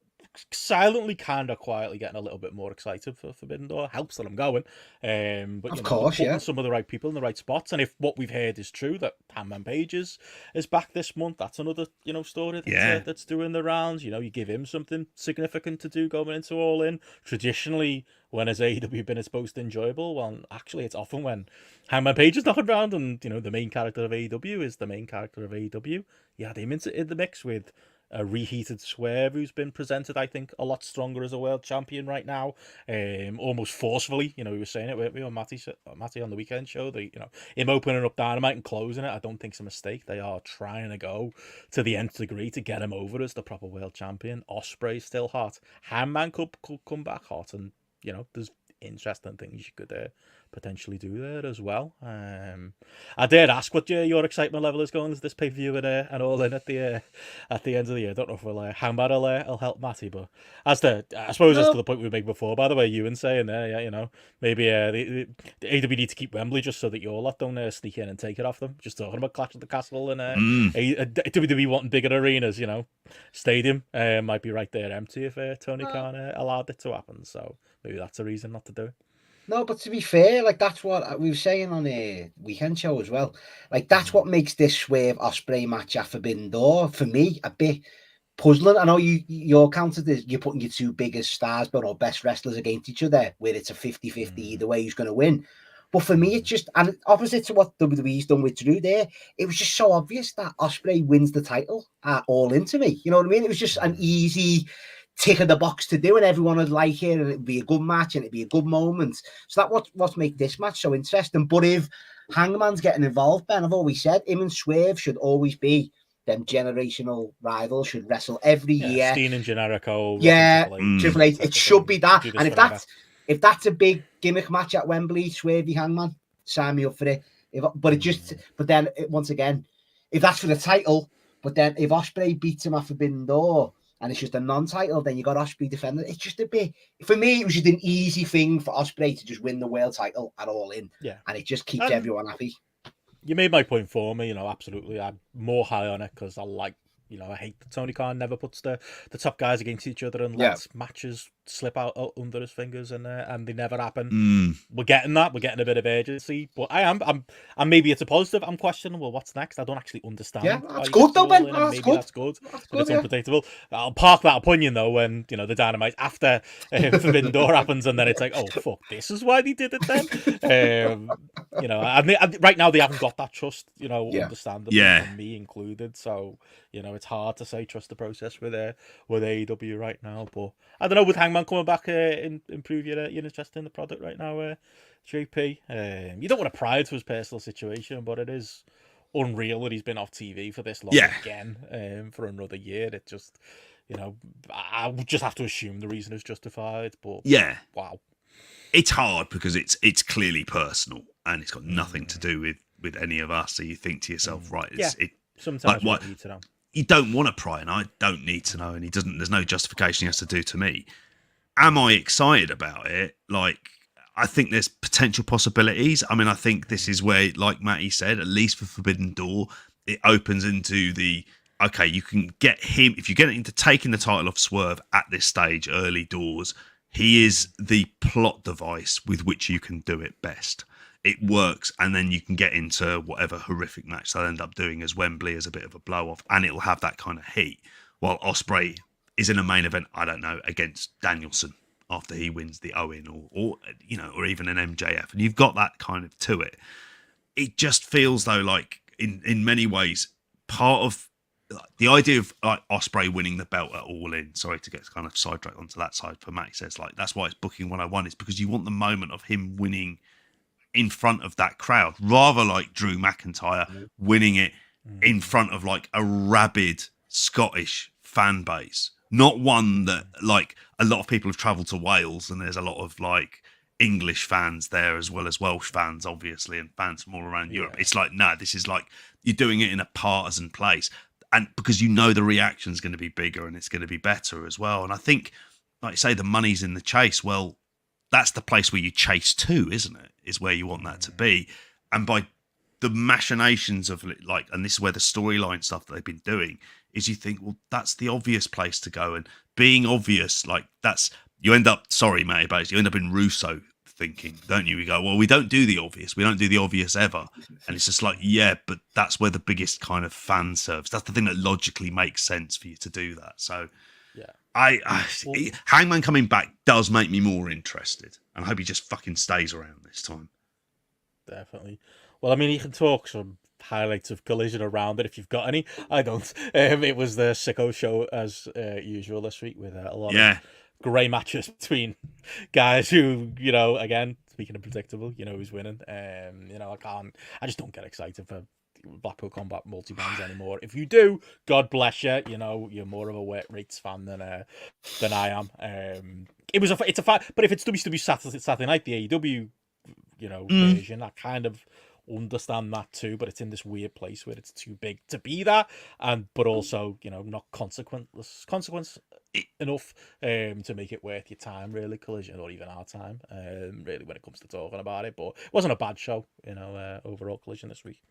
silently, kind of quietly getting a little bit more excited for Forbidden Door. Helps that I'm going, but of course, putting some of the right people in the right spots. And if what we've heard is true, that Hangman Page is back this month, that's another, you know, story that's doing the rounds. You know, you give him something significant to do going into All In. Traditionally, when has AEW been its most enjoyable? Well, actually, it's often when Hangman Page is knocking around, and, you know, the main character of AEW is the main character of AEW. You had him in the mix with a reheated Swerve, who's been presented, I think, a lot stronger as a world champion right now, almost forcefully. You know, we were saying it, weren't we, on Matty on the weekend show, that, you know, him opening up Dynamite and closing it, I don't think it's a mistake. They are trying to go to the nth degree to get him over as the proper world champion. Ospreay's still hot. Hangman could come back hot, and, you know, there's interesting things you could potentially do there as well. I did ask what your excitement level is going as this pay-per-view and All In at the end of the year. I don't know if Hangman will help Matty, but as to the point we made before, by the way, you and saying there, yeah, you know, maybe the AEW need to keep Wembley just so that your lot don't sneak in and take it off them. Just talking about Clash at the Castle and WWE wanting bigger arenas, you know, stadium might be right there empty if Tony Khan allowed it to happen. So maybe that's a reason not to do it. No, but to be fair, like, that's what we were saying on a weekend show as well. Like, that's what makes this Swerve Ospreay match at Forbidden Door, for me, a bit puzzling. I know your counter is you're putting your two biggest stars, but or best wrestlers against each other, where it's a 50-50 either way who's going to win. But for me, it's just, and opposite to what WWE's done with Drew there, it was just so obvious that Ospreay wins the title at All In to me. You know what I mean? It was just an easy tick of the box to do, and everyone would like it, and it'd be a good match, and it'd be a good moment. So that's what's make this match so interesting. But if Hangman's getting involved, Ben, I've always said him and Swerve should always be them generational rivals, should wrestle every year. Steen and Generico. Triple H. It should be that. And if that's a big gimmick match at Wembley, Swervey Hangman, sign me up for it. But then once again, if that's for the title, but then if Ospreay beats him at Forbidden Door, and it's just a non-title, then you got Ospreay defending. It's just a bit, for me, it was just an easy thing for Ospreay to just win the world title at All In. Yeah. And it just keeps everyone happy. You made my point for me, you know, absolutely. I'm more high on it because I hate that Tony Khan never puts the top guys against each other and lets matches slip out under his fingers, and they never happen. We're getting that. We're getting a bit of urgency, but I'm maybe it's a positive. I'm questioning, well, what's next? I don't actually understand. Yeah, that's good though, Ben. That's good. But it's unpredictable. I'll park that opinion though when, you know, the Dynamite after Forbidden Door happens, and then it's like, oh fuck, this is why they did it then. You know, right now they haven't got that trust, you know, understandably, and me included. So, you know, it's hard to say trust the process with AEW right now. But I don't know, with Hangman coming back improve your interest in the product right now, JP. You don't want to pry into his personal situation, but it is unreal that he's been off TV for this long again, for another year. It just, you know, I would just have to assume the reason is justified. But wow, it's hard because it's clearly personal and it's got nothing to do with any of us. So you think to yourself, right? Sometimes you need to know. You don't want to pry, and I don't need to know, and he doesn't. There's no justification he has to do to me. Am I excited about it? Like, I think there's potential possibilities. I mean, I think this is where, like Matty said, at least for Forbidden Door, it opens into the, okay, you can get him, if you get into taking the title off Swerve at this stage, early doors, he is the plot device with which you can do it best. It works, and then you can get into whatever horrific match they'll end up doing as Wembley as a bit of a blow-off, and it'll have that kind of heat. While Ospreay is in a main event, I don't know, against Danielson after he wins the Owen, or or even an MJF, and you've got that kind of to it. It just feels though like in many ways part of the idea of like Ospreay winning the belt at All In. Sorry to get kind of sidetracked onto that side. For Matt, he says like that's why it's booking 101 is because you want the moment of him winning in front of that crowd, rather like Drew McIntyre winning it in front of like a rabid Scottish fan base. Not one that, like, a lot of people have travelled to Wales and there's a lot of, like, English fans there as well as Welsh fans, obviously, and fans from all around Europe. It's like, no, this is like, you're doing it in a partisan place. And because you know the reaction's going to be bigger and it's going to be better as well. And I think, like you say, the money's in the chase. Well, that's the place where you chase to, isn't it? Is where you want that to be. And by the machinations of, like, and this is where the storyline stuff that they've been doing, is you think, well, that's the obvious place to go. And being obvious, like that's, you end up, sorry, Matty, but you end up in Russo thinking, don't you? We go, well, we don't do the obvious. We don't do the obvious ever. And it's just like, yeah, but that's where the biggest kind of fan serves. That's the thing that logically makes sense for you to do that. So yeah, Hangman coming back does make me more interested. And I hope he just fucking stays around this time. Definitely. Well, I mean, you can talk some highlights of Collision around it if you've got any. I don't. It was the sicko show as usual this week with a lot of great matches between guys who, again, speaking of predictable, who's winning. I just don't get excited for Blackpool Combat multi-bands anymore. If you do, God bless you. You're more of a wet rates fan than I am. It's a fact, but if it's WCW Saturday night, the AEW, version, I kind of understand that too, but it's in this weird place where it's too big to be that, but also not consequence enough to make it worth your time, really. Collision, or even our time, really, when it comes to talking about it. But it wasn't a bad show, overall. Collision this week,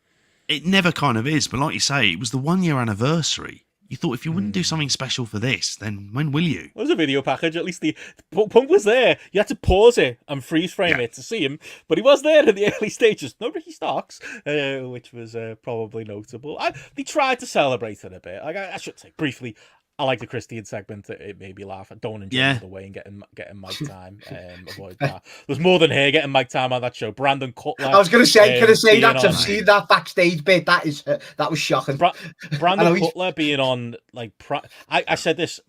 it never kind of is, but like you say, it was the 1 year anniversary. You thought if you wouldn't do something special for this, then when will you? It was a video package. At least the Punk was there. You had to pause it and freeze frame it to see him, but he was there in the early stages. No Ricky Starks, which was probably notable. They tried to celebrate it a bit. I should say briefly, I like the Christian segment. It made me laugh. I don't enjoy the way and getting mic time. Avoid that. There's more than her getting mic time on that show. Brandon Cutler. I was going to say, that I've seen that backstage bit. That was shocking. Brandon Cutler being on like. I said this.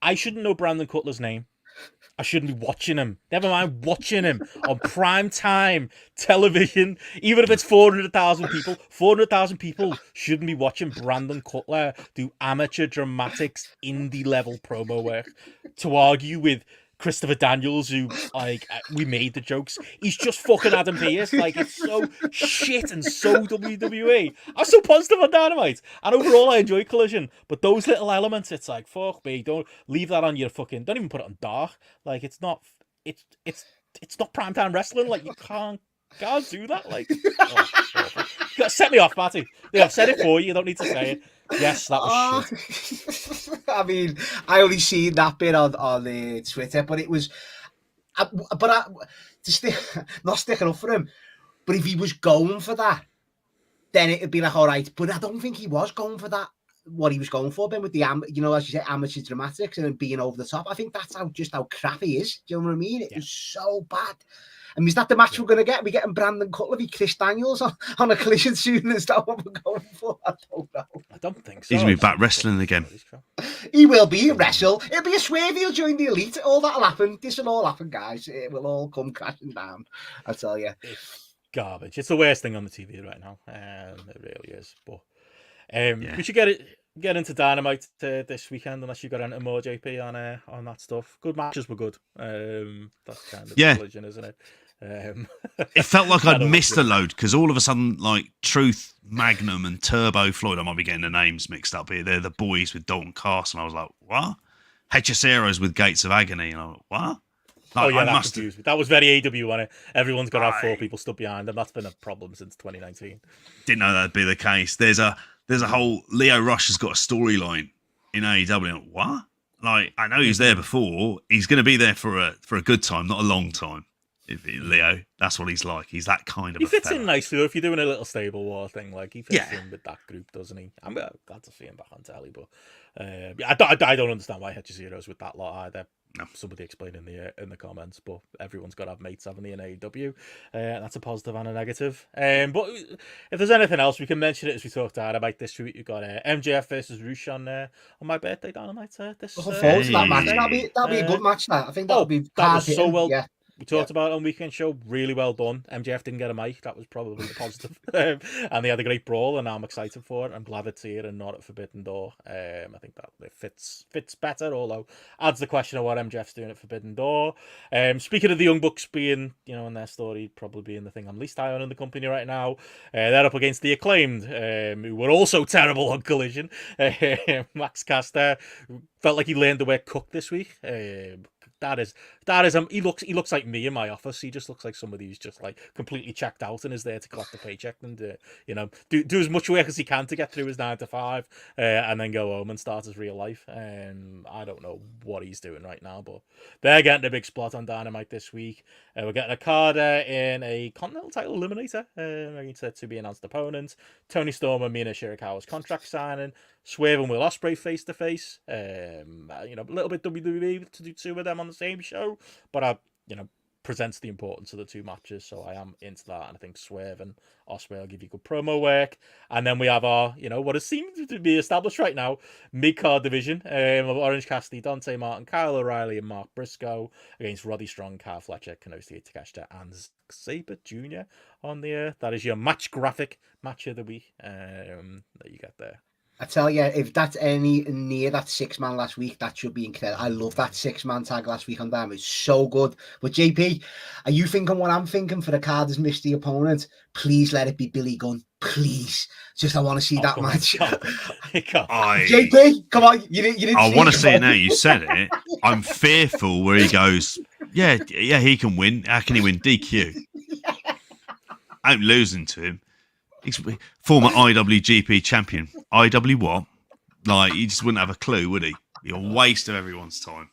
I shouldn't know Brandon Cutler's name. I shouldn't be watching him. Never mind watching him on prime time television. Even if it's 400,000 people, 400,000 people shouldn't be watching Brandon Cutler do amateur dramatics, indie level promo work to argue with Christopher Daniels, who, like, we made the jokes. He's just fucking Adam Pearce. Like, it's so shit and so WWE. I'm so positive on Dynamite. And overall, I enjoy Collision. But those little elements, it's like, fuck me. Don't leave that on your fucking... Don't even put it on Dark. Like, it's not... It's not primetime wrestling. Like, you can't do that. Like, set me off, Matty. Yeah, I've said it for you. You don't need to say it. Yes, that was shit. I mean, I only seen that bit on Twitter, but it was... not sticking up for him, but if he was going for that, then it'd be like, all right. But I don't think he was going for that, what he was going for, Ben, with the, as you say, amateur dramatics and being over the top. I think that's how crap he is. Do you know what I mean? It was so bad. And is that the match we're going to get? We're getting Brandon Cutler v Chris Daniels on a Collision soon. Is that what we're going for? I don't know. I don't think so. He's going to be back wrestling again. He will be a wrestle. It'll be a swerve. He'll join the Elite. All that'll happen. This will all happen, guys. It will all come crashing down. I tell you. It's garbage. It's the worst thing on the TV right now. It really is. But we should get into Dynamite this weekend, unless you've got anything more, JP, on that stuff. Good matches were good. That's kind of Collision, isn't it? It felt like I'd missed a load because all of a sudden, like Truth, Magnum, and Turbo Floyd, I might be getting the names mixed up here. They're the boys with Dalton Castle. And I was like, what? Hechiceros with Gates of Agony. And I was like, what? Oh Like, yeah, I that must confused me. That was very AEW, wasn't it? Everyone's got to have 4 I people stood behind them. That's been a problem since 2019. didn't know that'd be the case. There's a whole Leo Rush has got a storyline in AEW. Like, what? Like, I know he was there before. He's going to be there for a good time, not a long time. Leo, that's what he's like. He's that kind of. He a fits fella. in nicely though. If you're doing a little stable war thing, like he fits Yeah. in with that group, doesn't he? I'm glad to see him back on telly, but I don't understand why Heroes with that lot either. No. Somebody explain in the comments, but everyone's got to have mates, haven't they, in AEW? That's a positive and a negative. But if there's anything else, we can mention it as we talked about this week. You've got MJF versus Roosh on my birthday Dynamite. Looking forward to that match. Thursday. That'll be a good match. That I think that'll be that was so hard-hitting. well. Yeah. We talked about it on Weekend Show. Really well done. MJF didn't get a mic. That was probably the positive. And they had a great brawl, and now I'm excited for it. I'm glad it's here and not at Forbidden Door. I think that it fits better, although adds the question of what MJF's doing at Forbidden Door. Speaking of the Young Bucks being, in their story, probably being the thing I'm least high on in the company right now, they're up against the Acclaimed, who were also terrible on Collision. Max Caster felt like he learned the word cook this week. That is he looks like me in my office. He just looks like somebody who's just like completely checked out and is there to collect the paycheck and do as much work as he can to get through his 9 to 5 and then go home and start his real life. I don't know what he's doing right now, but they're getting a big spot on Dynamite this week. We're getting a card in a Continental title eliminator against to be announced opponent. Tony Storm and Mina Shirakawa's contract signing. Swerve and Will Ospreay face to face. A little bit WWE to do 2 of them on the same show, but presents the importance of the 2 matches, so I am into that, and I think Swerve and Ospreay will give you good promo work. And then we have our, what has seemed to be established right now, mid-card division of Orange Cassidy, Dante Martin, Kyle O'Reilly, and Mark Briscoe against Roddy Strong, Kyle Fletcher, Kenosuke Takeshita, and Sabre Jr. on the that is your match graphic match of the week that you get there. I tell you, if that's any near that 6-man last week, that should be incredible. I love that 6-man tag last week on Dynamite. It's so good. But JP, are you thinking what I'm thinking for the card as mystery opponent? Please let it be Billy Gunn. Please. Just I want to see that match. JP, come on. You didn't I want to see it now. You said it. I'm fearful where he goes, yeah, he can win. How can he win? DQ. I'm losing to him. He's former IWGP champion. IW what? Like, he just wouldn't have a clue, would he? Be a waste of everyone's time.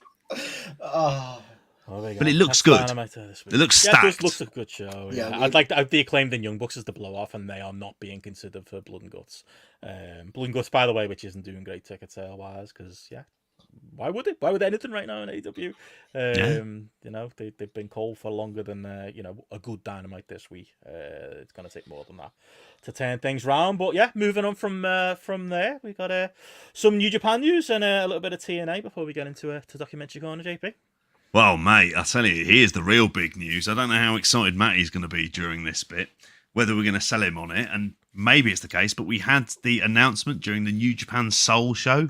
Oh, but it looks good. It looks stacked. This looks a good show. Yeah. I'd like to the Acclaimed and Young Bucks as the blow off, and they are not being considered for Blood and Guts. Blood and Guts, by the way, which isn't doing great ticket sale wise, because why would it? Why would anything right now in AEW? They've been cold for longer than a good Dynamite this week. It's going to take more than that to turn things round. But yeah, moving on from there, we got some New Japan news and a little bit of TNA before we get into to Documentary Corner, JP. Well, mate, I tell you, here's the real big news. I don't know how excited Matty's going to be during this bit, whether we're going to sell him on it, and maybe it's the case, but we had the announcement during the New Japan Soul show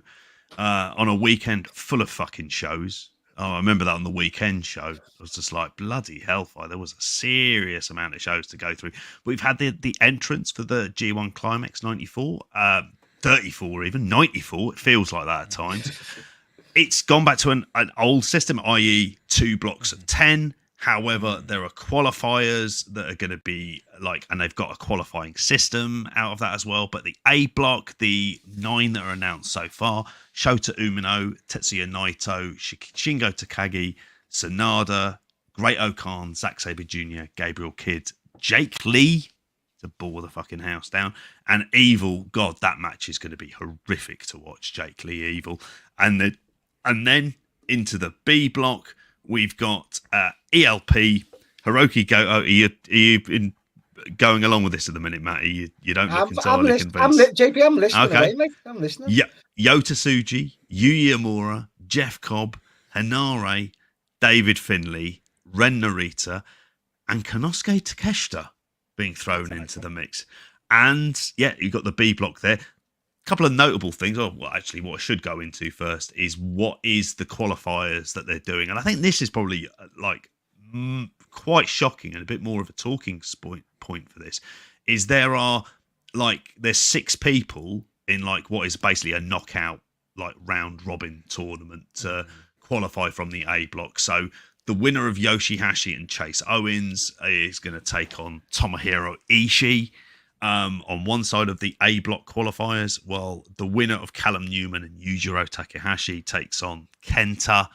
on a weekend full of fucking shows. Oh, I remember that on the weekend show. It was just like, bloody hellfire. There was a serious amount of shows to go through. We've had the entrance for the G1 Climax 94, 34 even, 94. It feels like that at times. It's gone back to an old system, i.e. 2 blocks of 10. However, there are qualifiers that are going to be and they've got a qualifying system out of that as well. But the A block, the 9 that are announced so far, Shota Umino, Tetsuya Naito, Shingo Takagi, Sanada, Great Okan, Zack Sabre Jr., Gabriel Kidd, Jake Lee, to bore the fucking house down, and Evil. God, that match is going to be horrific to watch, Jake Lee, Evil. And then into the B block, we've got ELP, Hiroki Goto. Are you going along with this at the minute, Matt? You don't look entirely convinced. JP, I'm listening. Okay. Away, mate. I'm listening. Yeah, Yota Tsuji, Yuya Amura, Jeff Cobb, Hanare, David Finlay, Ren Narita, and Konosuke Takeshita being thrown into the mix. And yeah, you've got the B block there. Couple of notable things. What I should go into first is what is the qualifiers that they're doing, and I think this is probably quite shocking and a bit more of a talking point for this. Is there's 6 people in what is basically a knockout round robin tournament to qualify from the A block. So the winner of Yoshihashi and Chase Owens is going to take on Tomohiro Ishii on one side of the A block qualifiers, while the winner of Callum Newman and Yujiro Takahashi takes on Kenta.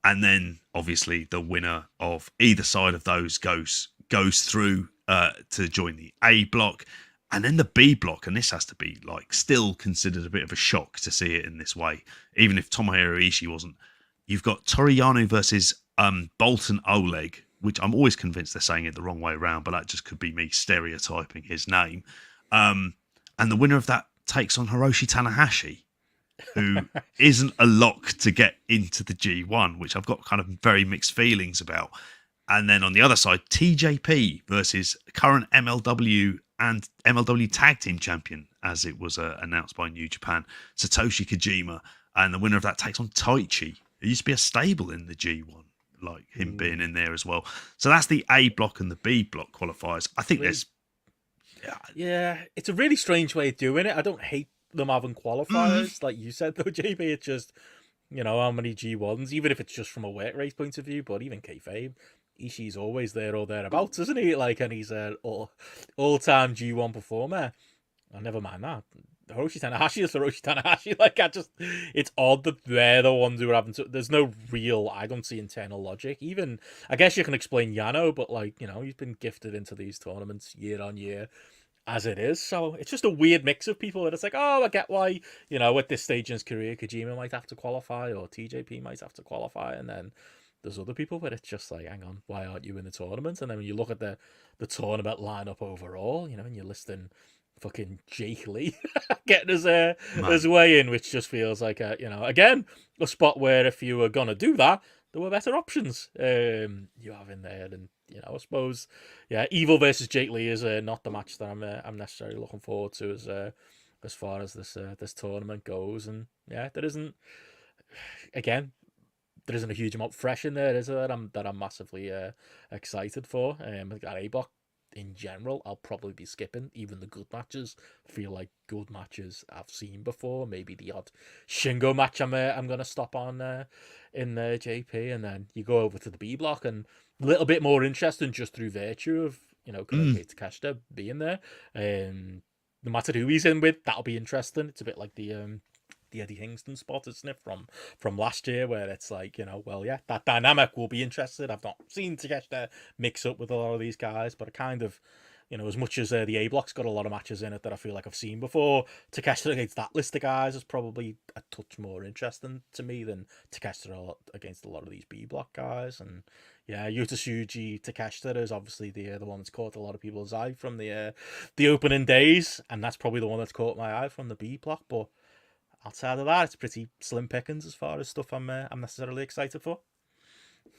And then, obviously, the winner of either side of those goes through to join the A block. And then the B block, and this has to be like still considered a bit of a shock to see it in this way, even if Tomohiro Ishii wasn't. You've got Toriyano versus Bolton Oleg, which I'm always convinced they're saying it the wrong way around, but that just could be me stereotyping his name. And the winner of that takes on Hiroshi Tanahashi, who isn't a lock to get into the G1, which I've got kind of very mixed feelings about. And then on the other side, TJP versus current MLW and MLW Tag Team Champion, as it was announced by New Japan, Satoshi Kojima. And the winner of that takes on Taichi. It used to be a stable in the G1, like him being in there as well. So that's the A block and the B block qualifiers. I think there's... Yeah, it's a really strange way of doing it. I don't hate them having qualifiers, like you said, though, JP. It's just, how many G1s, even if it's just from a work race point of view, but even kayfabe, Ishii's always there or thereabouts, isn't he? Like, and he's an all-time G1 performer. Oh, never mind that. Hiroshi Tanahashi is Hiroshi Tanahashi. Like, it's odd that they're the ones who are having to. There's no real, I don't see internal logic. Even, I guess you can explain Yano, but he's been gifted into these tournaments year on year as it is. So it's just a weird mix of people that it's like, oh, I get why, at this stage in his career, Kojima might have to qualify or TJP might have to qualify. And then there's other people where it's just like, hang on, why aren't you in the tournament? And then when you look at the tournament lineup overall, and you're listing fucking Jake Lee getting his way in, which just feels like again, a spot where if you were gonna do that, there were better options you have in there. And I suppose Evil versus Jake Lee is not the match that I'm necessarily looking forward to as far as this tournament goes. And there isn't a huge amount fresh in there, is there, that I'm massively excited for. At A block in general, I'll probably be skipping. Even the good matches feel like good matches I've seen before. Maybe the odd Shingo match I'm gonna stop on in JP, and then you go over to the B block and a little bit more interesting just through virtue of Konosuke Takeshita being there. No matter who he's in with, that'll be interesting. It's a bit like the Eddie Kingston spot, isn't it, from last year, where it's like, that dynamic will be interesting. I've not seen Takeshita mix up with a lot of these guys, but I kind of, as much as the A block's got a lot of matches in it that I feel like I've seen before, Takeshita against that list of guys is probably a touch more interesting to me than Takeshita against a lot of these B block guys. And Yuta Tsuji Takeshita is obviously the one that's caught a lot of people's eye from the opening days, and that's probably the one that's caught my eye from the B block. But outside of that, it's pretty slim pickings as far as stuff I'm necessarily excited for.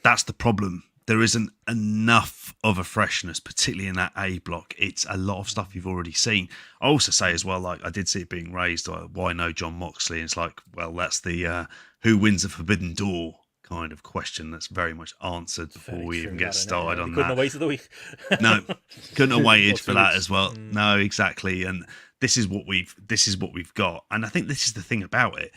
That's the problem. There isn't enough of a freshness, particularly in that A block. It's a lot of stuff you've already seen. I also say as well, like I did see it being raised, why no John Moxley? And it's like, well, that's the who wins the Forbidden Door kind of question that's very much answered before we even get started on that. Couldn't have waited a week. No, couldn't have waited for that as well. No, exactly. And this is what we've got. And I think this is the thing about it.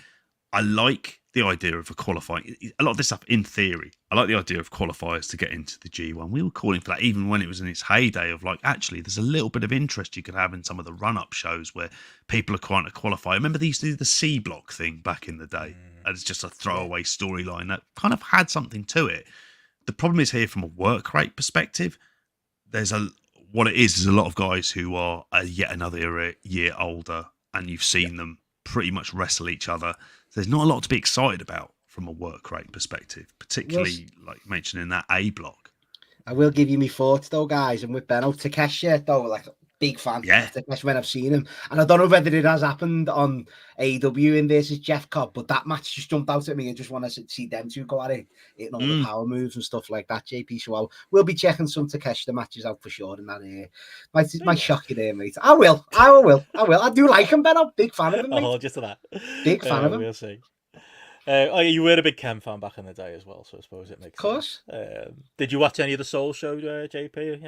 I like the idea of a qualifying. A lot of this stuff, in theory, I like the idea of qualifiers to get into the G1. We were calling for that even when it was in its heyday of like, actually, there's a little bit of interest you could have in some of the run-up shows where people are trying to qualify. I remember they used to do the C block thing back in the day. And it's just a throwaway storyline that kind of had something to it. The problem is here from a work rate perspective, what it is a lot of guys who are yet another year older, and you've seen them pretty much wrestle each other. So there's not a lot to be excited about from a work rate perspective, particularly like mentioning that A block. I will give you my thoughts though, guys. And with Benno Takeshita though, like big fan of Takeshi when I've seen him. And I don't know whether it has happened on AEW in versus Jeff Cobb, but that match just jumped out at me. I just want to see them two go at it, hitting all the power moves and stuff like that, JP. So we'll be checking some Takeshita matches out for sure. And that might shock you there, mate. I will. I do like him, Benno. Big fan of him, mate. I'll hold you to that. Big fan of him. We'll see. You were a big Ken fan back in the day as well, so I suppose it makes sense. Did you watch any of the Soul Show, JP?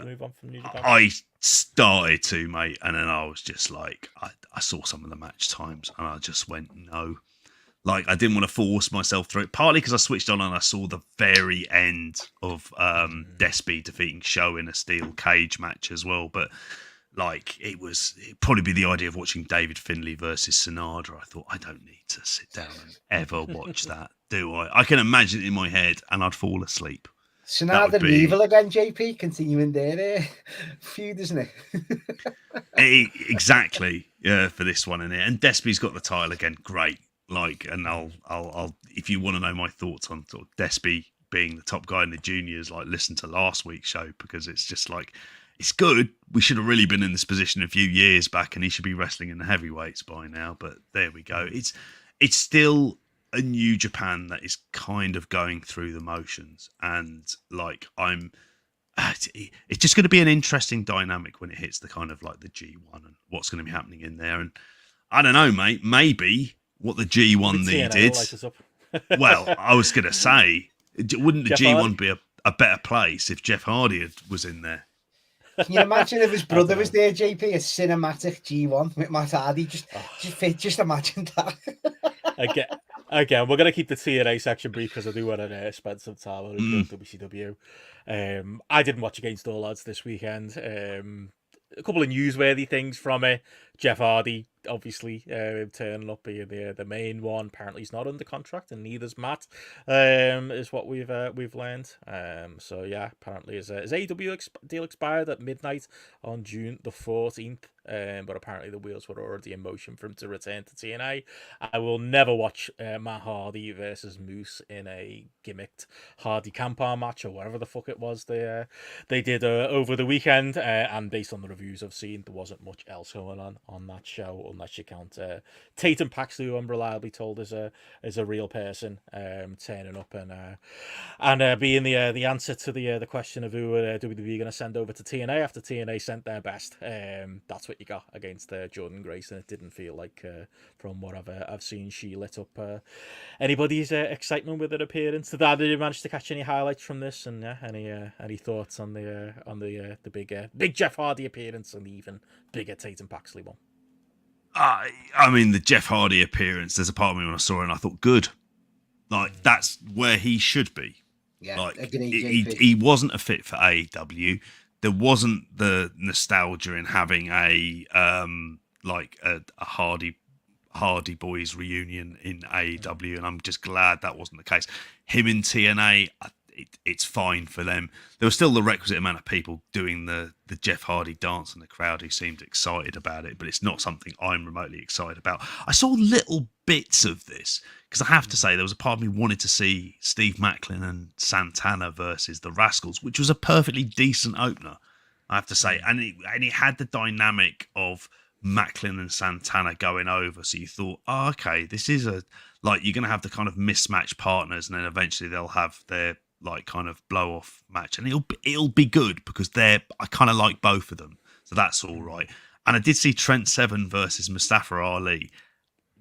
Move on from New Japan. I started to, mate, and then I was just like, I saw some of the match times, and I just went, no, Like, I didn't want to force myself through it, partly because I switched on and I saw the very end of Despy defeating Show in a steel cage match as well. But, like, it'd probably be the idea of watching David Finlay versus Sonada. I thought, I don't need to sit down and ever watch that, do I? I can imagine it in my head and I'd fall asleep. Sonada and Evil again, JP, continuing their feud, isn't it? Exactly, yeah, for this one in it. And Despy's got the title again, great. Like, and I'll if you want to know my thoughts on sort of Despy being the top guy in the juniors, like, listen to last week's show, because it's just like, it's good. We should have really been in this position a few years back, and he should be wrestling in the heavyweights by now. But there we go. It's still a New Japan that is kind of going through the motions, and like it's just going to be an interesting dynamic when it hits the kind of like the G1 and what's going to be happening in there. And I don't know, mate. Maybe what the G1 needed. Well, I was going to say, wouldn't the Jeff G1 Hardy? be a better place if Jeff Hardy was in there? Can you imagine if his brother was there, JP? A cinematic G1 with Matt Hardy. Just imagine that. Again, we're going to keep the TNA section brief because I do want to spend some time on WCW. I didn't watch Against All Odds this weekend. A couple of newsworthy things from it. Jeff Hardy, obviously, turning up being the main one. Apparently, he's not under contract, and neither's Matt. Is what we've learned. So yeah, apparently his AEW deal expired at midnight on June the 14th. But apparently the wheels were already in motion for him to return to TNA. I will never watch Matt Hardy versus Moose in a gimmicked Hardy Campar match or whatever the fuck it was they did over the weekend. And based on the reviews I've seen, there wasn't much else going on that show, unless you count Tatum Paxley, who I'm reliably told is a real person, turning up and being the answer to the question of who WWE going to send over to TNA after TNA sent their best. That's what you got against Jordan Grace, and it didn't feel like, from what I've seen, she lit up anybody's excitement with her appearance. Did you manage to catch any highlights from this, and any thoughts on the big Jeff Hardy appearance and the even bigger Tatum Paxley one? I mean, the Jeff Hardy appearance, there's a part of me when I saw it and I thought, good. Like, that's where he should be. Yeah, like, he wasn't a fit for AEW. There wasn't the nostalgia in having a Hardy Boys reunion in AEW, and I'm just glad that wasn't the case. Him in TNA, it's fine for them. There was still the requisite amount of people doing the Jeff Hardy dance in the crowd who seemed excited about it, but it's not something I'm remotely excited about. I saw little bits of this, because I have to say there was a part of me wanted to see Steve Macklin and Santana versus the Rascals, which was a perfectly decent opener, I have to say. And it had the dynamic of Macklin and Santana going over, so you thought, oh, okay, this is you're going to have the kind of mismatched partners, and then eventually they'll have their like kind of blow off match, and it'll be good because I kind of like both of them, so that's all right. And I did see Trent Seven versus Mustafa Ali,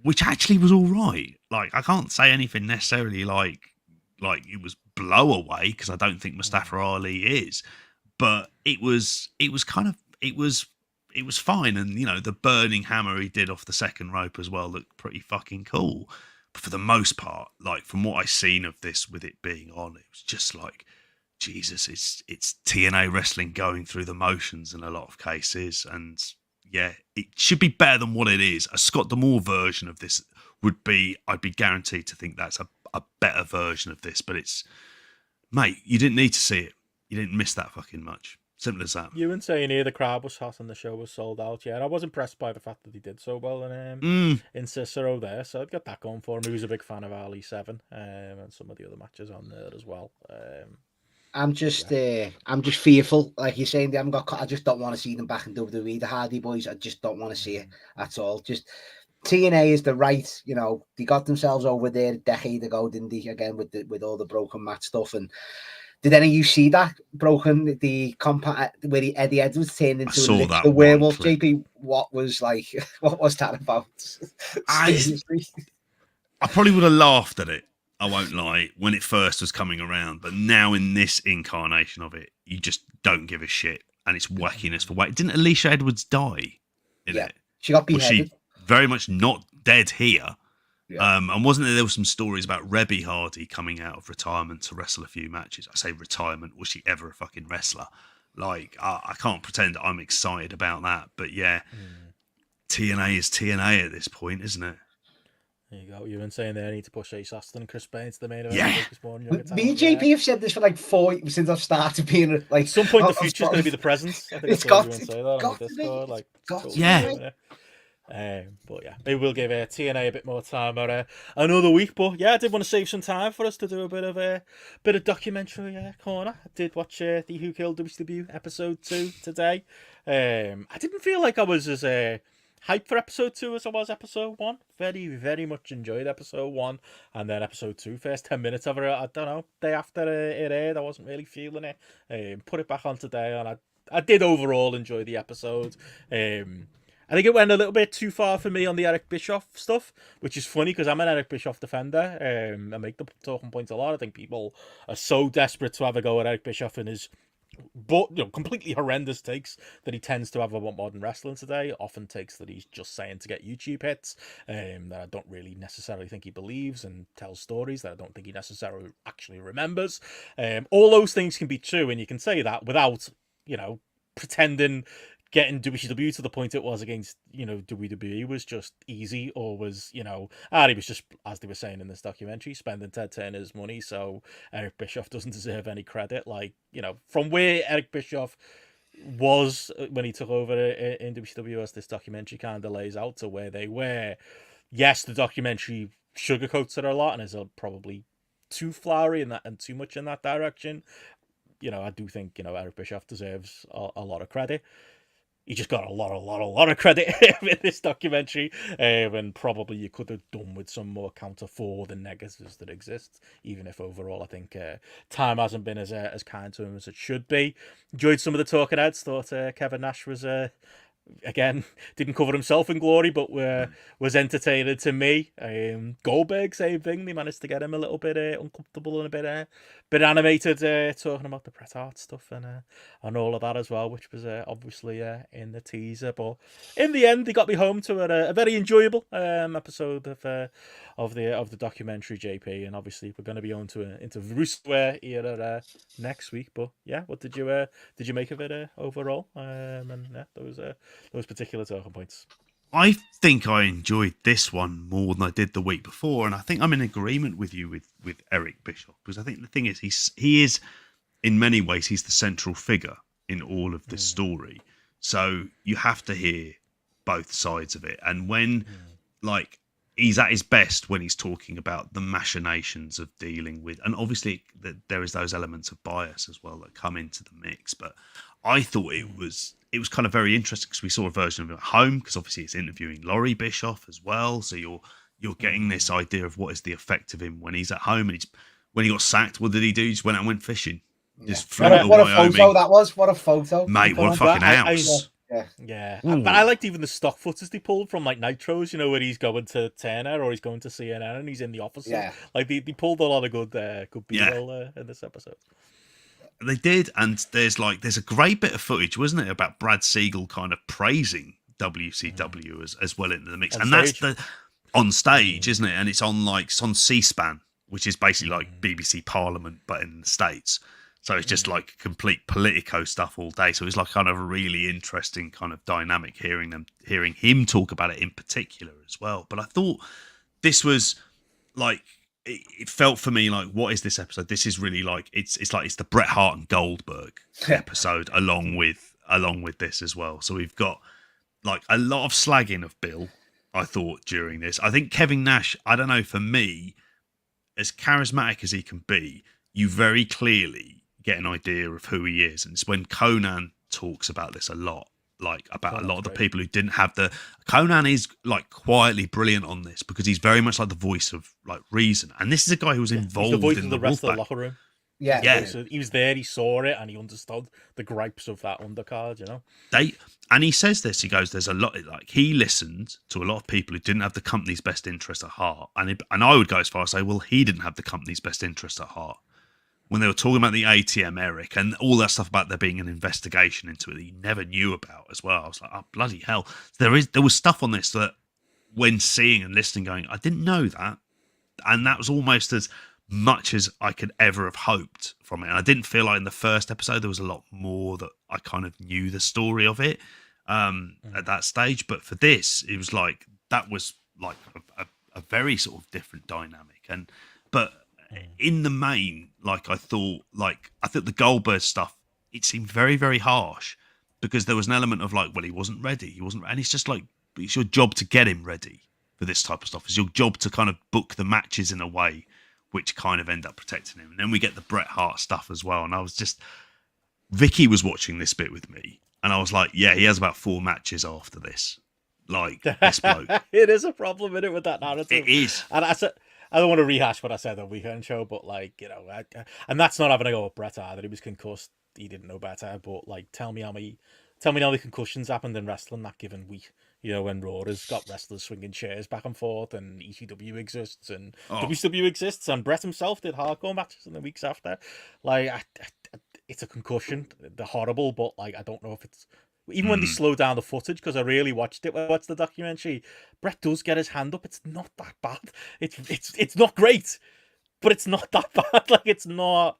which actually was all right. Like, I can't say anything necessarily like it was blow away, because I don't think Mustafa Ali is, but it was fine. And you know, the burning hammer he did off the second rope as well looked pretty fucking cool. But for the most part, like, from what I've seen of this, with it being on, it was just like, Jesus, it's TNA wrestling going through the motions in a lot of cases. And yeah, it should be better than what it is. A Scott D'Amore version of this I'd be guaranteed to think that's a better version of this. But it's, mate, you didn't need to see it. You didn't miss that fucking much. Simple as that. You weren't saying here the crowd was hot and the show was sold out. Yeah, I was impressed by the fact that he did so well in Cicero there. So I'd got that going for him. He was a big fan of Ali 7 and some of the other matches on there as well. I'm just fearful, like you're saying. They haven't got. I just don't want to see them back in WWE. The Hardy Boys, I just don't want to see it at all. Just TNA is the right, you know. They got themselves over there a decade ago, didn't they? Again with all the broken match stuff. And did any of you see that the compact where Eddie Edwards turned into the werewolf? JP, what was that about? I probably would have laughed at it, I won't lie, when it first was coming around. But now in this incarnation of it, you just don't give a shit. And it's wackiness for wack. Didn't Alicia Edwards die in it? She got beheaded. Was she very much not dead here? And wasn't there were some stories about Rebby Hardy coming out of retirement to wrestle a few matches? I say retirement. Was she ever a fucking wrestler? Like, I can't pretend I'm excited about that. But yeah, TNA is TNA at this point, isn't it? There you go. You've been saying there, I need to push Ace Austin and Chris Bain to the main event. Yeah. This morning, Me and JP have said this for like 4 years since I've started being like. At some point, the future's going to be the present. I think It's got to say that on got the to Discord. be. Like, Got to Yeah. But yeah, maybe we'll give TNA a bit more time or another week. But yeah, I did want to save some time for us to do a bit of documentary corner. I did watch the Who Killed WCW episode 2 today. I didn't feel like I was as hyped for episode 2 as I was episode 1. Very, very much enjoyed episode 1, and then episode 2, first 10 minutes of it, I don't know, day after it aired, I wasn't really feeling it. Put it back on today, and I did overall enjoy the episode. I think it went a little bit too far for me on the Eric Bischoff stuff, which is funny because I'm an Eric Bischoff defender. I make the talking points a lot. I think people are so desperate to have a go at Eric Bischoff and his completely horrendous takes that he tends to have about modern wrestling today. Often takes that he's just saying to get YouTube hits, that I don't really necessarily think he believes, and tells stories that I don't think he necessarily actually remembers. All those things can be true, and you can say that without, pretending getting WCW to the point it was against, WWE was just easy, or was, he was just, as they were saying in this documentary, spending Ted Turner's money, so Eric Bischoff doesn't deserve any credit. Like, from where Eric Bischoff was when he took over in WCW, as this documentary kind of lays out, to where they were, yes, the documentary sugarcoats it a lot and is probably too flowery and too much in that direction. I do think, Eric Bischoff deserves a lot of credit. He just got a lot of credit in this documentary, and probably you could have done with some more counter for the negatives that exist, even if overall I think time hasn't been as kind to him as it should be. Enjoyed some of the talking heads, thought Kevin Nash was again, didn't cover himself in glory, but was entertaining to me. Goldberg, same thing. They managed to get him a little bit uncomfortable and a bit animated, talking about the Bret Hart stuff and all of that as well, which was obviously in the teaser. But in the end, they got me home to a very enjoyable episode of the documentary, JP. And obviously, we're going to be on into Russo era next week. But yeah, what did you make of it overall? And yeah, those particular talking points. I think I enjoyed this one more than I did the week before, and I think I'm in agreement with you with Eric Bischoff, because I think the thing is he is in many ways he's the central figure in all of this story. So you have to hear both sides of it, and when like he's at his best when he's talking about the machinations of dealing with, and obviously there is those elements of bias as well that come into the mix. But I thought it was kind of very interesting because we saw a version of it at home, because obviously it's interviewing Laurie Bischoff as well. So you're getting this idea of what is the effect of him when he's at home, and when he got sacked, what did he do? He just went out and went fishing. Just flew to what a Wyoming. photo that was! What a photo, mate! What a fucking house! Yeah. But I liked even the stock footage they pulled from like Nitros, where he's going to Turner or he's going to CNN and he's in the office. Yeah. Like they pulled a lot of good B-roll in this episode. They did, and there's a great bit of footage, wasn't it, about Brad Siegel kind of praising WCW as well into the mix, and that's on stage, isn't it? And it's on C-SPAN, which is basically like BBC Parliament but in the States. So it's just like complete Politico stuff all day. So it's like kind of a really interesting kind of dynamic hearing him talk about it in particular as well. But I thought this was like, it felt for me like, what is this episode? This is really like it's the Bret Hart and Goldberg episode along with this as well. So we've got like a lot of slagging of Bill, I thought, during this. I think Kevin Nash, I don't know, for me, as charismatic as he can be, you very clearly get an idea of who he is. And it's when Conan talks about this a lot, like about a lot of the people who didn't have Conan is like quietly brilliant on this, because he's very much like the voice of like reason. And this is a guy who was involved the voice in of the rest of the locker room. Yeah. So he was there, he saw it, and he understood the gripes of that undercard, And he says this, he goes, there's a lot, like he listened to a lot of people who didn't have the company's best interest at heart. And I would go as far as say, well, he didn't have the company's best interest at heart. When they were talking about the ATM, Eric, and all that stuff about there being an investigation into it that he never knew about as well. I was like, oh, bloody hell. There was stuff on this that when seeing and listening, going, I didn't know that, and that was almost as much as I could ever have hoped from it. And I didn't feel like in the first episode there was a lot more that I kind of knew the story of it at that stage. But for this, it was like that was like a very sort of different dynamic. But in the main, like I think the Goldberg stuff, it seemed very, very harsh because there was an element of like, well, he wasn't ready, and it's just like it's your job to get him ready for this type of stuff. It's your job to kind of book the matches in a way which kind of end up protecting him. And then we get the Bret Hart stuff as well. And I was just, Vicky was watching this bit with me, and I was like, yeah, he has about 4 matches after this. Like, this bloke. It is a problem, isn't it, with that narrative? It is. And I don't want to rehash what I said on the weekend show, but like, you know, and that's not having a go at Bret either. He was concussed. He didn't know better. But like, tell me how many concussions happened in wrestling that given week. You know, when Raw has got wrestlers swinging chairs back and forth, and ECW exists, and WCW exists, and Bret himself did hardcore matches in the weeks after. Like, it's a concussion. They're horrible, but like, I don't know if it's even when they slow down the footage, because I really watched it. When I watched the documentary, Bret does get his hand up. It's not that bad. It's not great, but it's not that bad. Like, it's not.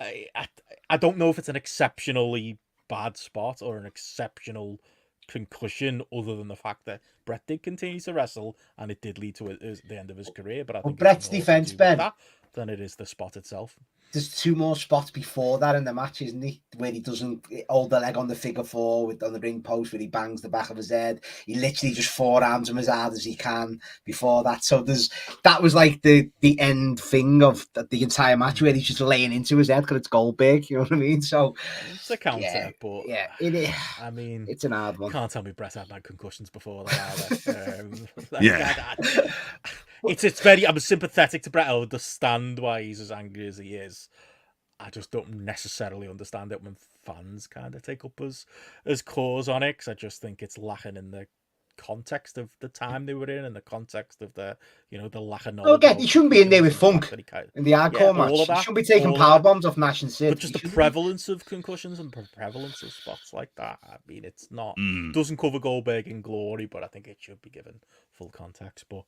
I don't know if it's an exceptionally bad spot or an exceptional concussion, other than the fact that Bret did continue to wrestle and it did lead to the end of his career. But I think Bret's defense, Ben, than it is the spot itself. There's 2 more spots before that in the match, isn't he? Where he doesn't hold the leg on the figure 4 on the ring post, where he bangs the back of his head. He literally just forearms him as hard as he can before that. So that was like the end thing of the entire match, where he's just laying into his head because it's Goldberg. You know what I mean? So it's a counter, but I mean, it's an hard one. Can't tell me Bret had concussions before that either. It's very. I'm sympathetic to Bret. I understand why he's as angry as he is. I just don't necessarily understand it when fans kind of take up as cause on it, because I just think it's lacking in the context of the time they were in and the context of the lack of knowledge. Okay, he shouldn't be in there with Funk in the hardcore match. He shouldn't be taking power bombs off Nash and Sid. But just the prevalence of concussions and prevalence of spots like that. I mean, it's not doesn't cover Goldberg in glory, but I think it should be given full context. But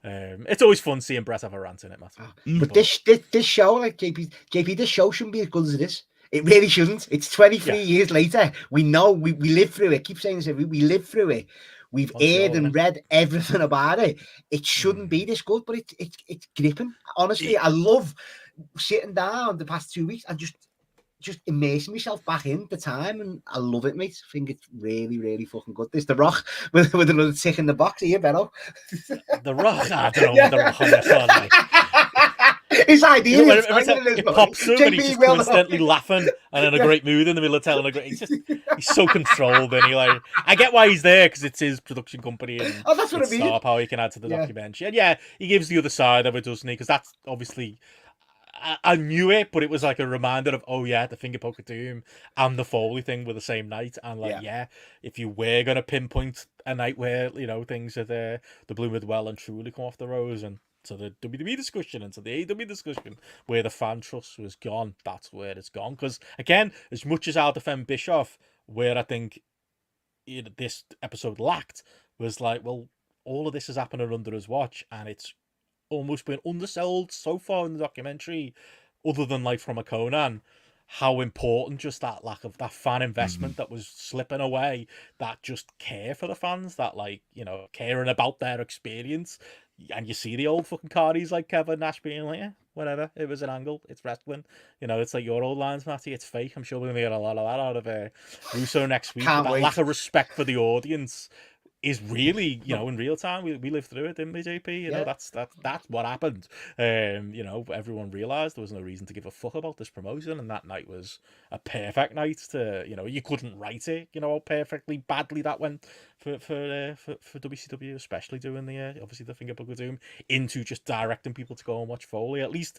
it's always fun seeing Bret have a rant in it, Matty. But this show, like JP, this show shouldn't be as good as it is. It really shouldn't. It's 23 years later. We know we lived through it. Keep saying this. We lived through it. We've aired and read everything about it. It shouldn't be this good, but it's gripping. Honestly, I love sitting down the past 2 weeks and just immersing myself back in the time, and I love it, mate. I think it's really, really fucking good. There's The Rock with another tick in the box here, Benno. The Rock? I don't know what The Rock on this one. His idea it pops up and he's just constantly laughing and in a great mood in the middle of telling a great. He's so controlled, and I get why he's there, because it's his production company and that's what I mean. Star Power he can add to the documentary. And he gives the other side of it, doesn't he? Because that's obviously. I knew it, but it was like a reminder of, the finger poke of doom and the Foley thing were the same night. And if you were going to pinpoint a night where, things are there, the bloom would well and truly come off the rose, and to the WWE discussion and to the AEW discussion where the fan trust was gone, that's where it's gone. Because, again, as much as I'll defend Bischoff, where I think this episode lacked was like, well, all of this is happening under his watch, and it's almost been undersold so far in the documentary, other than like from a Conan, how important just that lack of that fan investment that was slipping away, that just care for the fans, that caring about their experience. And you see the old fucking cardies like Kevin Nash being like, whatever, it was an angle, it's wrestling. It's like your old lines, Matty, it's fake. I'm sure we're going to get a lot of that out of Russo next week. That lack of respect for the audience is really, in real time. We lived through it, didn't we, JP? That's what happened. Everyone realised there was no reason to give a fuck about this promotion, and that night was a perfect night to, you couldn't write it, how perfectly badly that went for WCW, especially doing obviously the finger poke of doom into just directing people to go and watch Foley. At least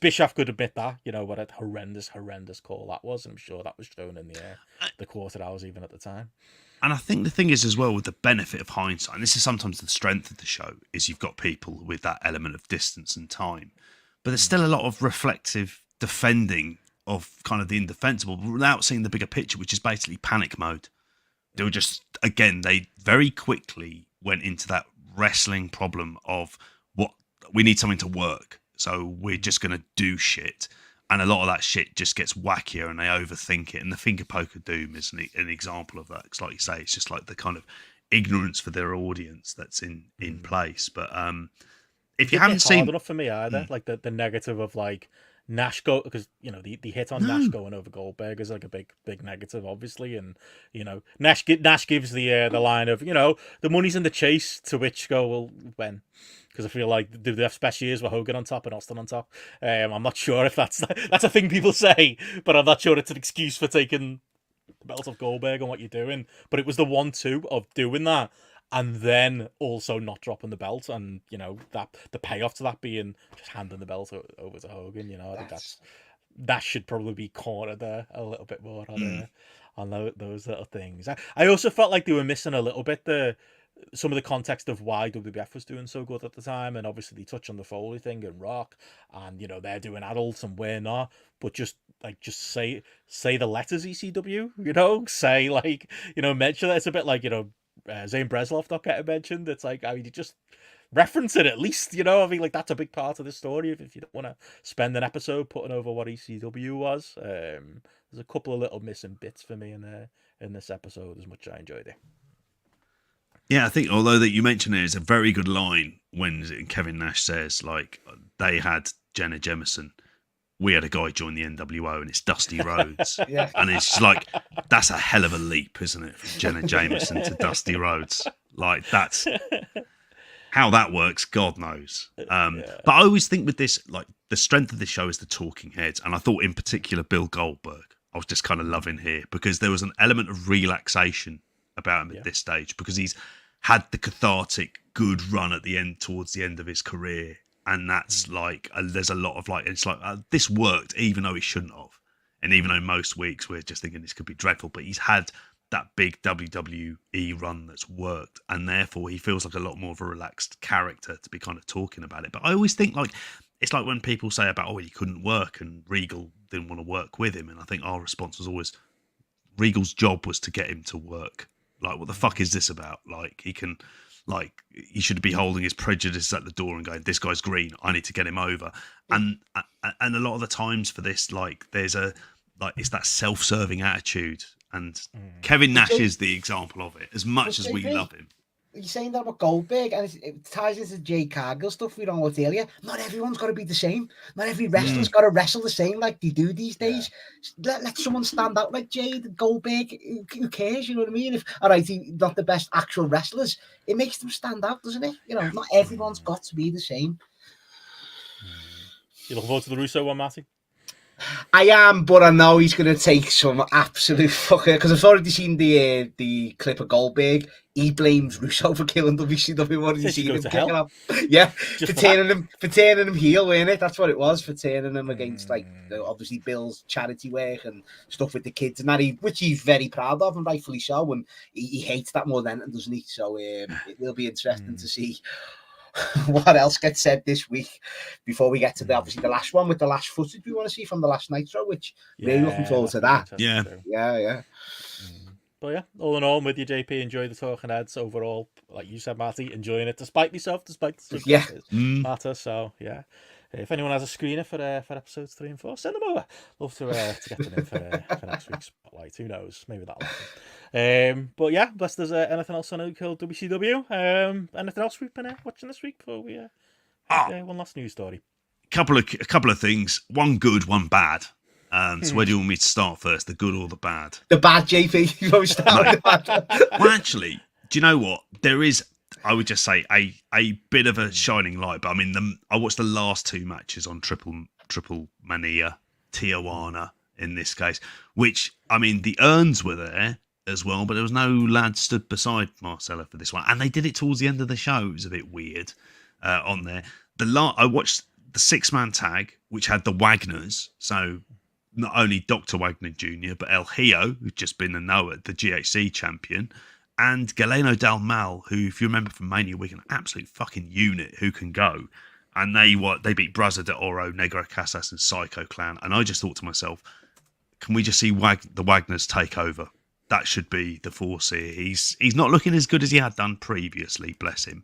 Bischoff could admit that, what a horrendous call that was, and I'm sure that was shown in the quarter hours even at the time. And I think the thing is as well, with the benefit of hindsight, and this is sometimes the strength of the show, is you've got people with that element of distance and time. But there's still a lot of reflective defending of kind of the indefensible without seeing the bigger picture, which is basically panic mode. They were just, again, they very quickly went into that wrestling problem of what we need something to work, so we're just going to do shit. And a lot of that shit just gets wackier and they overthink it. And the finger poke of doom is an example of that. Because like you say, it's just like the kind of ignorance for their audience that's in place. But if you haven't seen... hard enough for me either, like the negative of like Nash go, because you know the hit on Nash going over Goldberg is like a big negative, obviously, and you know Nash gives the line of, you know, the money's in the chase, to which go, well, when? Because I feel like the special years were Hogan on top and Austin on top. I'm not sure if that's a thing people say, but I'm not sure it's an excuse for taking the belt off Goldberg and what you're doing. But it was the 1-2 of doing that and then also not dropping the belt, and you know that the payoff to that being just handing the belt over to Hogan. You know, I think that should probably be cornered there a little bit more on those little things. I also felt like they were missing a little bit some of the context of why WWF was doing so good at the time, and obviously they touch on the Foley thing and Rock, and you know they're doing adults and we're not, but just say the letters ECW, you know, say like, you know, mention that. It's a bit like, you know, Zane Breslov not getting mentioned. It's like, I mean, you just reference it at least, you know. I mean, like that's a big part of the story if you don't want to spend an episode putting over what ECW was. There's a couple of little missing bits for me in this episode, as much as I enjoyed it. Yeah, I think although that you mentioned it is a very good line when Kevin Nash says, like, they had Jenna Jameson, we had a guy join the NWO and it's Dusty Rhodes. Yeah. And it's like, that's a hell of a leap, isn't it? From Jenna Jameson to Dusty Rhodes. Like, that's how that works, God knows. But I always think with this, like, the strength of this show is the talking heads. And I thought in particular, Bill Goldberg, I was just kind of loving here because there was an element of relaxation about him at this stage, because he's had the cathartic good run at the end, towards the end of his career, and that's like there's a lot of like, it's like this worked even though it shouldn't have, and even though most weeks we're just thinking this could be dreadful, but he's had that big WWE run that's worked, and therefore he feels like a lot more of a relaxed character to be kind of talking about it. But I always think like it's like when people say about, oh, he couldn't work and Regal didn't want to work with him, and I think our response was always Regal's job was to get him to work. Like, what the fuck is this about? Like, he should be holding his prejudice at the door and going, this guy's green, I need to get him over. And a lot of the times for this, like, there's it's that self-serving attitude. And Kevin Nash is the example of it, as much as we love him. You're saying that about Goldberg, and it ties into Jay Cargill stuff we don't know earlier. Not everyone's got to be the same. Not every wrestler's got to wrestle the same like they do these days. Let someone stand out like Jay Goldberg. Who cares? You know what I mean? If all right, he's not the best actual wrestlers, it makes them stand out, doesn't it? You know, not everyone's got to be the same. You looking forward to the Russo one, Matty? I am, but I know he's going to take some absolute fucker, because I've already seen the clip of Goldberg. He blames Russo for killing WCW. What did you see him kicking up? Yeah, for turning him heel, wasn't it? That's what it was, for turning him against like obviously Bill's charity work and stuff with the kids and that, which he's very proud of, and rightfully so. And he hates that more than anything, doesn't he? So it will be interesting to see what else gets said this week before we get to obviously the last one with the last footage we want to see from the last Nitro, which really looking forward to that. Yeah. But yeah, all in all, I'm with you, JP. Enjoy the talking heads overall. Like you said, Matty, enjoying it despite myself, despite the circumstances matter. So yeah, if anyone has a screener for episodes 3 and 4, send them over. Love to get them in for next week's spotlight. Who knows? Maybe that'll happen. But yeah, unless there's anything else on Who Killed WCW, anything else we've been watching this week before we one last news story. A couple of things. One good, one bad. So where do you want me to start first? The good or the bad? The bad, JP. You always start with the bad. Well, actually, do you know what? There is, I would just say, a bit of a shining light. But I mean, I watched the last 2 matches on Triplemania, Tijuana in this case, which, I mean, the urns were there as well, but there was no lad stood beside Marcella for this one. And they did it towards the end of the show. It was a bit weird on there. I watched the 6-man tag, which had the Wagners. So not only Dr. Wagner Jr., but El Hijo, who's just been the GHC champion, and Galeno Del Mal, who, if you remember from Mania Week, an absolute fucking unit who can go. And they beat Braza de Oro, Negro Casas, and Psycho Clown. And I just thought to myself, can we just see the Wagners take over? That should be the force here. He's not looking as good as he had done previously, bless him.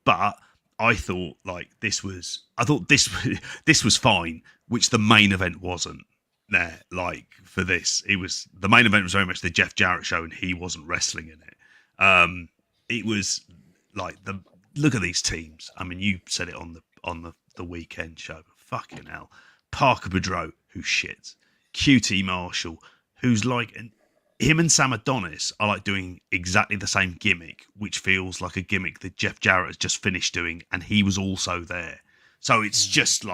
But I thought this was fine, which the main event wasn't. There, for this, the main event was very much the Jeff Jarrett show, and he wasn't wrestling in it. It was look at these teams. I mean, you said it on the weekend show. Fucking hell, Parker Boudreaux, who's shit. QT Marshall, who's him and Sam Adonis are doing exactly the same gimmick, which feels like a gimmick that Jeff Jarrett has just finished doing, and he was also there. So it's just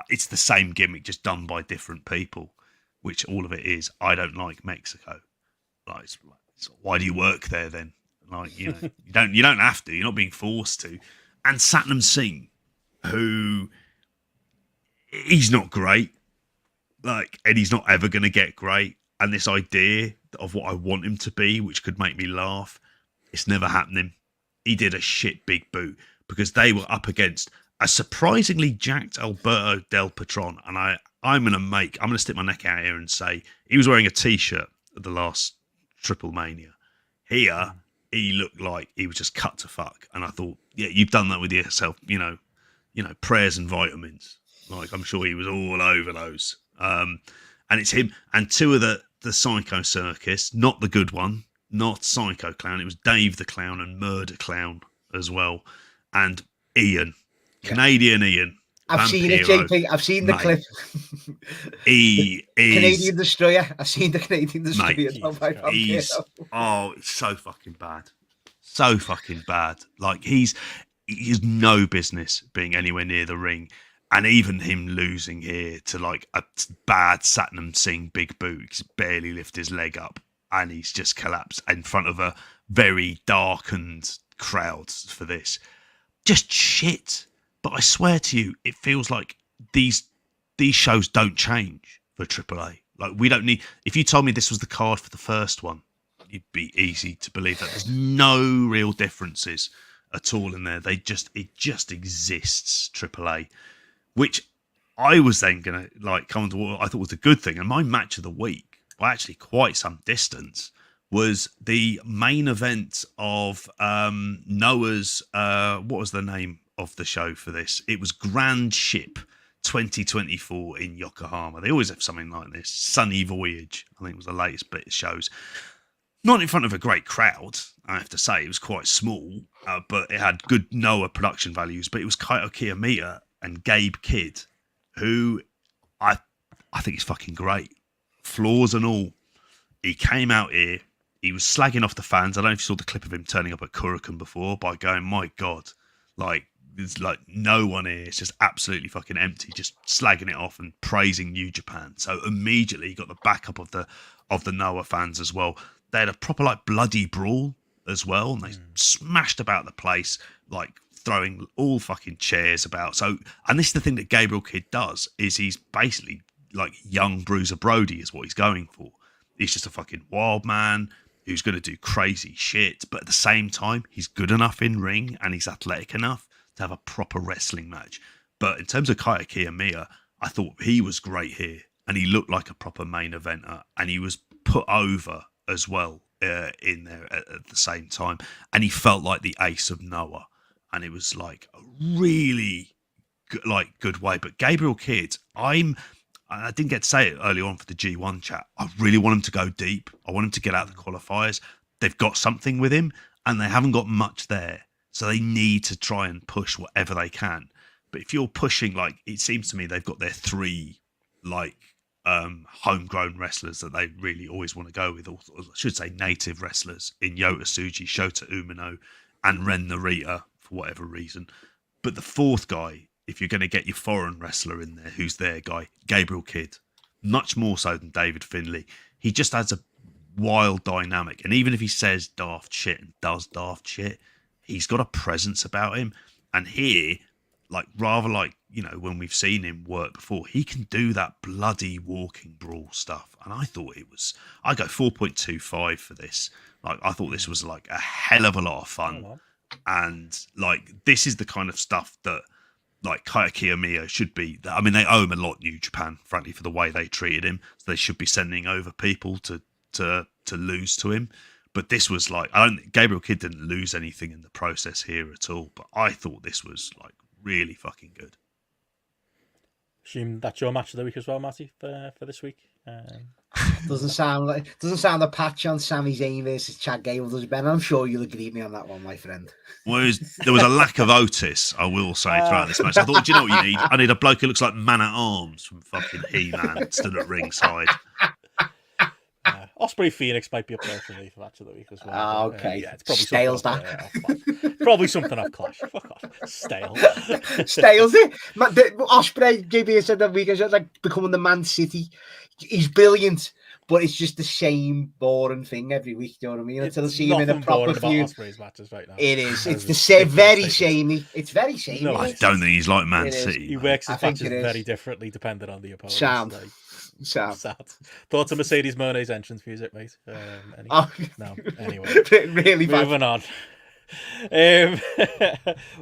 it's the same gimmick, just done by different people, which all of it is. I don't like Mexico. Why do you work there then? You don't have to. You're not being forced to. And Satnam Singh, who he's not great, and he's not ever going to get great. And this idea of what I want him to be, which could make me laugh, it's never happening. He did a shit big boot because they were up against a surprisingly jacked Alberto Del Patron. And I'm going to stick my neck out here and say he was wearing a t-shirt at the last Triplemania. Here, he looked like he was just cut to fuck. And I thought, yeah, you've done that with yourself, prayers and vitamins. I'm sure he was all over those. And it's him and two of the Psycho Circus, not the good one, not Psycho Clown. It was Dave the Clown and Murder Clown as well. And Ian, Canadian Ian. I've seen it, JP. I've seen the clip. He is Canadian Destroyer. I've seen the Canadian Destroyer. It's so fucking bad. So fucking bad. He has no business being anywhere near the ring. And even him losing here to a bad Satnam Singh big boot, he's barely lift his leg up, and he's just collapsed in front of a very darkened crowd for this. Just shit. But I swear to you, it feels like these shows don't change for AAA. We don't need. If you told me this was the card for the first one, it'd be easy to believe that. There's no real differences at all in there. It just exists. AAA. Which I was then going to come to what I thought was a good thing. And my match of the week, by actually quite some distance, was the main event of Noah's, what was the name of the show for this? It was Grand Ship 2024 in Yokohama. They always have something like this. Sunny Voyage, I think was the latest bit of shows. Not in front of a great crowd, I have to say. It was quite small, but it had good Noah production values. But it was Kaito Kiyomiya and Gabe Kidd, who I think is fucking great. Flaws and all. He came out here, he was slagging off the fans. I don't know if you saw the clip of him turning up at Kurikan before by going, my God, there's no one here. It's just absolutely fucking empty, just slagging it off and praising New Japan. So immediately he got the backup of the Noah fans as well. They had a proper bloody brawl as well, and they smashed about the place, throwing all fucking chairs about. So, and this is the thing that Gabriel Kidd does, is he's basically young Bruiser Brody is what he's going for. He's just a fucking wild man who's going to do crazy shit, but at the same time, he's good enough in ring and he's athletic enough to have a proper wrestling match. But in terms of Kaito Kiyomiya, I thought he was great here, and he looked like a proper main eventer, and he was put over as well in there at the same time, and he felt like the ace of Noah. And it was a really good way. But Gabriel Kidd, I didn't get to say it early on for the G1 chat. I really want him to go deep. I want him to get out of the qualifiers. They've got something with him, and they haven't got much there. So they need to try and push whatever they can. But if you're pushing, it seems to me they've got their three, homegrown wrestlers that they really always want to go with. Or I should say native wrestlers in Yota Tsuji, Shota Umino, and Ren Narita, for whatever reason. But the fourth guy, if you're going to get your foreign wrestler in there, who's their guy? Gabriel Kidd. Much more so than David Finlay. He just adds a wild dynamic. And even if he says daft shit and does daft shit, he's got a presence about him. And here, rather when we've seen him work before, he can do that bloody walking brawl stuff. And I thought I go 4.25 for this. I thought this was a hell of a lot of fun. Oh, wow. And this is the kind of stuff that Kaito Kiyomiya should be. I mean, they owe him a lot, New Japan, frankly, for the way they treated him. So they should be sending over people to lose to him. But this was like, Gabriel Kidd didn't lose anything in the process here at all. But I thought this was like really fucking good. Assume that's your match of the week as well, Matty, for this week. Doesn't sound a patch on Sami Zayn versus Chad Gable, does it, Ben? I'm sure you'll agree with me on that one, my friend. Whereas there was a lack of Otis, I will say, throughout this match. I thought, do you know what you need? I need a bloke who looks like Man at Arms from fucking He-Man stood at ringside. Osprey Phoenix might be up there for me for match of the week as well. Okay. Yeah, it's probably Stales probably something off Clash. Fuck off. Stale. Stales it. Osprey, JB said that week, it's like becoming the Man City. He's brilliant, but it's just the same boring thing every week. Do you know what I mean? Until I see him in a proper feud. Osprey's matches right now. It is. It's the very samey. It's very samey. No, I don't think he's like Man City. He works his matches very differently depending on the opponent. Sad. Thoughts of Mercedes Moné's entrance music, mate? No. Anyway, really bad. Moving on. Well,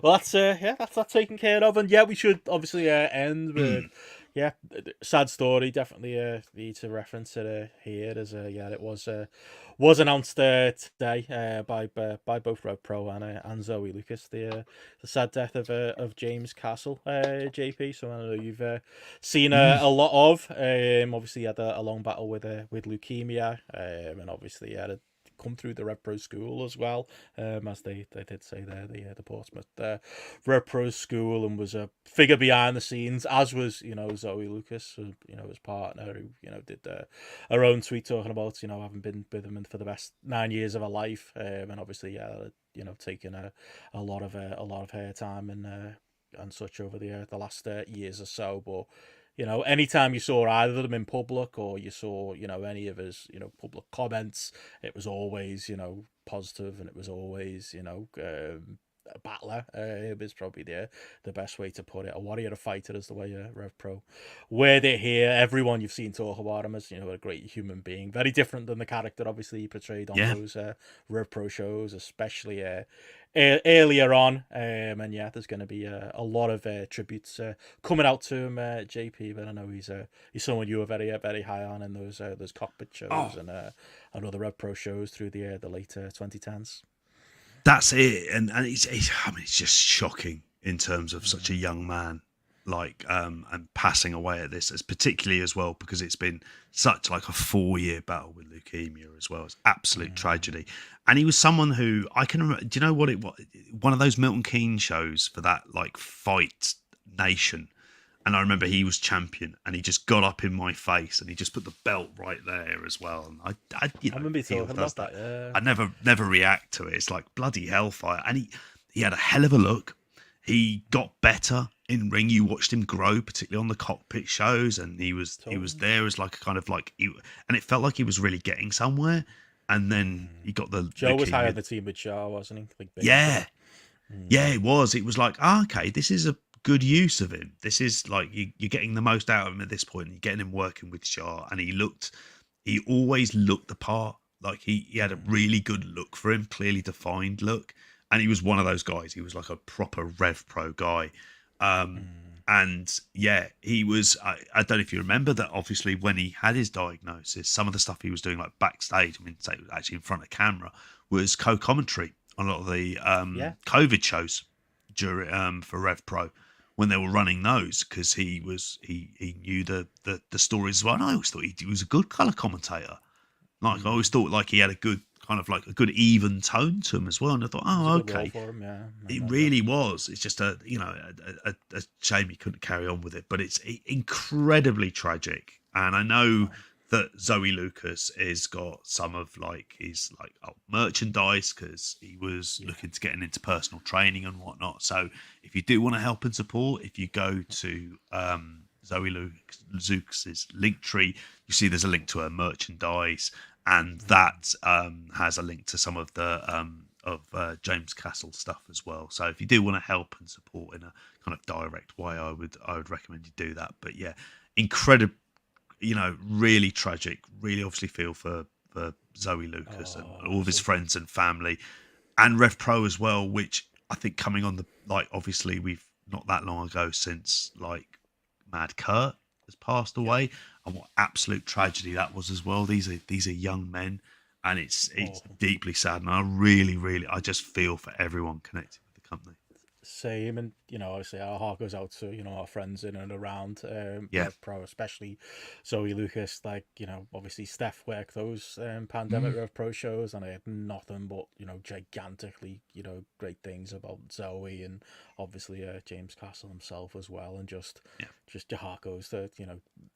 that's that taken care of, and we should obviously end with sad story. Definitely need to reference it here as it was announced today by both Rev Pro and Zoe Lucas, the sad death of James Castle, JP. So I know you've seen a lot of. Obviously he had a long battle with leukemia, and obviously he had to come through the Rev Pro school as well, as they did say there, the Portsmouth Rev Pro school, and was a figure behind the scenes, as was Zoe Lucas, his partner, who did her own tweet talking about having been with him for the best 9 years of her life, and obviously taking a lot of her time and such over the last years or so. But anytime you saw either of them in public, or you saw, any of his, public comments, it was always, positive, and it was always, a battler. It was probably the best way to put it. A warrior, a fighter, is the way Rev Pro word it here. Everyone you've seen talk about him as, a great human being. Very different than the character, obviously, he portrayed on those Rev Pro shows, especially earlier on. And there's going to be a lot of tributes coming out to him, JP. But I know he's someone you were very very high on in those cockpit shows and other Rev Pro shows through the late 2010s. That's it, and it's just shocking in terms of such a young man, and passing away at this, as particularly as well because it's been such like a 4-year battle with leukemia as well. It's absolute tragedy, and he was someone who I can remember. Do you know what it was? One of those Milton Keynes shows for that Fight Nation. And I remember he was champion, and he just got up in my face, and he just put the belt right there as well. And I remember talking about that. Yeah. I never react to it. It's like bloody hellfire. And he had a hell of a look. He got better in ring. You watched him grow, particularly on the cockpit shows, and he was there as like a kind of and it felt like he was really getting somewhere. And then he got the Joe was higher the team with Shaw, wasn't he? Yeah, it was. It was like, okay, this is a good use of him. This is like you're getting the most out of him at this point. You're getting him working with Shaw, and he always looked the part. Like he had a really good look for him, clearly defined look, and he was one of those guys. He was like a proper Rev Pro guy, and he was. I don't know if you remember that. Obviously, when he had his diagnosis, some of the stuff he was doing like backstage, say actually in front of camera, was co-commentary on a lot of the COVID shows during for Rev Pro, when they were running those, because he knew the stories as well. And I always thought he was a good colour commentator. I always thought he had a good kind of a good even tone to him as well. And I thought, okay, for him, it really was. It's just a shame he couldn't carry on with it, but it's incredibly tragic. And I know that Zoe Lucas has got some of his merchandise, because he was looking to getting into personal training and whatnot. So if you do want to help and support, if you go to Zoe Lucas's link tree, you see there's a link to her merchandise, and that has a link to some of the James Castle stuff as well. So if you do want to help and support in a kind of direct way, I would recommend you do that. But incredible. Really tragic. Really, obviously, feel for Zoe Lucas and all of his friends and family, and Rev Pro as well. Which I think coming on the obviously we've not that long ago since Mad Kurt has passed away, and what absolute tragedy that was as well. These are young men, and it's deeply sad. And I just feel for everyone connected with the company. Same, and obviously our heart goes out to our friends in and around Rev Pro, especially Zoe Lucas. Like obviously Steph worked those pandemic Rev Pro shows, and I had nothing but gigantically great things about Zoe, and obviously James Castle himself as well. And just your heart goes to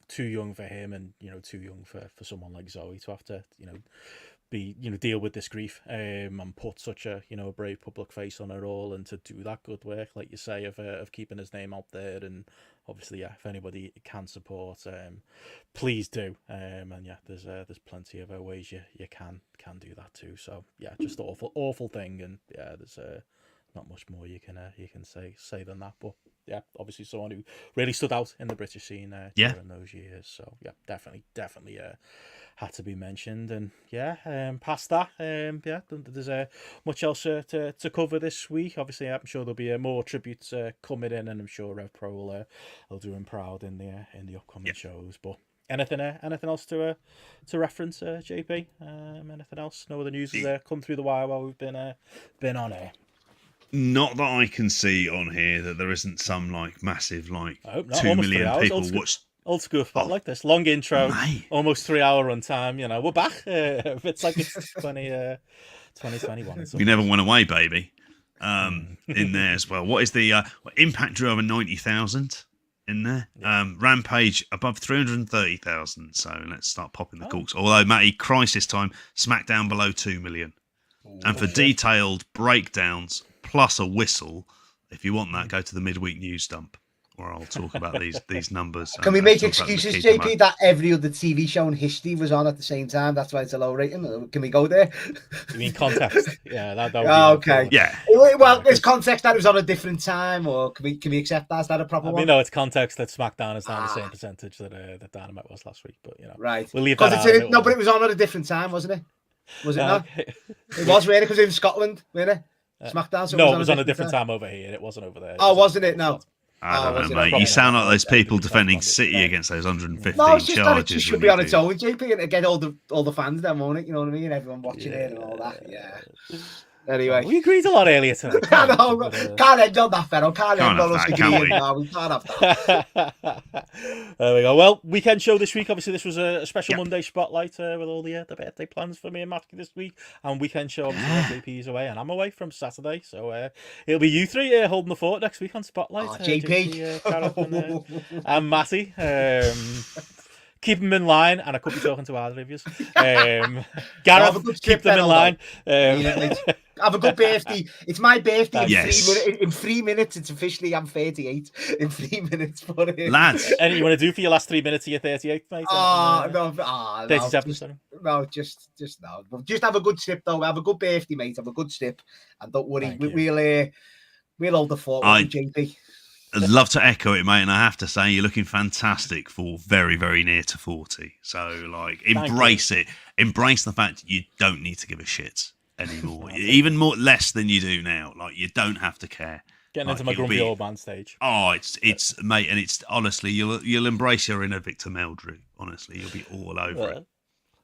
too young for him, and too young for someone like Zoe to have to be deal with this grief and put such a brave public face on it all, and to do that good work like you say of keeping his name out there. And obviously if anybody can support, please do, and there's plenty of ways you can do that too. So just awful thing, and there's not much more you can say than that. But obviously someone who really stood out in the British scene during those years. So definitely had to be mentioned. And past that, there's much else to cover this week. Obviously I'm sure there'll be more tributes coming in, and I'm sure Rev Pro will do him proud in the upcoming shows. But anything else to reference, JP? Anything else? No other news has come through the wire while we've been on air? Not that I can see on here that there isn't some massive 2 million people watched. Old school spot like this. Long intro, almost 3 hour runtime. We're back. It's like it's 2021. We never went away, baby. In there as well. What is the Impact drew over 90,000 in there? Rampage above 330,000. So let's start popping the corks. Although Matty, crisis time, SmackDown below 2 million. And for detailed breakdowns plus a whistle, if you want that, go to the midweek news dump, where I'll talk about these numbers. Can we make excuses, JP, that every other TV show in history was on at the same time? That's why it's a low rating. Can we go there? You mean context? Yeah, that would be okay. Cool. Yeah. Well, there's context that it was on a different time, or can we accept that? Is that a proper one? No, it's context that SmackDown is not the same percentage that Dynamite was last week, but right. We'll leave that out. No, but it was on at a different time, wasn't it? Was it not? It was really, because it was in Scotland, wasn't it? SmackDown. So no, it was on a different time over here. It wasn't over there. Oh, wasn't it? No. I don't know, mate. You sound like those people defending City against those 115 charges. No, it just should be on its own, JP, and get all the fans then, won't it? You know what I mean? Everyone watching it and all that. Yeah. Anyway, we agreed a lot earlier tonight. Can't end on that, Ferro. Can't end on us agreeing. No, we can't have that. There we go. Well, weekend show this week. Obviously, this was a special Monday spotlight with all the birthday plans for me and Matthew this week. And weekend show, obviously, JP's away, and I'm away from Saturday. So it'll be you three holding the fort next week on Spotlight. JP. And Matty. Keep them in line, and I could be talking to either of you. Gareth, keep them in line. Have a good birthday. It's my birthday in 3 minutes. It's officially, I'm 38 in 3 minutes. Lads. Anything you want to do for your last 3 minutes of your 38th, mate? 37, sorry. No, just no. Just have a good trip, though. Have a good birthday, mate. Have a good trip. And don't worry, we'll hold the fort with you, JP. I'd love to echo it, mate, and I have to say you're looking fantastic for very, very near to 40. So, embrace it. Embrace the fact you don't need to give a shit anymore. Even less than you do now. You don't have to care. Getting into my grumpy old man stage. Oh, it's mate, and it's honestly, you'll embrace your inner Victor Meldrew. Honestly, you'll be all over it.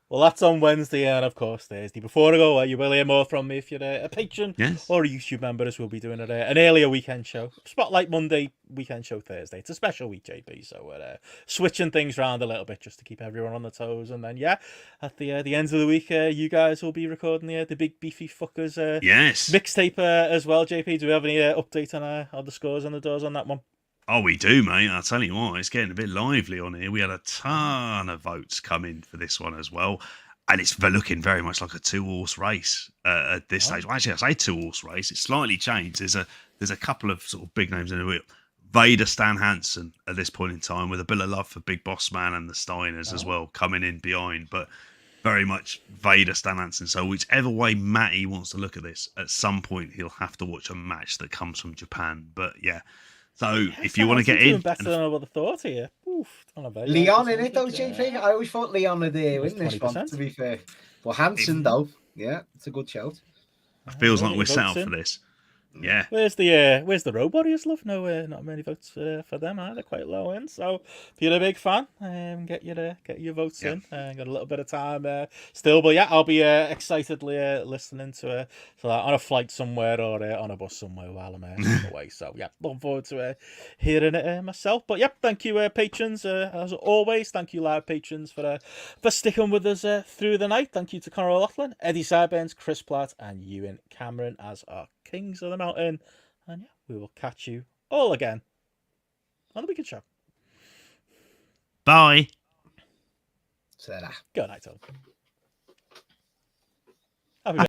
Well, that's on Wednesday and, of course, Thursday. Before I go, you will hear more from me if you're a patron or a YouTube member, as we'll be doing an earlier weekend show. Spotlight Monday, weekend show Thursday. It's a special week, JP, so we're switching things around a little bit just to keep everyone on the toes. And then, at the end of the week, you guys will be recording the Big Beefy Fuckers mixtape as well, JP. Do we have any update on the scores and the doors on that one? Oh, we do, mate. I'll tell you what, it's getting a bit lively on here. We had a ton of votes come in for this one as well. And it's looking very much like a two-horse race at this stage. Well, actually, I say two-horse race. It's slightly changed. There's a couple of sort of big names in it. Vader, Stan Hansen at this point in time, with a bit of love for Big Boss Man and the Steiners as well coming in behind. But very much Vader, Stan Hansen. So whichever way Matty wants to look at this, at some point he'll have to watch a match that comes from Japan. But so if you want to get in, better than I would have thought here. Oof, Leon in it though, JP. I always thought Leon would win this one. To be fair, but Hansen though, it's a good shout. It feels like we're set up for this. Yeah. Where's the Road Warriors, love? No, not many votes for them either. Quite low in. So if you're a big fan, get your votes in. Got a little bit of time still, but yeah, I'll be excitedly listening to that on a flight somewhere or on a bus somewhere while I'm away. So yeah, looking forward to hearing it myself. But yeah, thank you patrons as always. Thank you live patrons for sticking with us through the night. Thank you to Conor O'Loughlin, Eddie Sideburns, Chris Platt, and Ewan Cameron as our Kings of the Mountain. And yeah, we will catch you all again on the weekend show. Bye. Ta-ra. Good night, all.